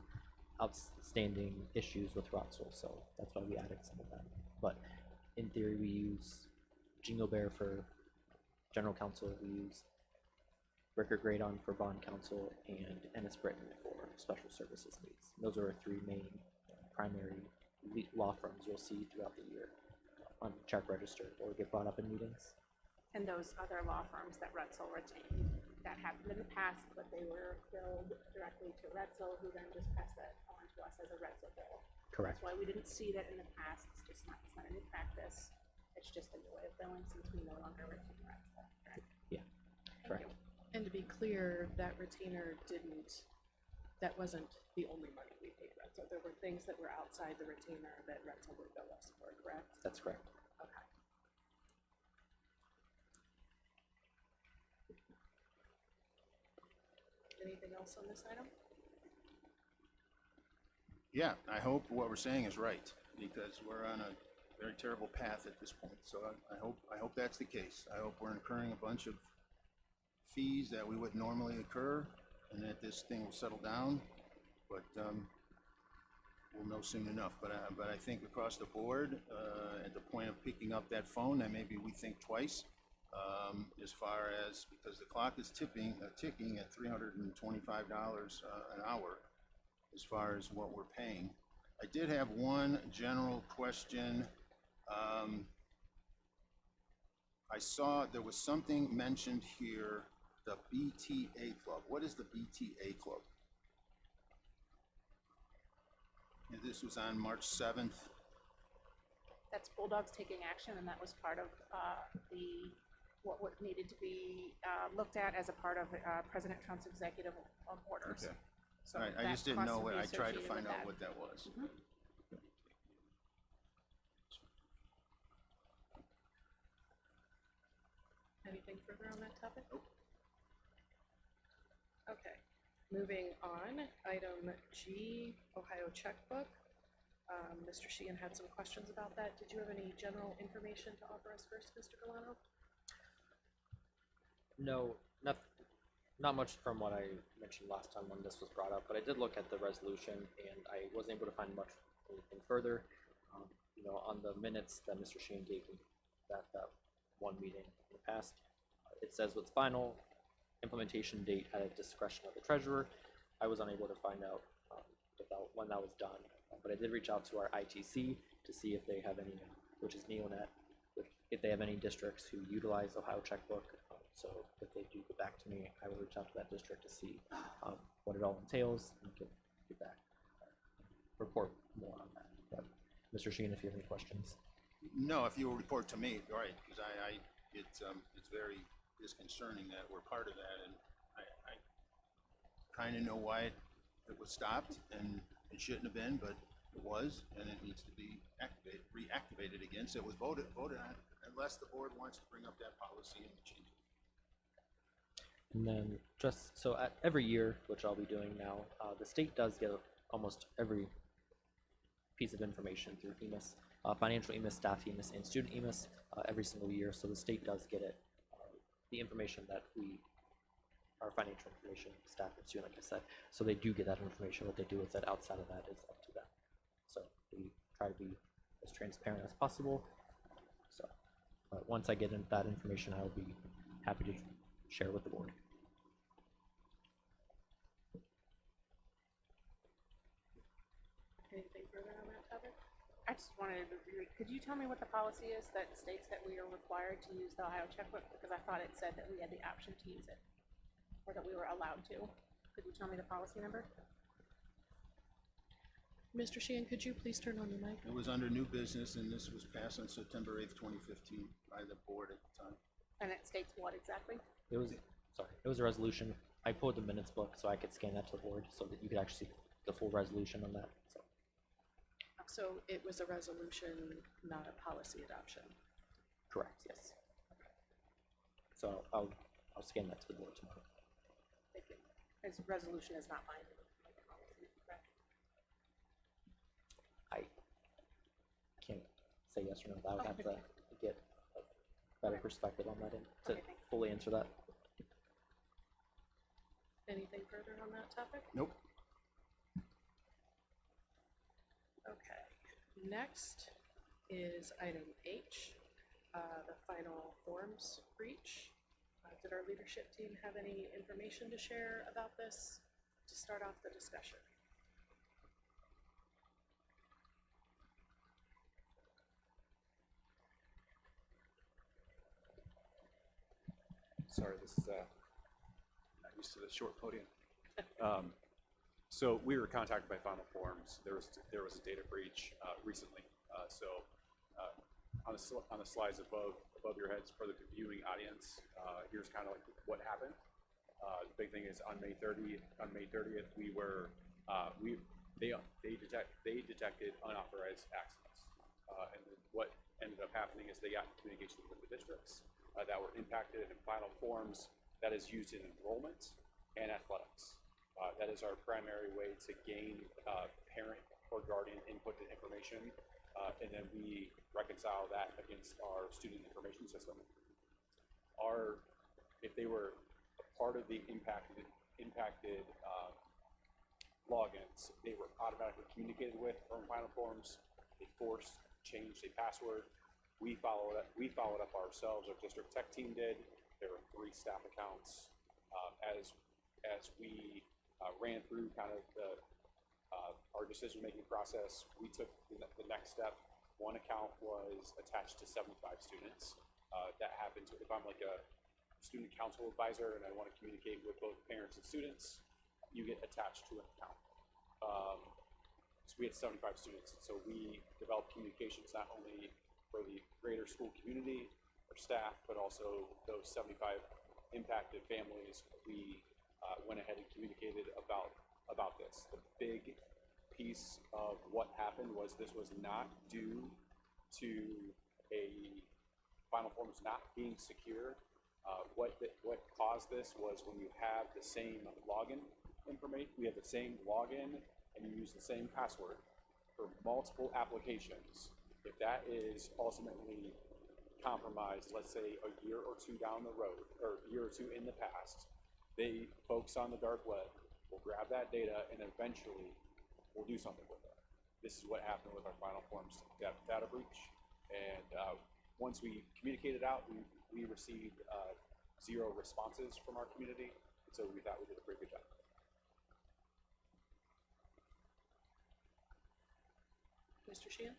outstanding issues with Ratzel, so that's why we added some of them. But in theory, we use Jingle Bear for general counsel. We use Ricker Gradon for bond counsel, and Ennis Britton for special services needs. Those are our three main primary law firms you'll see throughout the year on check register or get brought up in meetings.
And those other law firms that Retzel retained, that happened in the past, but they were billed directly to Retzel, who then just passed that on to us as a Retzel bill.
Correct.
That's why we didn't see that in the past. It's not a new practice. It's just a new way of billing since we no longer retain Retzel. Correct?
Yeah,
Thank
correct.
you.
And to be clear, that retainer that wasn't the only money we paid Retzel. There were things that were outside the retainer that Retzel would bill us for, correct?
That's correct.
Okay. Anything else on this item?
Yeah, I hope what we're saying is right, because we're on a very terrible path at this point. So I hope that's the case. I hope we're incurring a bunch of fees that we would normally incur, and that this thing will settle down. But we'll know soon enough. But I think across the board, at the point of picking up that phone, that maybe we think twice, as far as, because the clock is ticking at $325 an hour, as far as what we're paying. I did have one general question. I saw there was something mentioned here, the BTA Club. What is the BTA Club? And this was on March 7th.
That's Bulldogs Taking Action, and that was part of what needed to be looked at as a part of President Trump's executive orders.
Okay.
So
All right, I
that
just didn't
cost
know
would
what,
be
I tried to
associated
find
with
out
that.
what that was.
Mhm.
Anything further on that topic?
Nope.
Okay, moving on, item G, Ohio checkbook. Mr. Sheehan had some questions about that. Did you have any general information to offer us first, Mr. Galano?
No, not much from what I mentioned last time when this was brought up, but I did look at the resolution and I wasn't able to find anything further. On the minutes that Mr. Sheehan gave me that one meeting in the past, it says what's final, implementation date at a discretion of the treasurer. I was unable to find out when that was done, but I did reach out to our ITC to see if they have any, which is Neonet, if they have any districts who utilize Ohio checkbook. So if they do get back to me, I will reach out to that district to see what it all entails and get back, report more on that. But Mr. Sheehan, if you have any questions.
No, if you will report to me, right, because it's very disconcerting that we're part of that, and I kind of know why it was stopped, and it shouldn't have been, but it was, and it needs to be reactivated again. So it was voted on, unless the board wants to bring up that policy and change it.
And then just so every year, which I'll be doing now, the state does get almost every piece of information through EMIS. financial EMIS, staff EMIS, and student EMIS every single year. So the state does get it, the information that our financial information, staff and student, like I said. So they do get that information. What they do with it outside of that is up to them. So we try to be as transparent as possible. So once I get into that information, I will be happy to share with the board.
Anything further on that topic?
I just wanted to could you tell me what the policy is that states that we are required to use the Ohio checkbook? Because I thought it said that we had the option to use it, or that we were allowed to. Could you tell me the policy number?
Mr. Sheehan, could you please turn on your mic?
It was under new business, and this was passed on September 8th, 2015 by the board at the time.
And it states what exactly?
It was a resolution. I pulled the minutes book so I could scan that to the board so that you could actually see the full resolution on that.
So it was a resolution, not a policy adoption.
Correct, yes. So I'll scan that to the board tomorrow.
Thank you. Its resolution is not binding. Correct.
I can't say yes or no. I would have to get a better perspective on that and to fully answer that.
Anything further on that topic?
Nope.
Okay. Next is item H, the final forms breach. Did our leadership team have any information to share about this to start off the discussion?
Sorry, this is not used to the short podium. So we were contacted by Final Forms. There was a data breach recently. On the slides above your heads for the viewing audience, here's kind of like what happened. The big thing is on May 30th, they detected unauthorized access, and what ended up happening is they got communication with the districts that were impacted in Final Forms that is used in enrollment and athletics. That is our primary way to gain parent or guardian input to information, and then we reconcile that against our student information system. If they were a part of the impacted logins, they were automatically communicated with from Final Forms. They changed a password. We followed up ourselves. Our district tech team did. There were 3 staff accounts. As we ran through kind of our decision-making process, we took the next step. One account was attached to 75 students. That happens if I'm like a student council advisor and I want to communicate with both parents and students, you get attached to an account. So we had 75 students, so we developed communications not only for the greater school community or staff, but also those 75 impacted families. We went ahead and communicated about this. The big piece of what happened was this was not due to a Final Forms not being secure. What caused this was when you have the same login information, we have the same login and you use the same password for multiple applications. If that is ultimately compromised, let's say a year or 2 down the road, or a year or 2 in the past, folks on the dark web will grab that data and eventually will do something with it. This is what happened with our Final Forms data breach. And once we communicated out, we received 0 responses from our community. So we thought we did a pretty good job.
Mr. Sheehan?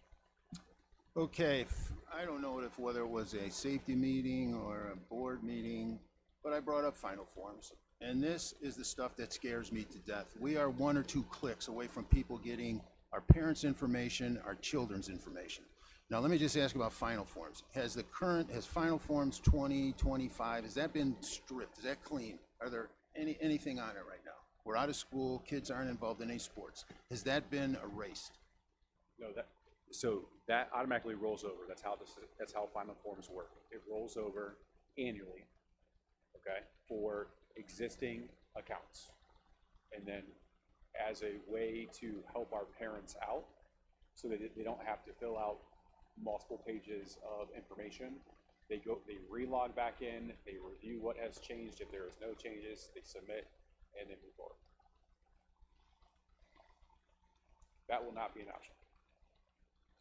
Okay, I don't know whether it was a safety meeting or a board meeting, but I brought up Final Forms. And this is the stuff that scares me to death. We are 1 or 2 clicks away from people getting our parents' information, our children's information. Now, let me just ask about Final Forms. Has Final Forms 2025, has that been stripped? Is that clean? Are there anything on it right now? We're out of school, kids aren't involved in any sports. Has that been erased?
No, so that automatically rolls over. That's how Final Forms work. It rolls over annually, okay, for existing accounts. And then as a way to help our parents out so that they don't have to fill out multiple pages of information. They relog back in, they review what has changed. If there is no changes, they submit, and then move forward. That will not be an option.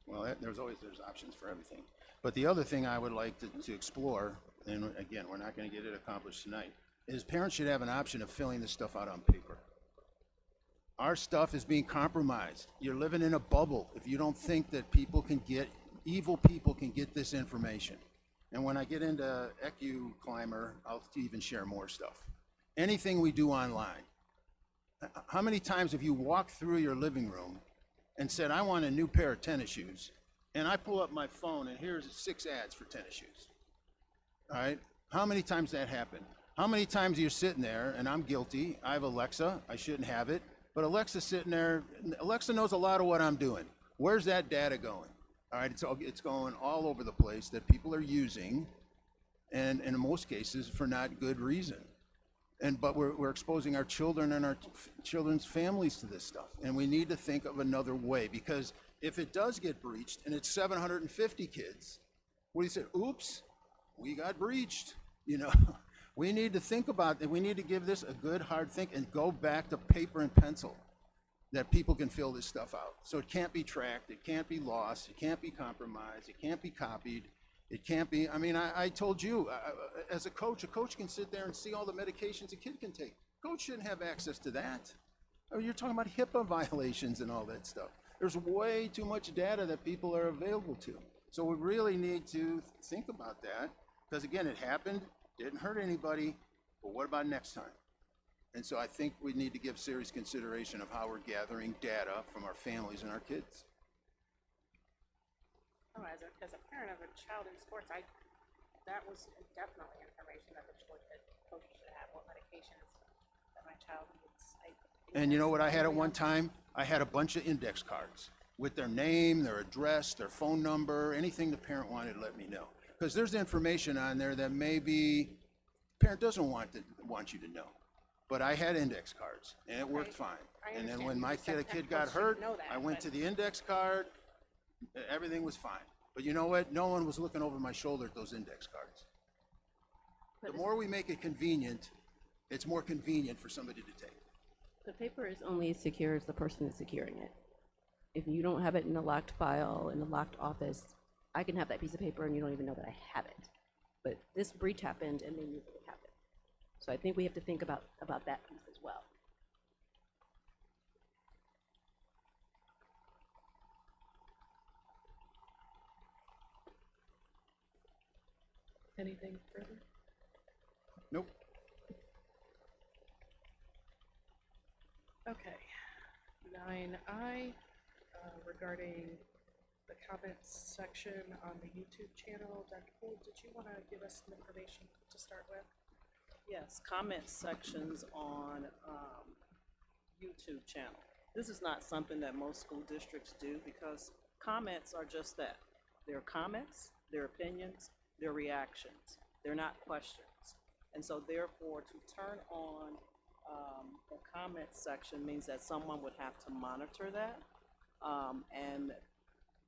Well, there's options for everything. But the other thing I would like to explore, and again, we're not going to get it accomplished tonight, is parents should have an option of filling this stuff out on paper. Our stuff is being compromised. You're living in a bubble if you don't think that evil people can get this information. And when I get into EcuClimber, I'll even share more stuff. Anything we do online. How many times have you walked through your living room and said, I want a new pair of tennis shoes, and I pull up my phone and here's 6 ads for tennis shoes? All right? How many times that happened? How many times you're sitting there, and I'm guilty, I have Alexa, I shouldn't have it, but Alexa's sitting there, Alexa knows a lot of what I'm doing. Where's that data going? All right, it's going all over the place that people are using, and in most cases for not good reason. But we're exposing our children and our children's families to this stuff, and we need to think of another way, because if it does get breached and it's 750 kids, what do you say? Oops, we got breached. You know, we need to think about it. We need to give this a good hard think and go back to paper and pencil, that people can fill this stuff out. So it can't be tracked, it can't be lost, it can't be compromised, it can't be copied. It can't be, I mean, I told you, as a coach can sit there and see all the medications a kid can take. Coach shouldn't have access to that. I mean, you're talking about HIPAA violations and all that stuff. There's way too much data that people are available to. So we really need to think about that, because again, it happened, didn't hurt anybody, but what about next time? And so I think we need to give serious consideration of how we're gathering data from our families and our kids.
Oh, as a parent of a child in sports, that was definitely information that the coach should have, what medications that my child needs.
And you know what I had at one time? I had a bunch of index cards with their name, their address, their phone number, anything the parent wanted to let me know. Because there's information on there that maybe the parent doesn't want you to know. But I had index cards, and it worked fine. And then when my kid got hurt, I went to the index card. Everything was fine. But you know what? No one was looking over my shoulder at those index cards. The more we make it convenient, it's more convenient for somebody to take.
The paper is only as secure as the person that's securing it. If you don't have it in a locked file, in a locked office, I can have that piece of paper and you don't even know that I have it. But this breach happened and they knew that it happened. So I think we have to think about that piece as well.
Anything further?
Nope.
Okay. 9I, regarding the comments section on the YouTube channel. Dr. Poole, did you want to give us some information to start with?
Yes, comment sections on YouTube channel. This is not something that most school districts do, because comments are just that. They're comments, they're opinions, they're reactions. They're not questions. And so therefore, to turn on the comment section means that someone would have to monitor that. And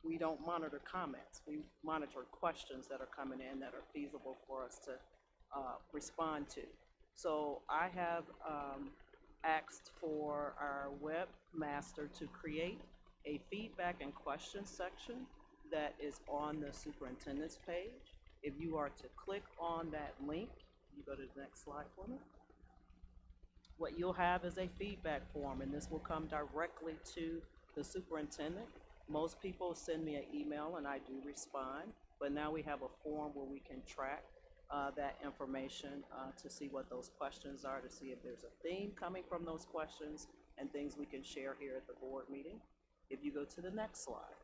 we don't monitor comments. We monitor questions that are coming in that are feasible for us to respond to. So I have asked for our webmaster to create a feedback and question section that is on the superintendent's page. If you are to click on that link, you go to the next slide for me. What you'll have is a feedback form, and this will come directly to the superintendent. Most people send me an email and I do respond, but now we have a form where we can track that information to see what those questions are, to see if there's a theme coming from those questions and things we can share here at the board meeting. If you go to the next slide,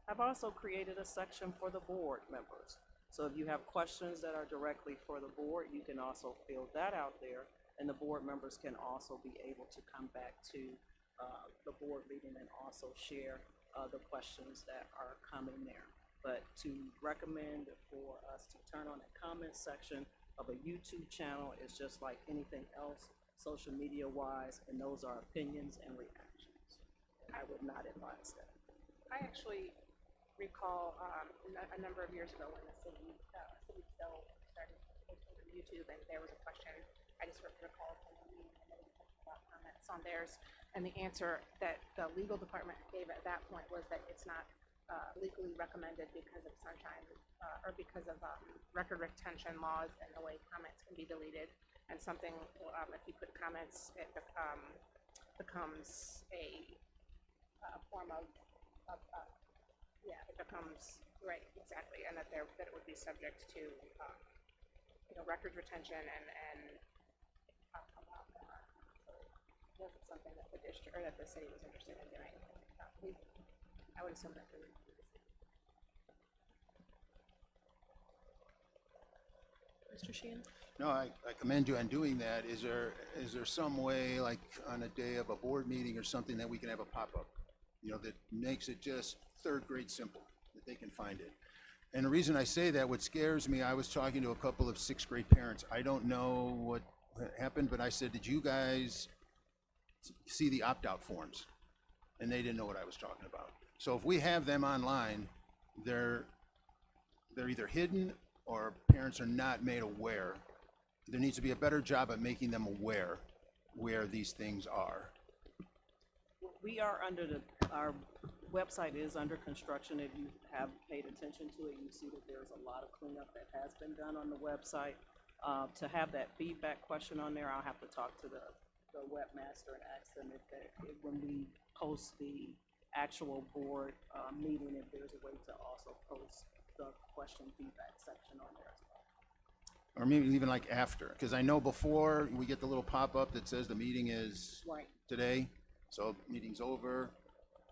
I've also created a section for the board members. So if you have questions that are directly for the board, you can also fill that out there, and the board members can also be able to come back to the board meeting and also share the questions that are coming there. But to recommend for us to turn on the comment section of a YouTube channel is just like anything else, social media wise, and those are opinions and reactions. I would not advise that.
I actually recall, a number of years ago when the city of Stow started posting on YouTube, and there was a question, I just recall from the meeting, and there was a question about comments on theirs, and the answer that the legal department gave at that point was that it's not legally recommended because of sunshine, or because of record retention laws and the way comments can be deleted, and something, if you put comments, it becomes a form of yeah, it becomes, right, exactly, and that it would be subject to, records retention and a lot more. So it wasn't something that the district, or that the city was interested in doing. I would assume that they would do the same.
Mr. Sheehan?
No, I commend you on doing that. Is there some way, like on a day of a board meeting or something, that we can have a pop-up, that makes it just third grade simple, that they can find it? And the reason I say that, what scares me, I was talking to a couple of sixth grade parents. I don't know what happened, but I said, did you guys see the opt-out forms? And they didn't know what I was talking about. So if we have them online, they're either hidden or parents are not made aware. There needs to be a better job at making them aware where these things are.
We are our website is under construction. If you have paid attention to it, you see that there's a lot of cleanup that has been done on the website. To have that feedback question on there, I'll have to talk to the webmaster and ask them if when we post the actual board meeting, if there's a way to also post the question feedback section on there as well.
Or maybe even like after, because I know before we get the little pop-up that says the meeting is today, so meeting's over.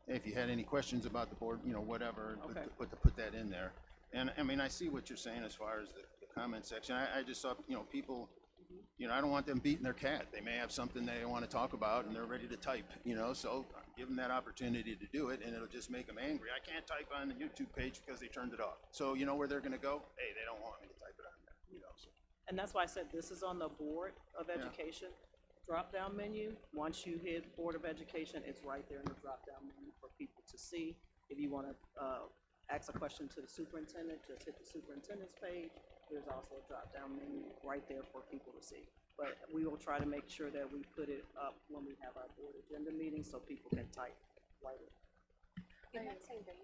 If you had any questions about the board, whatever,
Okay.
put that in there. And I mean, I see what you're saying as far as the comment section. I just saw, people, I don't want them beating their cat. They may have something they want to talk about and they're ready to type, so give them that opportunity to do it, and it'll just make them angry. I can't type on the YouTube page because they turned it off. So you know where they're going to go? Hey, they don't want me to type it on there, so.
And that's why I said this is on the Board of Education drop-down menu. Once you hit Board of Education, it's right there in the drop-down menu for people to see. If you want to ask a question to the superintendent, just hit the superintendent's page. There's also a drop-down menu right there for people to see. But we will try to make sure that we put it up when we have our board agenda meeting so people can type right in.
In that same vein,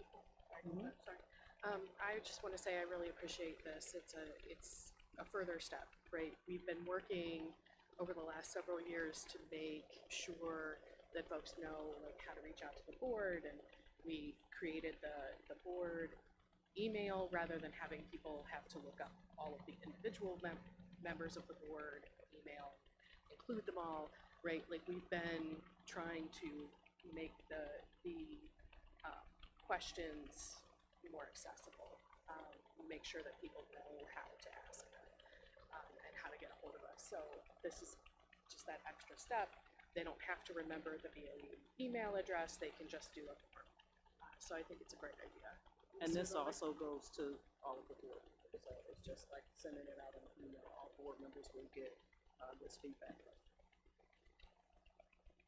sorry.
I just want to say I really appreciate this. It's a further step, right? We've been working over the last several years to make sure that folks know how to reach out to the board, and we created the board email rather than having people have to look up all of the individual members of the board email, include them all, right? We've been trying to make the questions more accessible, make sure that people know how to ask them, and how to get a hold of us. So this is just that extra step. They don't have to remember the BOE email address. They can just do a form. So I think it's a great idea.
And this also goes to all of the board members. So it's just like sending it out in an email. All board members will get this feedback.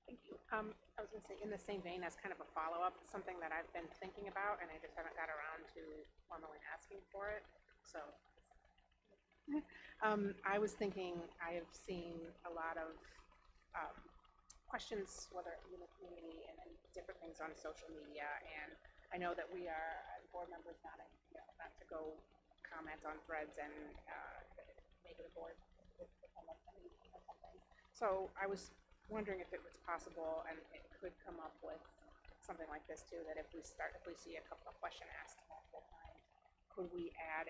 Thank you. I was going to say, in the same vein, as kind of a follow-up, something that I've been thinking about, and I just haven't got around to formally asking for it. So I was thinking, I have seen a lot of questions, whether in the community and different things on social media, and I know that we are, as board members, not to go comment on threads and maybe the board would become a meeting or something. So I was wondering if it was possible, and it could come up with something like this too, that if we see a couple of questions asked multiple times, could we add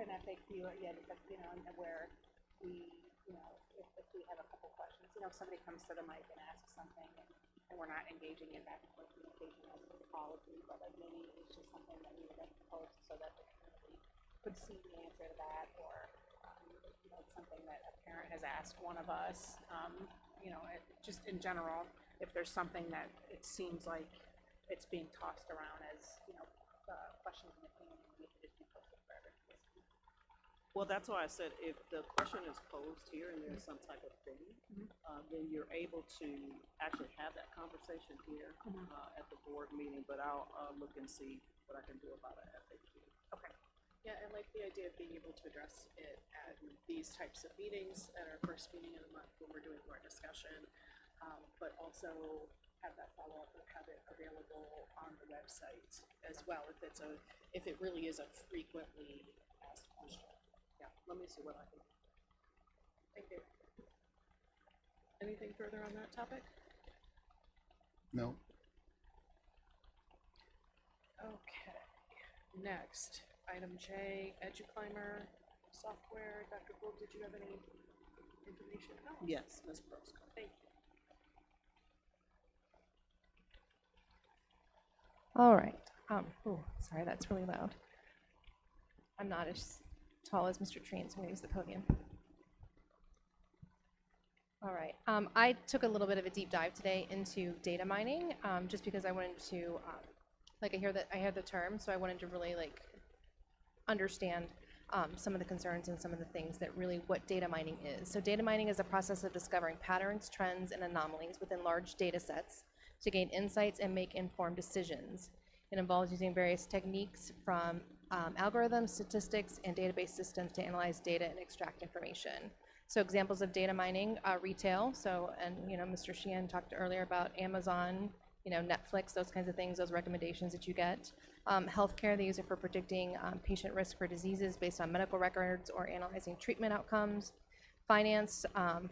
an FAQ where we, if we have a couple questions, if somebody comes to the mic and asks something and we're not engaging in back and forth communication as a policy, but maybe it's just something that we would like to post so that the community could see the answer to that, or it's something that a parent has asked one of us, just in general, if there's something that it seems like it's being tossed around as, questions in the community, we could just be posted for everyone to see.
Well, that's why I said if the question is posed here and there's some type of theme, then you're able to actually have that conversation here at the board meeting, but I'll look and see what I can do about an FAQ.
Okay. Yeah, and like the idea of being able to address it at these types of meetings, at our first meeting of the month when we're doing more discussion, but also have that follow-up and have it available on the website as well if it really is a frequently asked question.
Yeah, let me see what I can do.
Thank you. Anything further on that topic?
No?
Okay. Next, item J, EduClimber software. Dr. Gould, did you have any information? No.
Yes, Ms. Prosco.
Thank you.
All right. Oh, sorry, that's really loud. I'm not as tall as Mr. Treen, so I'm going to use the podium. All right. I took a little bit of a deep dive today into data mining, just because I wanted to, like, I hear the term, so I wanted to really understand some of the concerns and some of the things that really what data mining is. So data mining is a process of discovering patterns, trends, and anomalies within large data sets to gain insights and make informed decisions. It involves using various techniques from algorithms, statistics, and database systems to analyze data and extract information. So examples of data mining, retail. So, and Mr. Sheehan talked earlier about Amazon, Netflix, those kinds of things, those recommendations that you get. Healthcare, they use it for predicting patient risk for diseases based on medical records or analyzing treatment outcomes. Finance,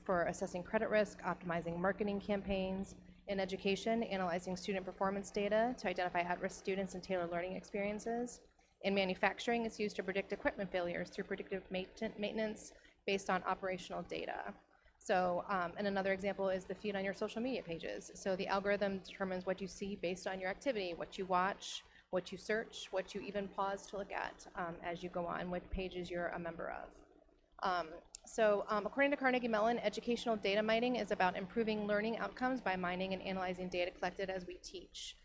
for assessing credit risk, optimizing marketing campaigns. In education, analyzing student performance data to identify at-risk students and tailor learning experiences. In manufacturing, it's used to predict equipment failures through predictive maintenance based on operational data. So, and another example is the feed on your social media pages. So the algorithm determines what you see based on your activity, what you watch, what you search, what you even pause to look at as you go on, what pages you're a member of. According to Carnegie Mellon, educational data mining is about improving learning outcomes by mining and analyzing data collected as we teach.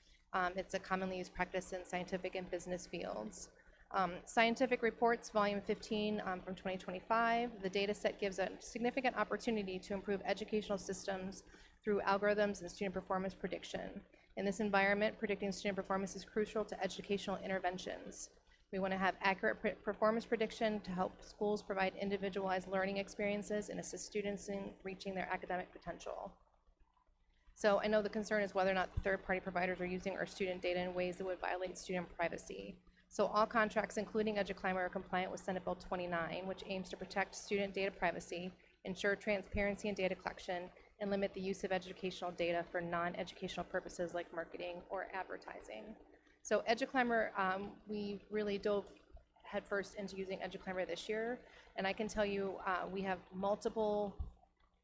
It's a commonly used practice in scientific and business fields. Scientific Reports, Volume 15 from 2025, the data set gives a significant opportunity to improve educational systems through algorithms and student performance prediction. In this environment, predicting student performance is crucial to educational interventions. We want to have accurate performance prediction to help schools provide individualized learning experiences and assist students in reaching their academic potential. So I know the concern is whether or not the third-party providers are using our student data in ways that would violate student privacy. So all contracts, including EduClimber, are compliant with Senate Bill 29, which aims to protect student data privacy, ensure transparency in data collection, and limit the use of educational data for non-educational purposes like marketing or advertising. So EduClimber, we really dove headfirst into using EduClimber this year, and I can tell you we have multiple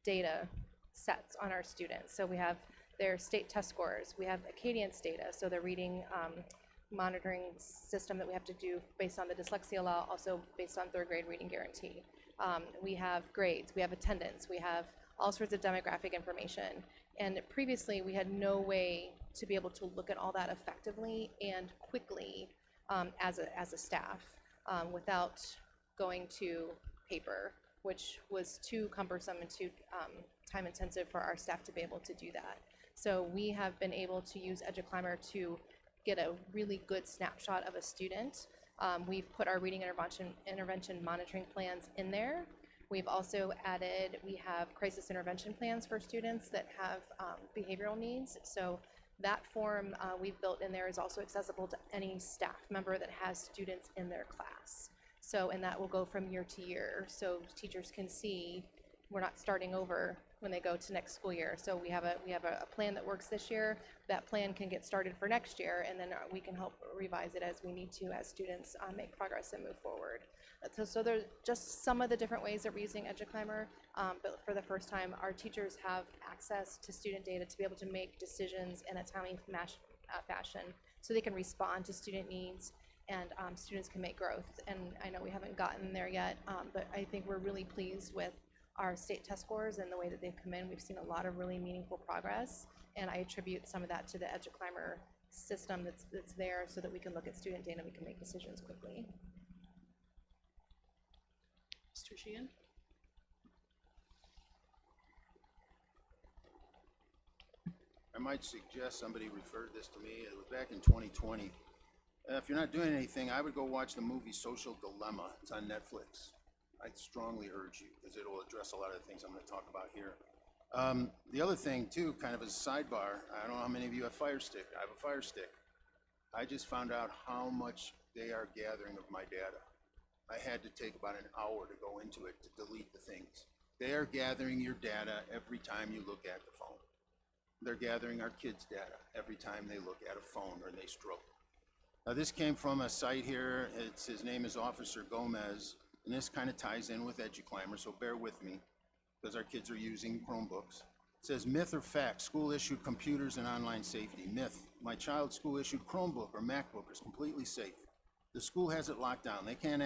data sets on our students. So we have their state test scores, we have Acadience data, so the reading monitoring system that we have to do based on the dyslexia law, also based on third grade reading guarantee. We have grades, we have attendance, we have all sorts of demographic information. And previously we had no way to be able to look at all that effectively and quickly as a staff without going to paper, which was too cumbersome and too time intensive for our staff to be able to do that. So we have been able to use EduClimber to get a really good snapshot of a student. We've put our reading intervention monitoring plans in there. We've also added, we have crisis intervention plans for students that have behavioral needs. So that form we've built in there is also accessible to any staff member that has students in their class. So, and that will go from year to year. So teachers can see we're not starting over when they go to next school year. So we have a plan that works this year. That plan can get started for next year, and then we can help revise it as we need to as students make progress and move forward. So there's just some of the different ways that we're using EduClimber, but for the first time, our teachers have access to student data to be able to make decisions in a timely fashion so they can respond to student needs and students can make growth. And I know we haven't gotten there yet, but I think we're really pleased with our state test scores and the way that they've come in. We've seen a lot of really meaningful progress, and I attribute some of that to the EduClimber system that's there so that we can look at student data and we can make decisions quickly.
Mr. Sheehan?
I might suggest somebody referred this to me. It was back in 2020. If you're not doing anything, I would go watch the movie Social Dilemma. It's on Netflix. I strongly urge you, because it will address a lot of the things I'm going to talk about here. The other thing, too, kind of as a sidebar, I don't know how many of you have Fire Stick. I have a Fire Stick. I just found out how much they are gathering of my data. I had to take about an hour to go into it to delete the things. They are gathering your data every time you look at the phone. They're gathering our kids' data every time they look at a phone or they stroke. Now, this came from a site here. His name is Officer Gomez, and this kind of ties in with EduClimber, so bear with me, because our kids are using Chromebooks. It says, myth or fact, school-issued computers and online safety. Myth, my child's school-issued Chromebook or MacBook is completely safe. The school has it locked down. They can't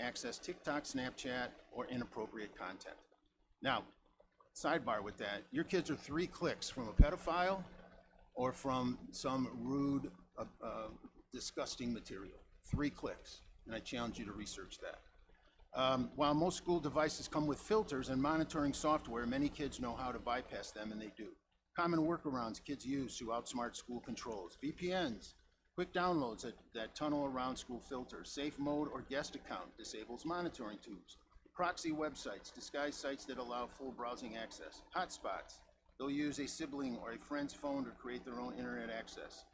access TikTok, Snapchat, or inappropriate content. Now, sidebar with that, your kids are 3 clicks from a pedophile or from some rude, disgusting material. 3 clicks, and I challenge you to research that. While most school devices come with filters and monitoring software, many kids know how to bypass them, and they do. Common workarounds kids use to outsmart school controls: VPNs, quick downloads that tunnel around school filters, safe mode or guest account disables monitoring tools, proxy websites, disguised sites that allow full browsing access, hotspots. They'll use a sibling or a friend's phone to create their own internet access.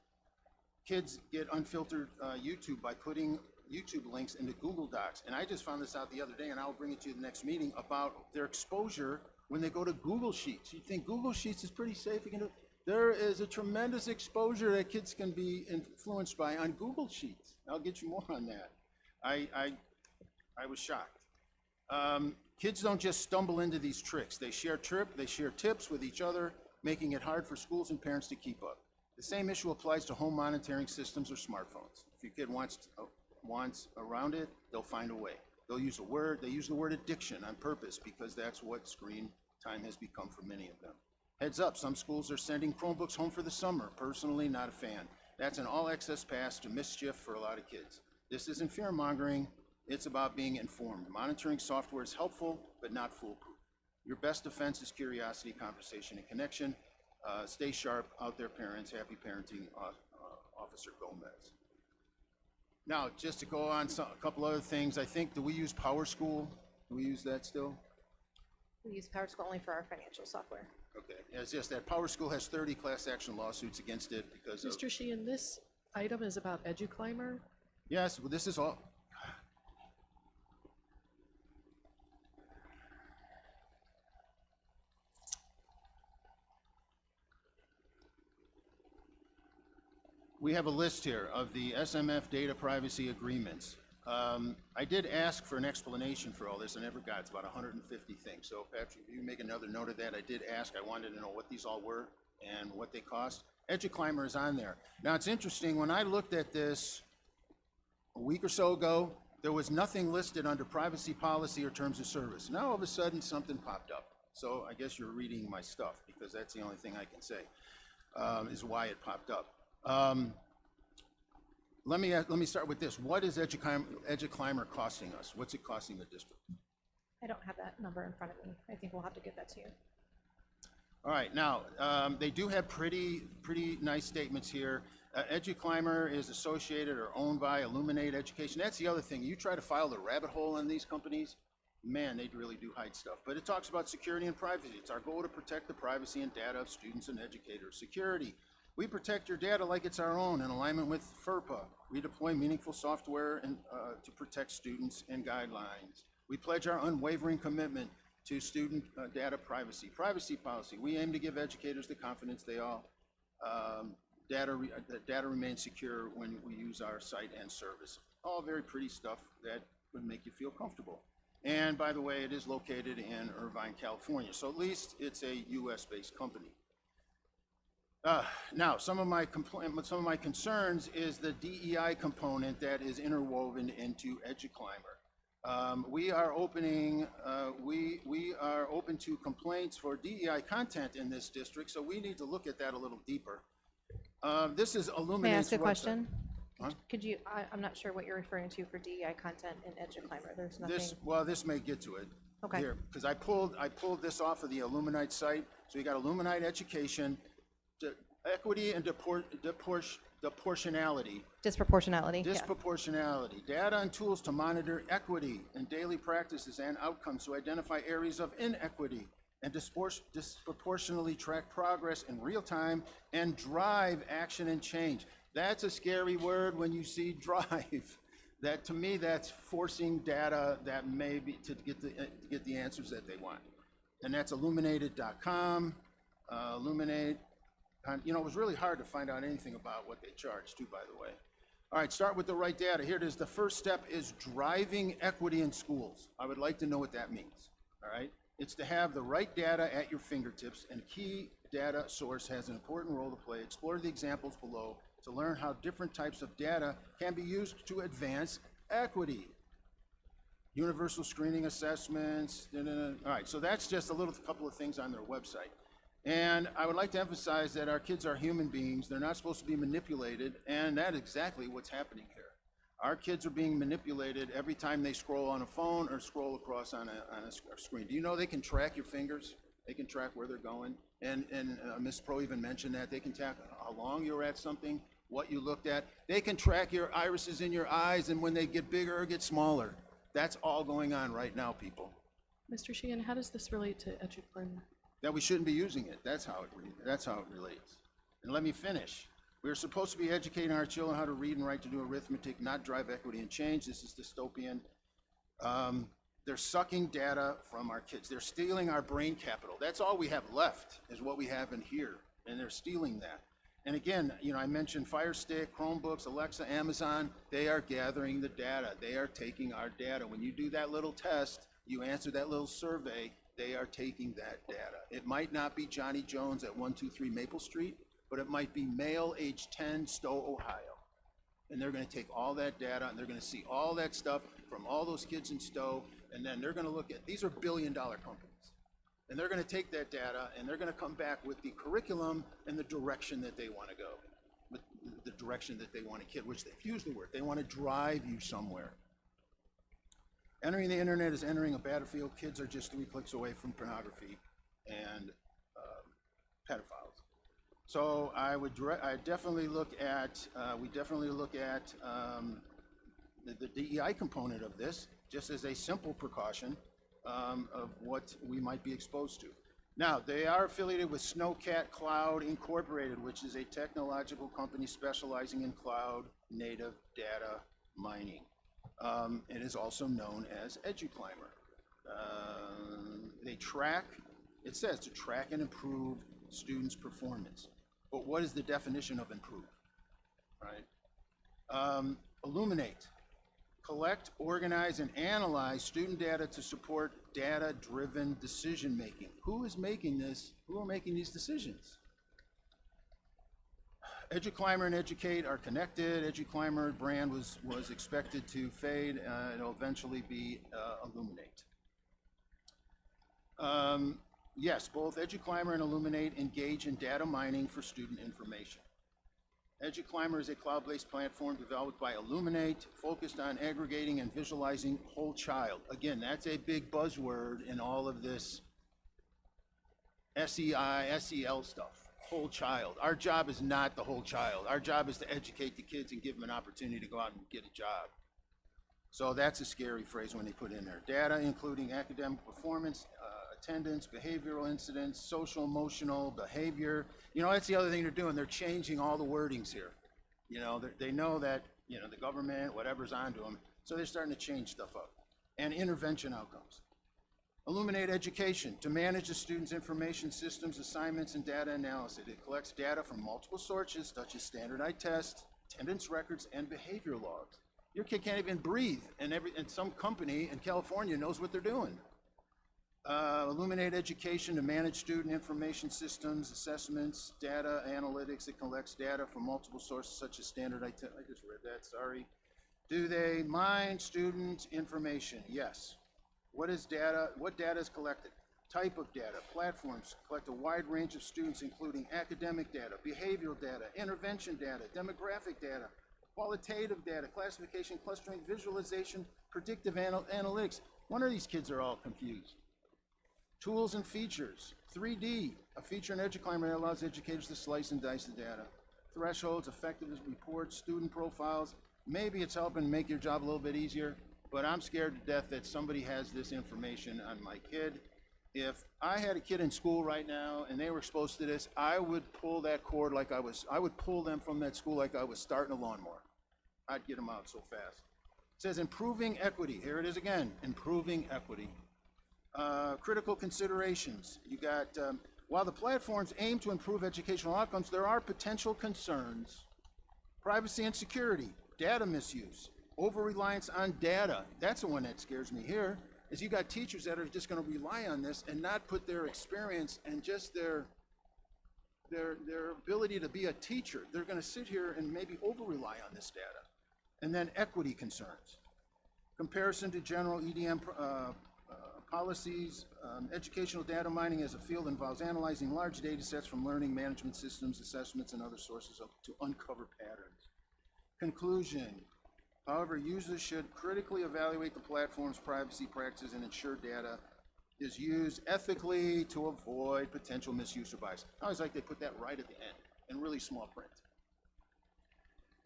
Kids get unfiltered YouTube by putting YouTube links into Google Docs. And I just found this out the other day, and I'll bring it to you the next meeting, about their exposure when they go to Google Sheets. You think Google Sheets is pretty safe? There is a tremendous exposure that kids can be influenced by on Google Sheets. I'll get you more on that. I was shocked. Kids don't just stumble into these tricks. They share tips with each other, making it hard for schools and parents to keep up. The same issue applies to home monitoring systems or smartphones. If your kid wants around it, they'll find a way. They use the word addiction on purpose, because that's what screen time has become for many of them. Heads up, some schools are sending Chromebooks home for the summer. Personally, not a fan. That's an all-access pass to mischief for a lot of kids. This isn't fear-mongering. It's about being informed. Monitoring software is helpful, but not foolproof. Your best defense is curiosity, conversation, and connection. Stay sharp out there, parents. Happy parenting, Officer Gomez. Now, just to go on a couple other things, I think, do we use PowerSchool? Do we use that still?
We use PowerSchool only for our financial software.
Okay, it's just that PowerSchool has 30 class action lawsuits against it because of...
Mr. Sheehan, this item is about EduClimber?
Yes, well, this is all... We have a list here of the SMF data privacy agreements. I did ask for an explanation for all this. I never got it. It's about 150 things. So Patrick, if you make a note of that, I did ask. I wanted to know what these all were and what they cost. EduClimber is on there. Now, it's interesting. When I looked at this a week or so ago, there was nothing listed under privacy policy or terms of service. Now, all of a sudden, something popped up. So I guess you're reading my stuff, because that's the only thing I can say, is why it popped up. Let me start with this. What is EduClimber costing us? What's it costing the district?
I don't have that number in front of me. I think we'll have to give that to you.
All right, now, they do have pretty nice statements here. EduClimber is associated or owned by Illuminate Education. That's the other thing. You try to file the rabbit hole in these companies, man, they really do hide stuff. But it talks about security and privacy. It's our goal to protect the privacy and data of students and educators. Security. We protect your data like it's our own in alignment with FERPA. We deploy meaningful software to protect students and guidelines. We pledge our unwavering commitment to student data privacy. Privacy policy. We aim to give educators the confidence they all data remains secure when we use our site and service. All very pretty stuff that would make you feel comfortable. And by the way, it is located in Irvine, California. So at least it's a US-based company. Now, some of my concerns is the DEI component that is interwoven into EduClimber. We are open to complaints for DEI content in this district, so we need to look at that a little deeper. This is Illuminate's
May I ask a
website.
question? Could you, I'm not sure what you're referring to for DEI content in EduClimber. There's nothing.
This may get to it.
Okay.
Here, because I pulled this off of the Illuminite site. So you got Illuminite education, equity and proportionality.
Disproportionality.
Disproportionality. Data and tools to monitor equity in daily practices and outcomes to identify areas of inequity and disproportionately track progress in real time and drive action and change. That's a scary word when you see drive. That, to me, that's forcing data that may be to get the answers that they want. And that's illuminated.com, Illuminate. You know, it was really hard to find out anything about what they charge too, by the way. All right, start with the right data. Here it is. The first step is driving equity in schools. I would like to know what that means, all right? It's to have the right data at your fingertips, and key data source has an important role to play. Explore the examples below to learn how different types of data can be used to advance equity. Universal screening assessments, all right, so that's just a couple of things on their website. And I would like to emphasize that our kids are human beings. They're not supposed to be manipulated, and that's exactly what's happening here. Our kids are being manipulated every time they scroll on a phone or scroll across on a screen. Do you know they can track your fingers? They can track where they're going. And Ms. Pro even mentioned that. They can track how long you were at something, what you looked at. They can track your irises in your eyes, and when they get bigger or get smaller. That's all going on right now, people.
Mr. Sheehan, how does this relate to EduClimber?
That we shouldn't be using it. That's how it relates. And let me finish. We're supposed to be educating our children how to read and write, to do arithmetic, not drive equity and change. This is dystopian. They're sucking data from our kids. They're stealing our brain capital. That's all we have left is what we have in here, and they're stealing that. And again, you know, I mentioned Fire Stick, Chromebooks, Alexa, Amazon. They are gathering the data. They are taking our data. When you do that little test, you answer that little survey, they are taking that data. It might not be Johnny Jones at 123 Maple Street, but it might be male age 10, Stow, Ohio. And they're going to take all that data, and they're going to see all that stuff from all those kids in Stow, and then they're going to look at, these are billion-dollar companies. And they're going to take that data, and they're going to come back with the curriculum and the direction that they want to go, with the direction that they want to kid, which they've used the word. They want to drive you somewhere. Entering the internet is entering a battlefield. Kids are just 3 clicks away from pornography and pedophiles. So I definitely look at, we definitely look at the DEI component of this, just as a simple precaution of what we might be exposed to. Now, they are affiliated with Snowcat Cloud Incorporated, which is a technological company specializing in cloud native data mining. It is also known as EduClimber. They track, it says to track and improve students' performance. But what is the definition of improve, right? Illuminate, collect, organize, and analyze student data to support data-driven decision-making. Who is making this? Who are making these decisions? EduClimber and Educate are connected. EduClimber brand was expected to fade. It'll eventually be Illuminate. Yes, both EduClimber and Illuminate engage in data mining for student information. EduClimber is a cloud-based platform developed by Illuminate, focused on aggregating and visualizing whole child. Again, that's a big buzzword in all of this SEI, SEL stuff. Whole child. Our job is not the whole child. Our job is to educate the kids and give them an opportunity to go out and get a job. So that's a scary phrase when they put in there. Data including academic performance, attendance, behavioral incidents, social, emotional, behavior. You know, that's the other thing they're doing. They're changing all the wordings here. You know, they know that, you know, the government, whatever's onto them, so they're starting to change stuff up. And intervention outcomes. Illuminate Education, to manage the students' information systems, assignments, and data analysis. It collects data from multiple sources, such as standardized tests, attendance records, and behavior logs. Your kid can't even breathe, and some company in California knows what they're doing. Illuminate Education, to manage student information systems, assessments, data analytics. It collects data from multiple sources, such as standardized tests. I just read that, sorry. Do they mine student information? Yes. What is data? What data is collected? Type of data. Platforms collect a wide range of students, including academic data, behavioral data, intervention data, demographic data, qualitative data, classification, clustering, visualization, predictive analytics. Wonder these kids are all confused. Tools and features, 3D, a feature in EduClimber that allows educators to slice and dice the data. Thresholds, effectiveness reports, student profiles. Maybe it's helping make your job a little bit easier, but I'm scared to death that somebody has this information on my kid. If I had a kid in school right now and they were exposed to this, I would pull that cord like I would pull them from that school like I was starting a lawnmower. I'd get them out so fast. It says improving equity. Here it is again, improving equity. Critical considerations. You got, while the platforms aim to improve educational outcomes, there are potential concerns. Privacy and security, data misuse, over-reliance on data. That's the one that scares me here, is you got teachers that are just gonna rely on this and not put their experience and just their ability to be a teacher. They're gonna sit here and maybe over-rely on this data. And then equity concerns. Comparison to general EDM policies. Educational data mining as a field involves analyzing large data sets from learning management systems, assessments, and other sources to uncover patterns. Conclusion. However, users should critically evaluate the platform's privacy practices and ensure data is used ethically to avoid potential misuse or bias. I always like they put that right at the end in really small print.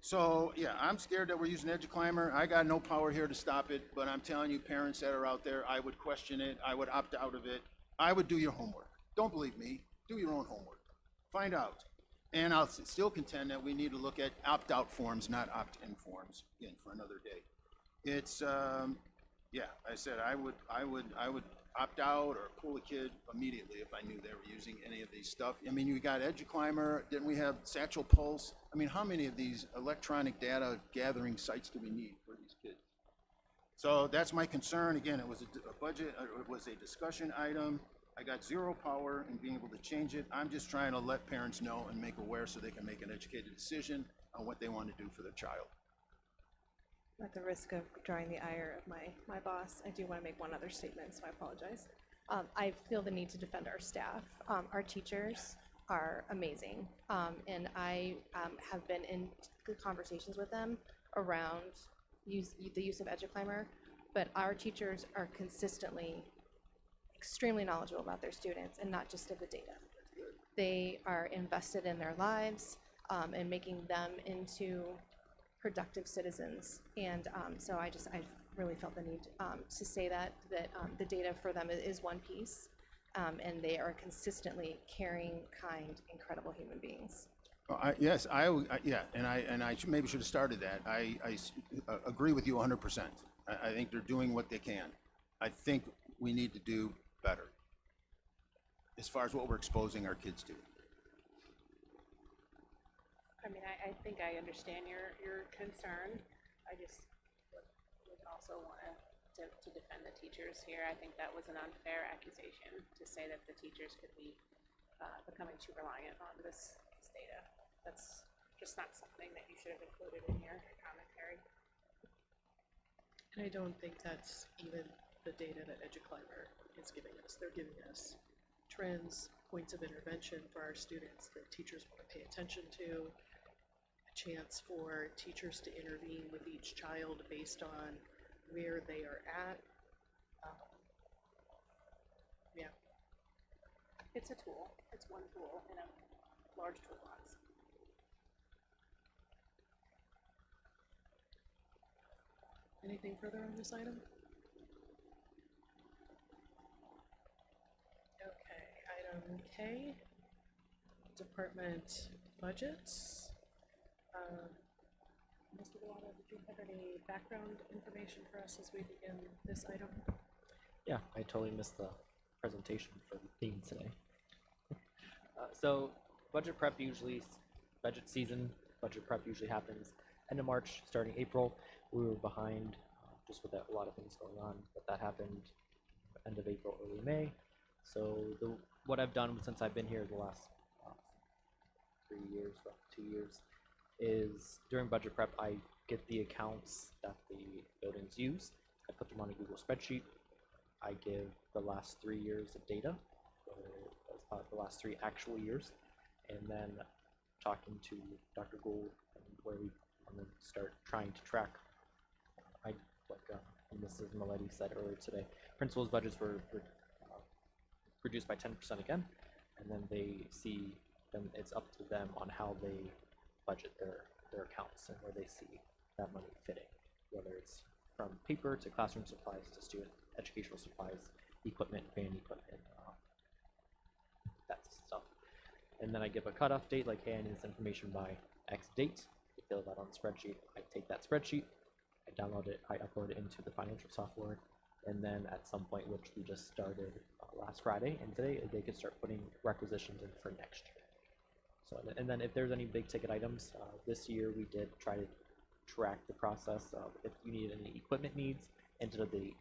So yeah, I'm scared that we're using EduClimber. I got no power here to stop it, but I'm telling you, parents that are out there, I would question it. I would opt out of it. I would do your homework. Don't believe me. Do your own homework. Find out. And I'll still contend that we need to look at opt-out forms, not opt-in forms, again, for another day. It's, yeah, I said I would opt out or pull a kid immediately if I knew they were using any of these stuff. I mean, you got EduClimber, didn't we have Satchel Pulse? I mean, how many of these electronic data gathering sites do we need for these kids? So that's my concern. Again, it was a budget, it was a discussion item. I got zero power in being able to change it. I'm just trying to let parents know and make aware so they can make an educated decision on what they want to do for their child.
At the risk of drawing the ire of my boss, I do want to make one other statement, so I apologize. I feel the need to defend our staff. Our teachers are amazing, and I have been in good conversations with them around the use of EduClimber, but our teachers are consistently extremely knowledgeable about their students and not just of the data. They are invested in their lives and making them into productive citizens, and so I really felt the need to say that the data for them is one piece, and they are consistently caring, kind, incredible human beings.
Well, yes, yeah, and I maybe should have started that. I agree with you 100%. I think they're doing what they can. I think we need to do better as far as what we're exposing our kids to.
I mean, I think I understand your concern. I just would also want to defend the teachers here. I think that was an unfair accusation to say that the teachers could be becoming too reliant on this data. That's just not something that you should have included in your commentary.
And I don't think that's even the data that EduClimber is giving us. They're giving us trends, points of intervention for our students that teachers want to pay attention to, a chance for teachers to intervene with each child based on where they are at. Yeah.
It's a tool. It's one tool in a large toolbox.
Anything further on this item? Okay, item K, department budgets. Mr. Delano, did you have any background information for us as we begin this item?
Yeah, I totally missed the presentation for the theme today. So budget season usually happens end of March, starting April. We were behind just with a lot of things going on, but that happened end of April, early May. So what I've done since I've been here the last 3 years, roughly 2 years, is during budget prep, I get the accounts that the buildings use. I put them on a Google spreadsheet. I give the last 3 years of data, the last 3 actual years, and then talking to Dr. Gould and where we and then start trying to track. Like Mrs. Maletti said earlier today, principals' budgets were reduced by 10% again, and then then it's up to them on how they budget their accounts and where they see that money fitting, whether it's from paper to classroom supplies to student educational supplies, equipment, van equipment, that stuff. And then I give a cutoff date, like, hey, I need this information by X date. I fill that on the spreadsheet. I take that spreadsheet, I download it, I upload it into the financial software, and then at some point, which we just started last Friday and today, they could start putting requisitions in for next year. So, and then if there's any big ticket items, this year we did try to track the process of if you need any equipment needs, instead of the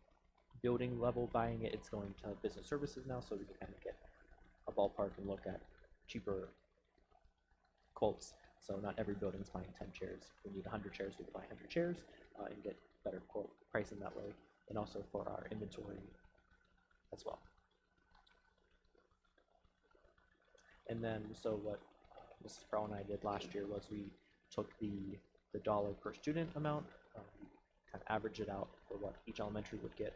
building level buying it, it's going to business services now, so we can kind of get a ballpark and look at cheaper quotes. So not every building's buying 10 chairs. If we need 100 chairs, we can buy 100 chairs and get better quote pricing that way, and also for our inventory as well. And then, so what Mrs. Brown and I did last year was we took the dollar per student amount, kind of average it out for what each elementary would get,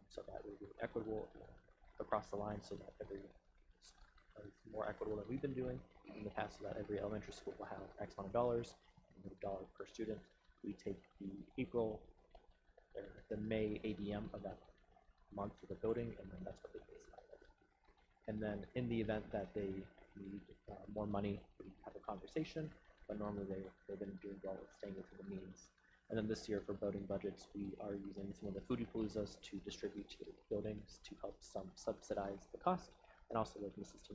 so that it would be equitable across the line, so that every more equitable than we've been doing in the past, so that every elementary school will have X amount of dollars, and $1 per student. We take the April or the May ADM of that month for the building, and then that's what they base it on. And then in the event that they need more money, we have a conversation, but normally they've been doing well with staying within the means. And then this year for building budgets, we are using some of the foodie paloozas to distribute to the buildings to help subsidize the cost. And also, like Mrs.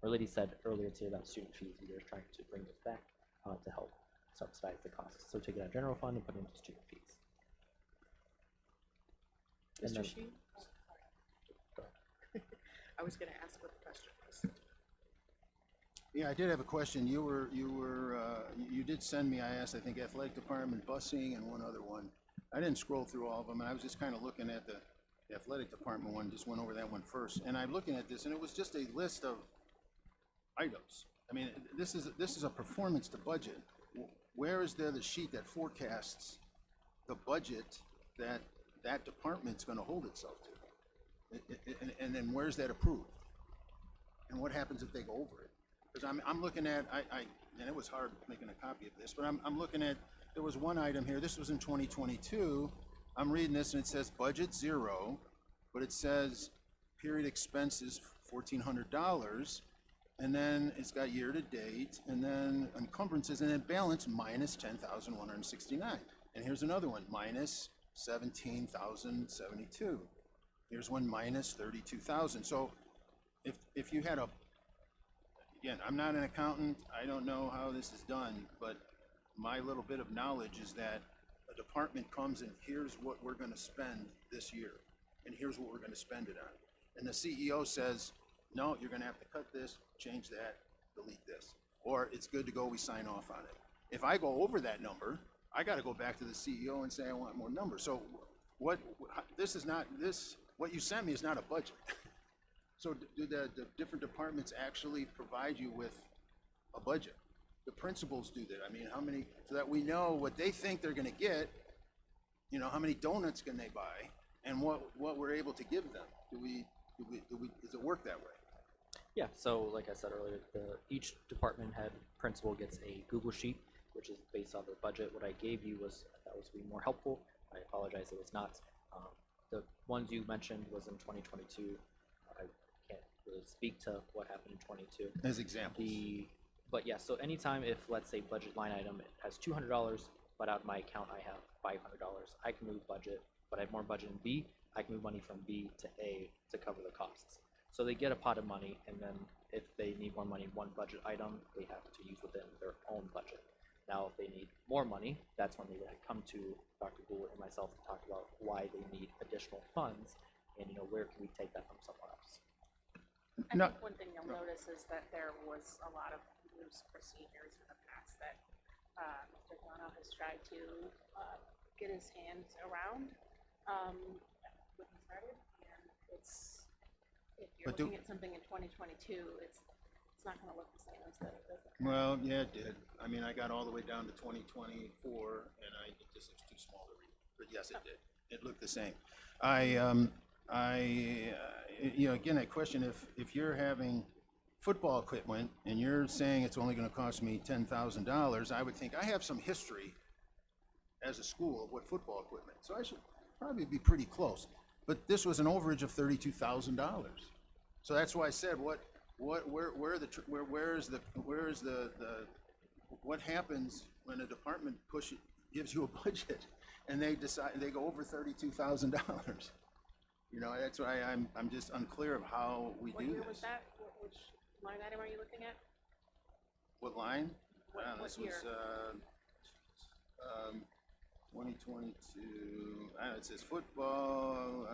Lady said earlier today about student fees, we are trying to bring those back to help subsidize the costs. So take it out of general fund and put it into student fees.
Mr. Sheen? I was going to ask what the question was.
Yeah, I did have a question. You did send me, I asked, I think, athletic department, busing, and one other one. I didn't scroll through all of them, and I was just kind of looking at the athletic department one, just went over that one first. And I'm looking at this, and it was just a list of items. I mean, this is a performance to budget. Where is there the sheet that forecasts the budget that that department's going to hold itself to? And then where's that approved? And what happens if they go over it? Because I'm looking at, and it was hard making a copy of this, but I'm looking at, there was one item here, this was in 2022, I'm reading this and it says budget 0, but it says period expenses $1,400, and then it's got year to date, and then encumbrances, and then balance minus 10,169. And here's another one, minus 17,072. Here's one minus 32,000. So if you had again, I'm not an accountant, I don't know how this is done, but my little bit of knowledge is that a department comes and here's what we're going to spend this year, and here's what we're going to spend it on. And the CEO says, no, you're going to have to cut this, change that, delete this. Or it's good to go, we sign off on it. If I go over that number, I got to go back to the CEO and say I want more numbers. So what you sent me is not a budget. So do the different departments actually provide you with a budget? The principals do that. I mean, how many, so that we know what they think they're going to get, you know, how many donuts can they buy, and what we're able to give them. Does it work that way?
Yeah, so like I said earlier, each department head principal gets a Google Sheet, which is based on their budget. What I gave you was, that was to be more helpful. I apologize it was not. The ones you mentioned was in 2022. I can't really speak to what happened in 22.
As examples.
But yeah, so anytime if, let's say, budget line item has $200, but out of my account I have $500, I can move budget, but I have more budget in B, I can move money from B to A to cover the costs. So they get a pot of money, and then if they need more money in one budget item, they have to use within their own budget. Now, if they need more money, that's when they come to Dr. Gould and myself to talk about why they need additional funds, and where can we take that from somewhere else.
I think one thing you'll notice is that there was a lot of loose procedures in the past that Mr. Bono has tried to get his hands around when he started. And it's, if you're looking at something in 2022, it's It's not gonna look the same as the.
Well, yeah, it did. I mean, I got all the way down to 2024, and it just looks too small to read. But yes, it did. It looked the same. You know, again, I question if you're having football equipment and you're saying it's only going to cost me $10,000, I would think I have some history as a school of what football equipment, so I should probably be pretty close. But this was an overage of $32,000, so that's why I said, what happens when a department gives you a budget and they decide they go over $32,000? You know, that's why I'm just unclear of how we
What
do
year
this.
was that? Which line item are you looking at?
What line?
What
This
year?
was 2022. It says football,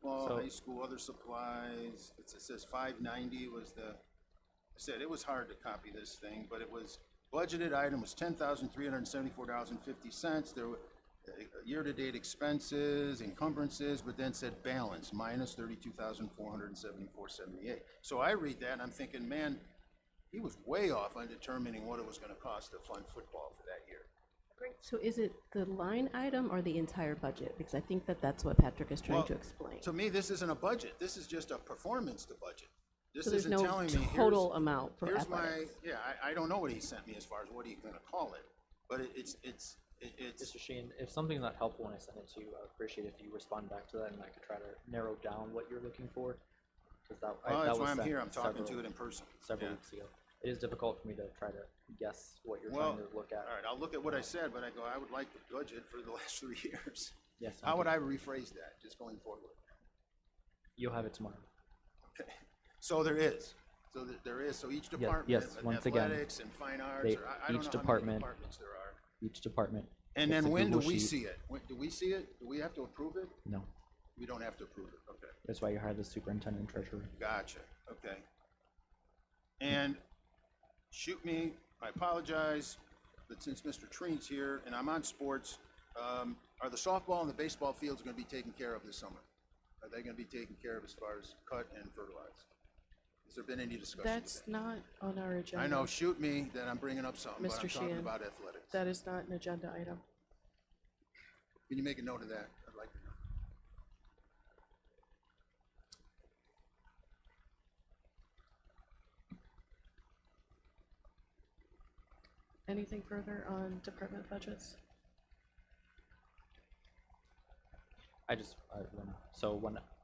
So-
high school, other supplies. It says 590 was the. I said it was hard to copy this thing, but it was budgeted item was $10,374.50. There were year-to-date expenses, encumbrances, but then said balance minus $32,474.78. So I read that and I'm thinking, man, he was way off on determining what it was going to cost to fund football for that year.
So is it the line item or the entire budget? Because I think that's what Patrick is trying
Well,
to explain.
To me, this isn't a budget. This is just a performance to budget. This
So there's
isn't
no
telling me
total amount for
here's
athletics.
I don't know what he sent me as far as what he's going to call it, but it's
Mr. Sheen, if something's not helpful when I send it to you, I would appreciate if you respond back to that and I could try to narrow down what you're looking for. Because
well,
that
that's
was
why I'm
sent
here. I'm talking
several-
to it in person.
several
Yeah.
weeks ago. It is difficult for me to try to guess what you're
Well,
trying to look at.
all right, I'll look at what I said, but I would like the budget for the last 3 years.
Yes.
How would I rephrase that, just going forward?
You'll have it tomorrow.
Okay, so there is. So each department,
yes, once again,
athletics and fine arts,
they-
or I don't
each
know
department-
how many departments there are.
Each department.
And
gets
then
a
when do
Google
we
sheet.
see it? Do we see it? Do we have to approve it?
No.
We don't have to approve it, okay.
That's why you hired the superintendent and treasurer.
Gotcha, okay. And shoot me, I apologize, but since Mr. Treen's here and I'm on sports, are the softball and the baseball fields gonna be taken care of this summer? Are they gonna be taken care of as far as cut and fertilize? Has there been any discussion?
That's not on our agenda.
I know, shoot me that I'm bringing up something, but I'm
Mr.
talking
Sheehan.
about athletics.
That is not an agenda item.
Can you make a note of that? I'd like to know.
Anything further on department budgets?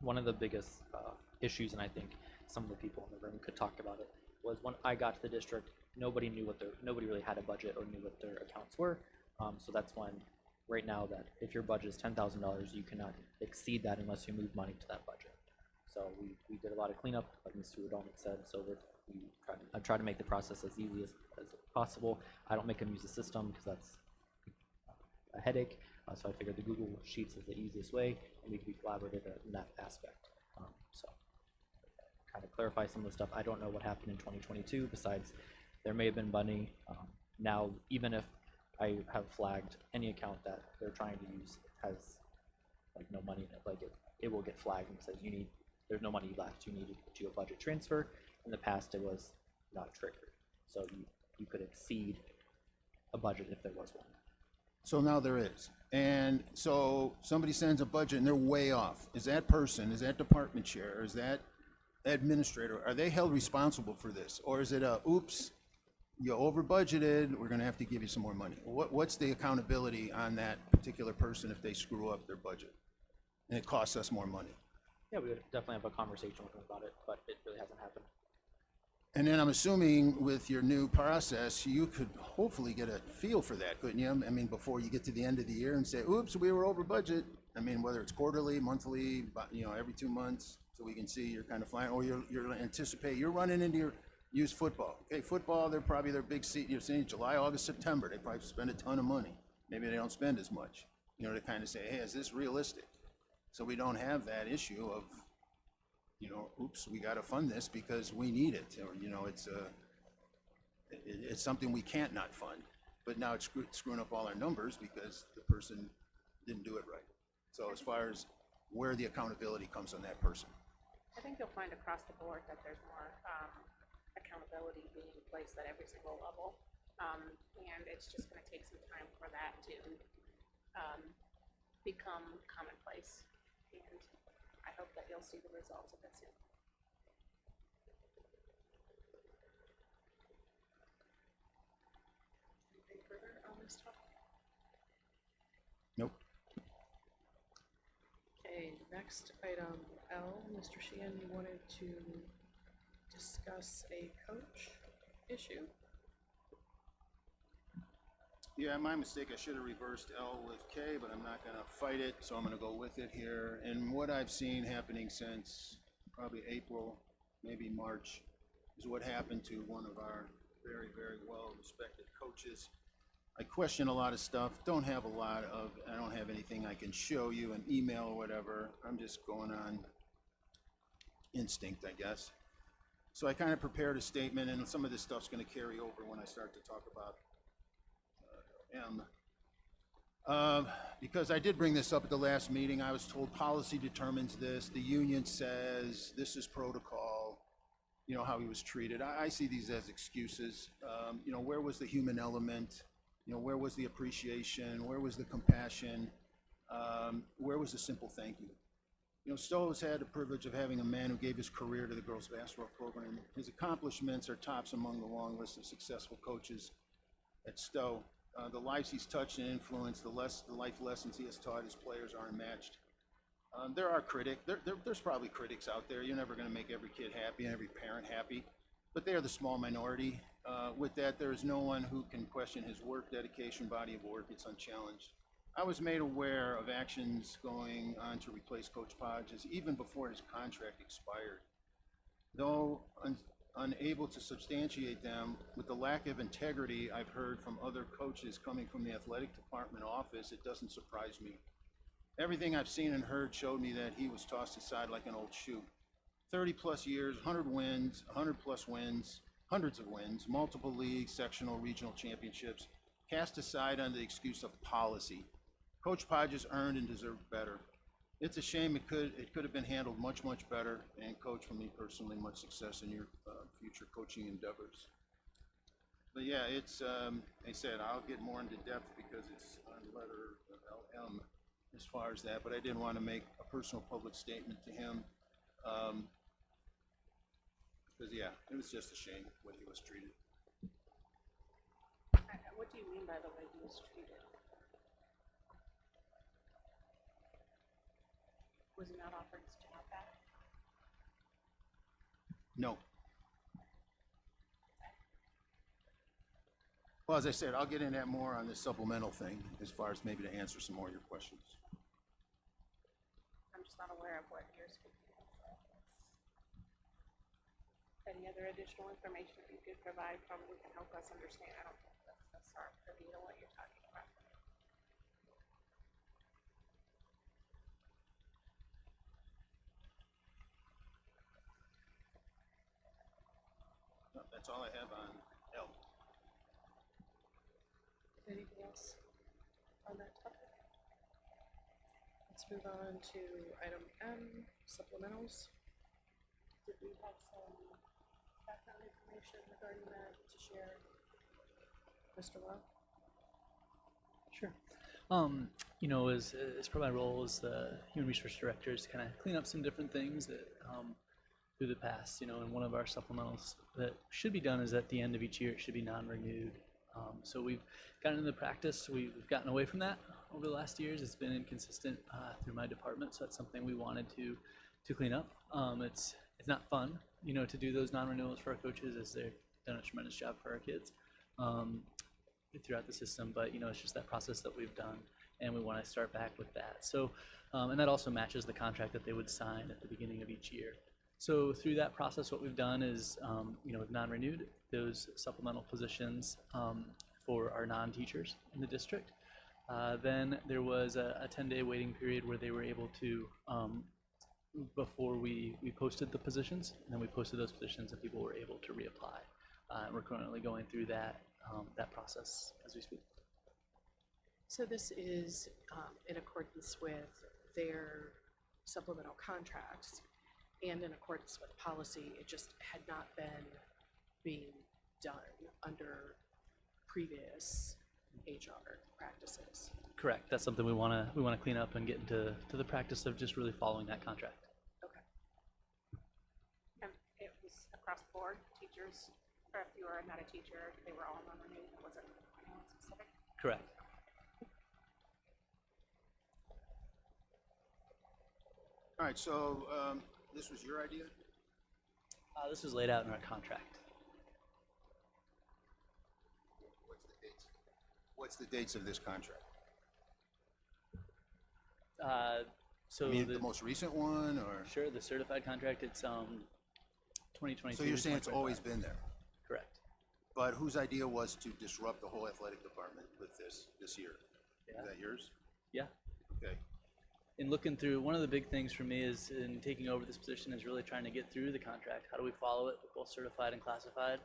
One of the biggest issues, and I think some of the people in the room could talk about it, was when I got to the district, nobody really had a budget or knew what their accounts were. So that's when, right now, that if your budget is $10,000, you cannot exceed that unless you move money to that budget. So we did a lot of cleanup, like Mr. Rodolnik said, so that I try to make the process as easy as possible. I don't make them use the system because that's a headache. So I figured the Google Sheets is the easiest way, and we can be collaborative in that aspect. So kind of clarify some of the stuff. I don't know what happened in 2022. Besides, there may have been money. Now, even if I have flagged any account that they're trying to use has like no money in it, like it will get flagged and says there's no money left. You need to do a budget transfer. In the past, it was not triggered, so you could exceed a budget if there was one.
So now there is. And so somebody sends a budget and they're way off. Is that person, is that department chair, is that administrator, are they held responsible for this? Or is it oops, you over budgeted, we're gonna have to give you some more money? What's the accountability on that particular person if they screw up their budget and it costs us more money?
Yeah, we would definitely have a conversation with them about it, but it really hasn't happened.
And then I'm assuming with your new process, you could hopefully get a feel for that, couldn't you? I mean, before you get to the end of the year and say, oops, we were over budget. I mean, whether it's quarterly, monthly, every 2 months, so we can see you're kind of flying, or you're anticipate, you're running into your use football. Okay, football, they're probably their big seat, you're saying July, August, September, they probably spend a ton of money. Maybe they don't spend as much, to kind of say, hey, is this realistic? So we don't have that issue of, oops, we got to fund this because we need it, or it's something we can't not fund. But now it's screwing up all our numbers because the person didn't do it right. So as far as where the accountability comes on that person.
I think you'll find across the board that there's more accountability being placed at every single level. And it's just gonna take some time for that to become commonplace. And I hope that you'll see the results of it soon.
Anything further on this topic?
Nope.
Okay, next item L, Mr. Sheehan, you wanted to discuss a coach issue?
Yeah, my mistake. I should have reversed L with K, but I'm not going to fight it, so I'm going to go with it here. And what I've seen happening since probably April, maybe March, is what happened to one of our very, very well-respected coaches. I question a lot of stuff. I don't have anything I can show you, an email or whatever. I'm just going on instinct, I guess. So I kind of prepared a statement, and some of this stuff's going to carry over when I start to talk about M. Because I did bring this up at the last meeting. I was told policy determines this. The union says this is protocol. You know, how he was treated. I see these as excuses. You know, where was the human element? You know, where was the appreciation? Where was the compassion? Where was the simple thank you? You know, Stowe has had the privilege of having a man who gave his career to the girls basketball program. His accomplishments are tops among the long list of successful coaches at Stowe. The lives he's touched and influenced, the life lessons he has taught his players are unmatched. There are critics. There's probably critics out there. You're never going to make every kid happy and every parent happy, but they are the small minority. With that, there is no one who can question his work, dedication, body of work. It's unchallenged. I was made aware of actions going on to replace Coach Podges even before his contract expired. Though unable to substantiate them, with the lack of integrity I've heard from other coaches coming from the athletic department office, it doesn't surprise me. Everything I've seen and heard showed me that he was tossed aside like an old shoe. 30 plus years, 100 wins, 100 plus wins, hundreds of wins, multiple leagues, sectional, regional championships, cast aside under the excuse of policy. Coach Podges earned and deserved better. It's a shame it could have been handled much, much better. And Coach, for me personally, much success in your future coaching endeavors. But yeah, it's, I said, I'll get more into depth because it's on letter LM as far as that, but I didn't want to make a personal public statement to him. Because yeah, it was just a shame when he was treated.
What do you mean by the way he was treated? Was he not offered his job back?
No. Well, as I said, I'll get into that more on this supplemental thing as far as maybe to answer some more of your questions.
I'm just not aware of what you're speaking of. Any other additional information that you could provide from we can help us understand? I don't think that's our purview to what you're talking about.
No, that's all I have on L.
Anything else on that topic? Let's move on to item M, supplementals. Did we have some background information regarding that to share? Mr. Lowe?
Sure. You know, as part of my role as the human resource director is to kind of clean up some different things that through the past, you know, and one of our supplementals that should be done is at the end of each year, it should be non-renewed. So we've gotten into the practice, we've gotten away from that over the last years. It's been inconsistent through my department, so that's something we wanted to clean up. It's not fun, you know, to do those non-renewals for our coaches, as they've done a tremendous job for our kids throughout the system, but you know, it's just that process that we've done, and we want to start back with that. So, and that also matches the contract that they would sign at the beginning of each year. So through that process, what we've done is, you know, we've non-renewed those supplemental positions for our non-teachers in the district. Then there was a 10-day waiting period where they were able to, before we posted the positions, and then we posted those positions and people were able to reapply. And we're currently going through that process as we speak.
So this is in accordance with their supplemental contracts and in accordance with policy. It just had not been being done under previous HR practices.
Correct. That's something we wanna clean up and get into the practice of just really following that contract.
And it was across the board, teachers, or if you were not a teacher, they were all non-renewed, it wasn't anyone specific?
Correct.
All right, so this was your idea?
This was laid out in our contract.
What's the dates? What's the dates of this contract?
So
I mean,
the
the most recent one, or?
sure, the certified contract, it's 2022.
So you're saying it's
2025.
always been there?
Correct.
But whose idea was to disrupt the whole athletic department with this year?
Yeah.
Is that yours?
Yeah.
Okay.
In looking through, one of the big things for me is in taking over this position is really trying to get through the contract. How do we follow it, both certified and classified?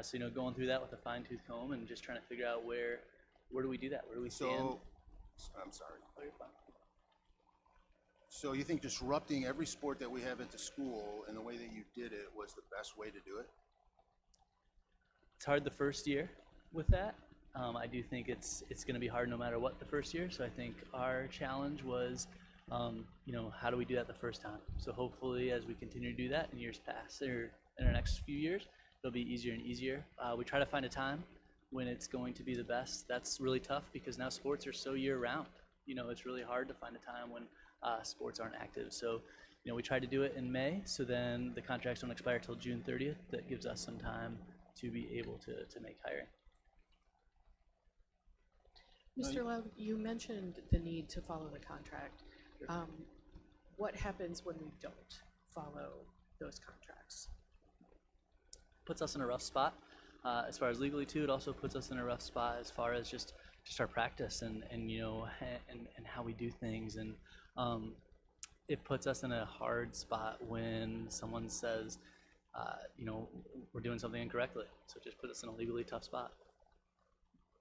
So going through that with a fine-tooth comb and just trying to figure out where do we do that? Where do we stand?
I'm sorry.
Oh, you're fine.
So you think disrupting every sport that we have at the school and the way that you did it was the best way to do it?
It's hard the first year with that. I do think it's going to be hard no matter what the first year. So I think our challenge was, how do we do that the first time? So hopefully as we continue to do that in years past or in our next few years, it'll be easier and easier. We try to find a time when it's going to be the best. That's really tough because now sports are so year round. It's really hard to find a time when sports aren't active. So, we tried to do it in May. So then the contracts don't expire till June 30th. That gives us some time to be able to make hiring.
Mr. Love, you mentioned the need to follow the contract. What happens when we don't follow those contracts?
Puts us in a rough spot. As far as legally too, it also puts us in a rough spot as far as just our practice and how we do things. And it puts us in a hard spot when someone says, we're doing something incorrectly. So it just puts us in a legally tough spot.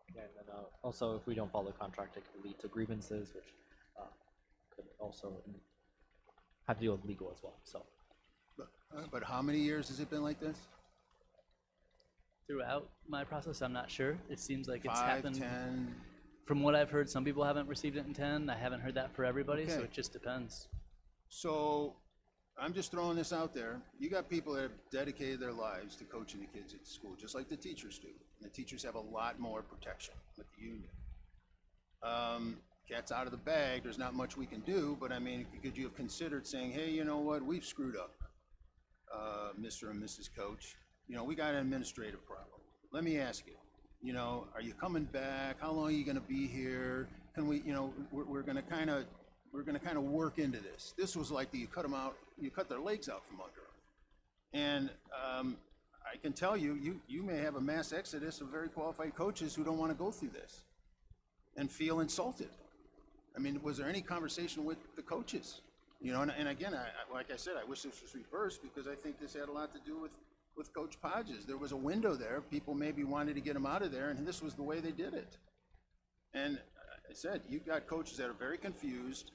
And then also, if we don't follow the contract, it could lead to grievances, which could also have to deal with legal as well. So,
But how many years has it been like this?
Throughout my process, I'm not sure. It seems like it's
5,
happened.
10?
From what I've heard, some people haven't received it in 10. I haven't heard that for everybody, so
Okay.
it just depends.
So I'm just throwing this out there. You got people that have dedicated their lives to coaching the kids at school, just like the teachers do. And the teachers have a lot more protection with the union. Cat's out of the bag. There's not much we can do, but I mean, could you have considered saying, hey, you know what, we've screwed up, Mr. and Mrs. Coach. We got an administrative problem. Let me ask you, are you coming back? How long are you going to be here? Can we, we're going to kind of work into this. This was like you cut them out, you cut their legs out from under them. And I can tell you may have a mass exodus of very qualified coaches who don't want to go through this and feel insulted. I mean, was there any conversation with the coaches? And again, like I said, I wish this was reversed because I think this had a lot to do with Coach Podges. There was a window there. People maybe wanted to get him out of there, and this was the way they did it. And I said, you've got coaches that are very confused.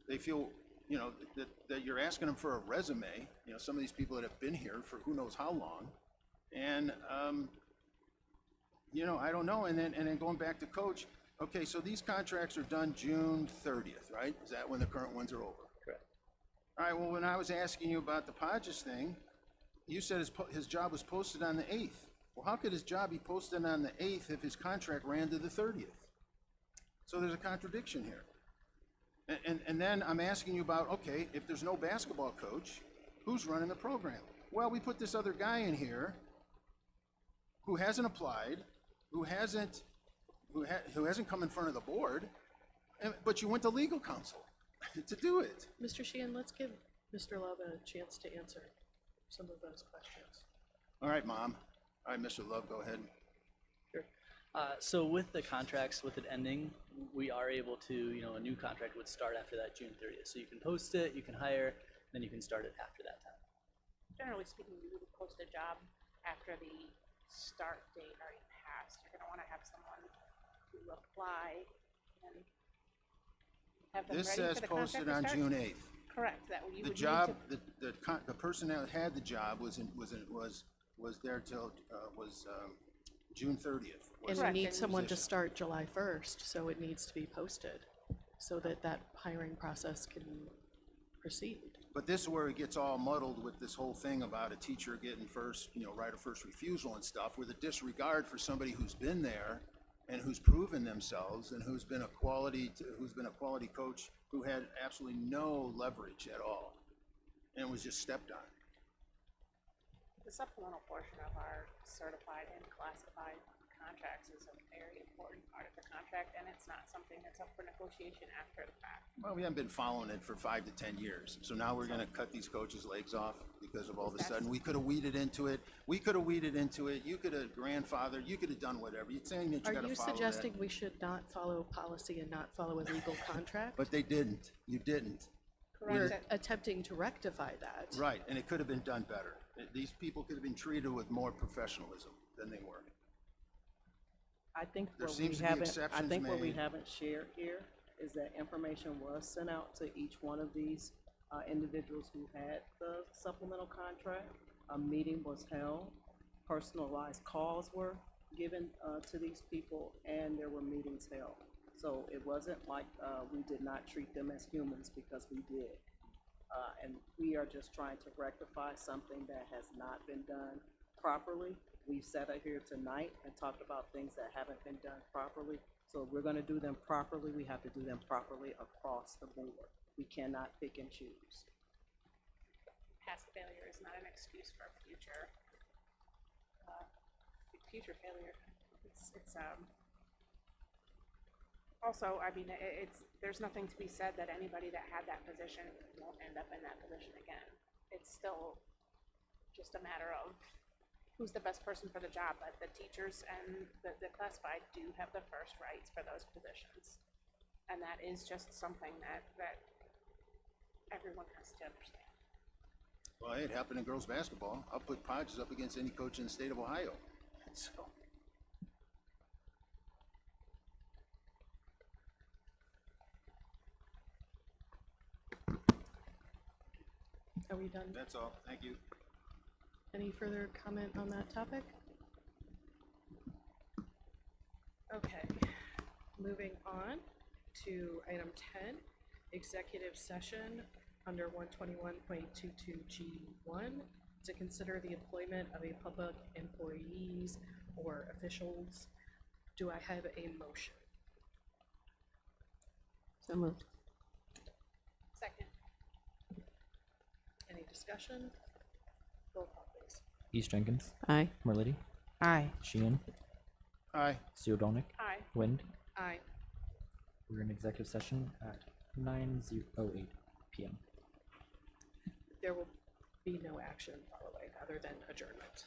They feel, that you're asking them for a resume. Some of these people that have been here for who knows how long. And, I don't know. And then going back to Coach, okay, so these contracts are done June 30th, right? Is that when the current ones are over?
Correct.
All right, well, when I was asking you about the Podges thing, you said his job was posted on the 8th. Well, how could his job be posted on the 8th if his contract ran to the 30th? So there's a contradiction here. And then I'm asking you about, okay, if there's no basketball coach, who's running the program? Well, we put this other guy in here who hasn't applied, who hasn't come in front of the board, but you went to legal counsel to do it.
Mr. Sheehan, let's give Mr. Love a chance to answer some of those questions.
All right, Mom. All right, Mr. Love, go ahead.
Sure. So with the contracts, with it ending, we are able to, a new contract would start after that June 30th. So you can post it, you can hire, then you can start it after that time.
Generally speaking, you would post a job after the start date already passed. You're gonna wanna have someone who apply and have them
This
ready
says
for the contract
posted
to
on
start.
June 8th.
Correct, that you
The
would
job,
need to,
the person that had the job was was there till, June 30th.
And we
Correct,
need
and
someone to
position.
start July 1st, so it needs to be posted so that that hiring process can proceed.
But this is where it gets all muddled with this whole thing about a teacher getting first, right of first refusal and stuff, with a disregard for somebody who's been there and who's proven themselves and who's been a quality coach who had absolutely no leverage at all and was just stepped on.
The supplemental portion of our certified and classified contracts is a very important part of the contract, and it's not something that's up for negotiation after the fact.
Well, we haven't been following it for 5 to 10 years, so now we're gonna cut these coaches' legs off because of all of a sudden, we could have weeded into it, you could have grandfathered, you could have done whatever, you're saying that you
Are
gotta
you
follow that.
suggesting we should not follow policy and not follow a legal contract?
But they didn't, you didn't.
We're attempting to rectify that.
Right, and it could have been done better. These people could have been treated with more professionalism than they were.
I think
There
what we
seems to be
haven't, I
exceptions
think what we
made.
haven't shared here is that information was sent out to each one of these individuals who had the supplemental contract. A meeting was held, personalized calls were given to these people, and there were meetings held. So it wasn't like we did not treat them as humans, because we did. And we are just trying to rectify something that has not been done properly. We've sat out here tonight and talked about things that haven't been done properly. So if we're gonna do them properly, we have to do them properly across the board. We cannot pick and choose.
Past failure is not an excuse for future failure. It's also, I mean, there's nothing to be said that anybody that had that position won't end up in that position again. It's still just a matter of who's the best person for the job, but the teachers and the classified do have the first rights for those positions. And that is just something that everyone has to understand.
Well, it happened in girls' basketball. I'll put Podges up against any coach in the state of Ohio. So.
Are we done?
That's all. Thank you.
Any further comment on that topic? Okay, moving on to item 10, executive session under 121.22G1 to consider the employment of a public employees or officials. Do I have a motion?
So moved.
Second.
Any discussion? Roll call, please.
East Jenkins,
Aye.
Merlady,
Aye.
Sheehan,
Aye.
Siodolnik,
Aye.
Wind.
Aye.
We're in executive session at 9:08 p.m.
There will be no action following other than adjournment.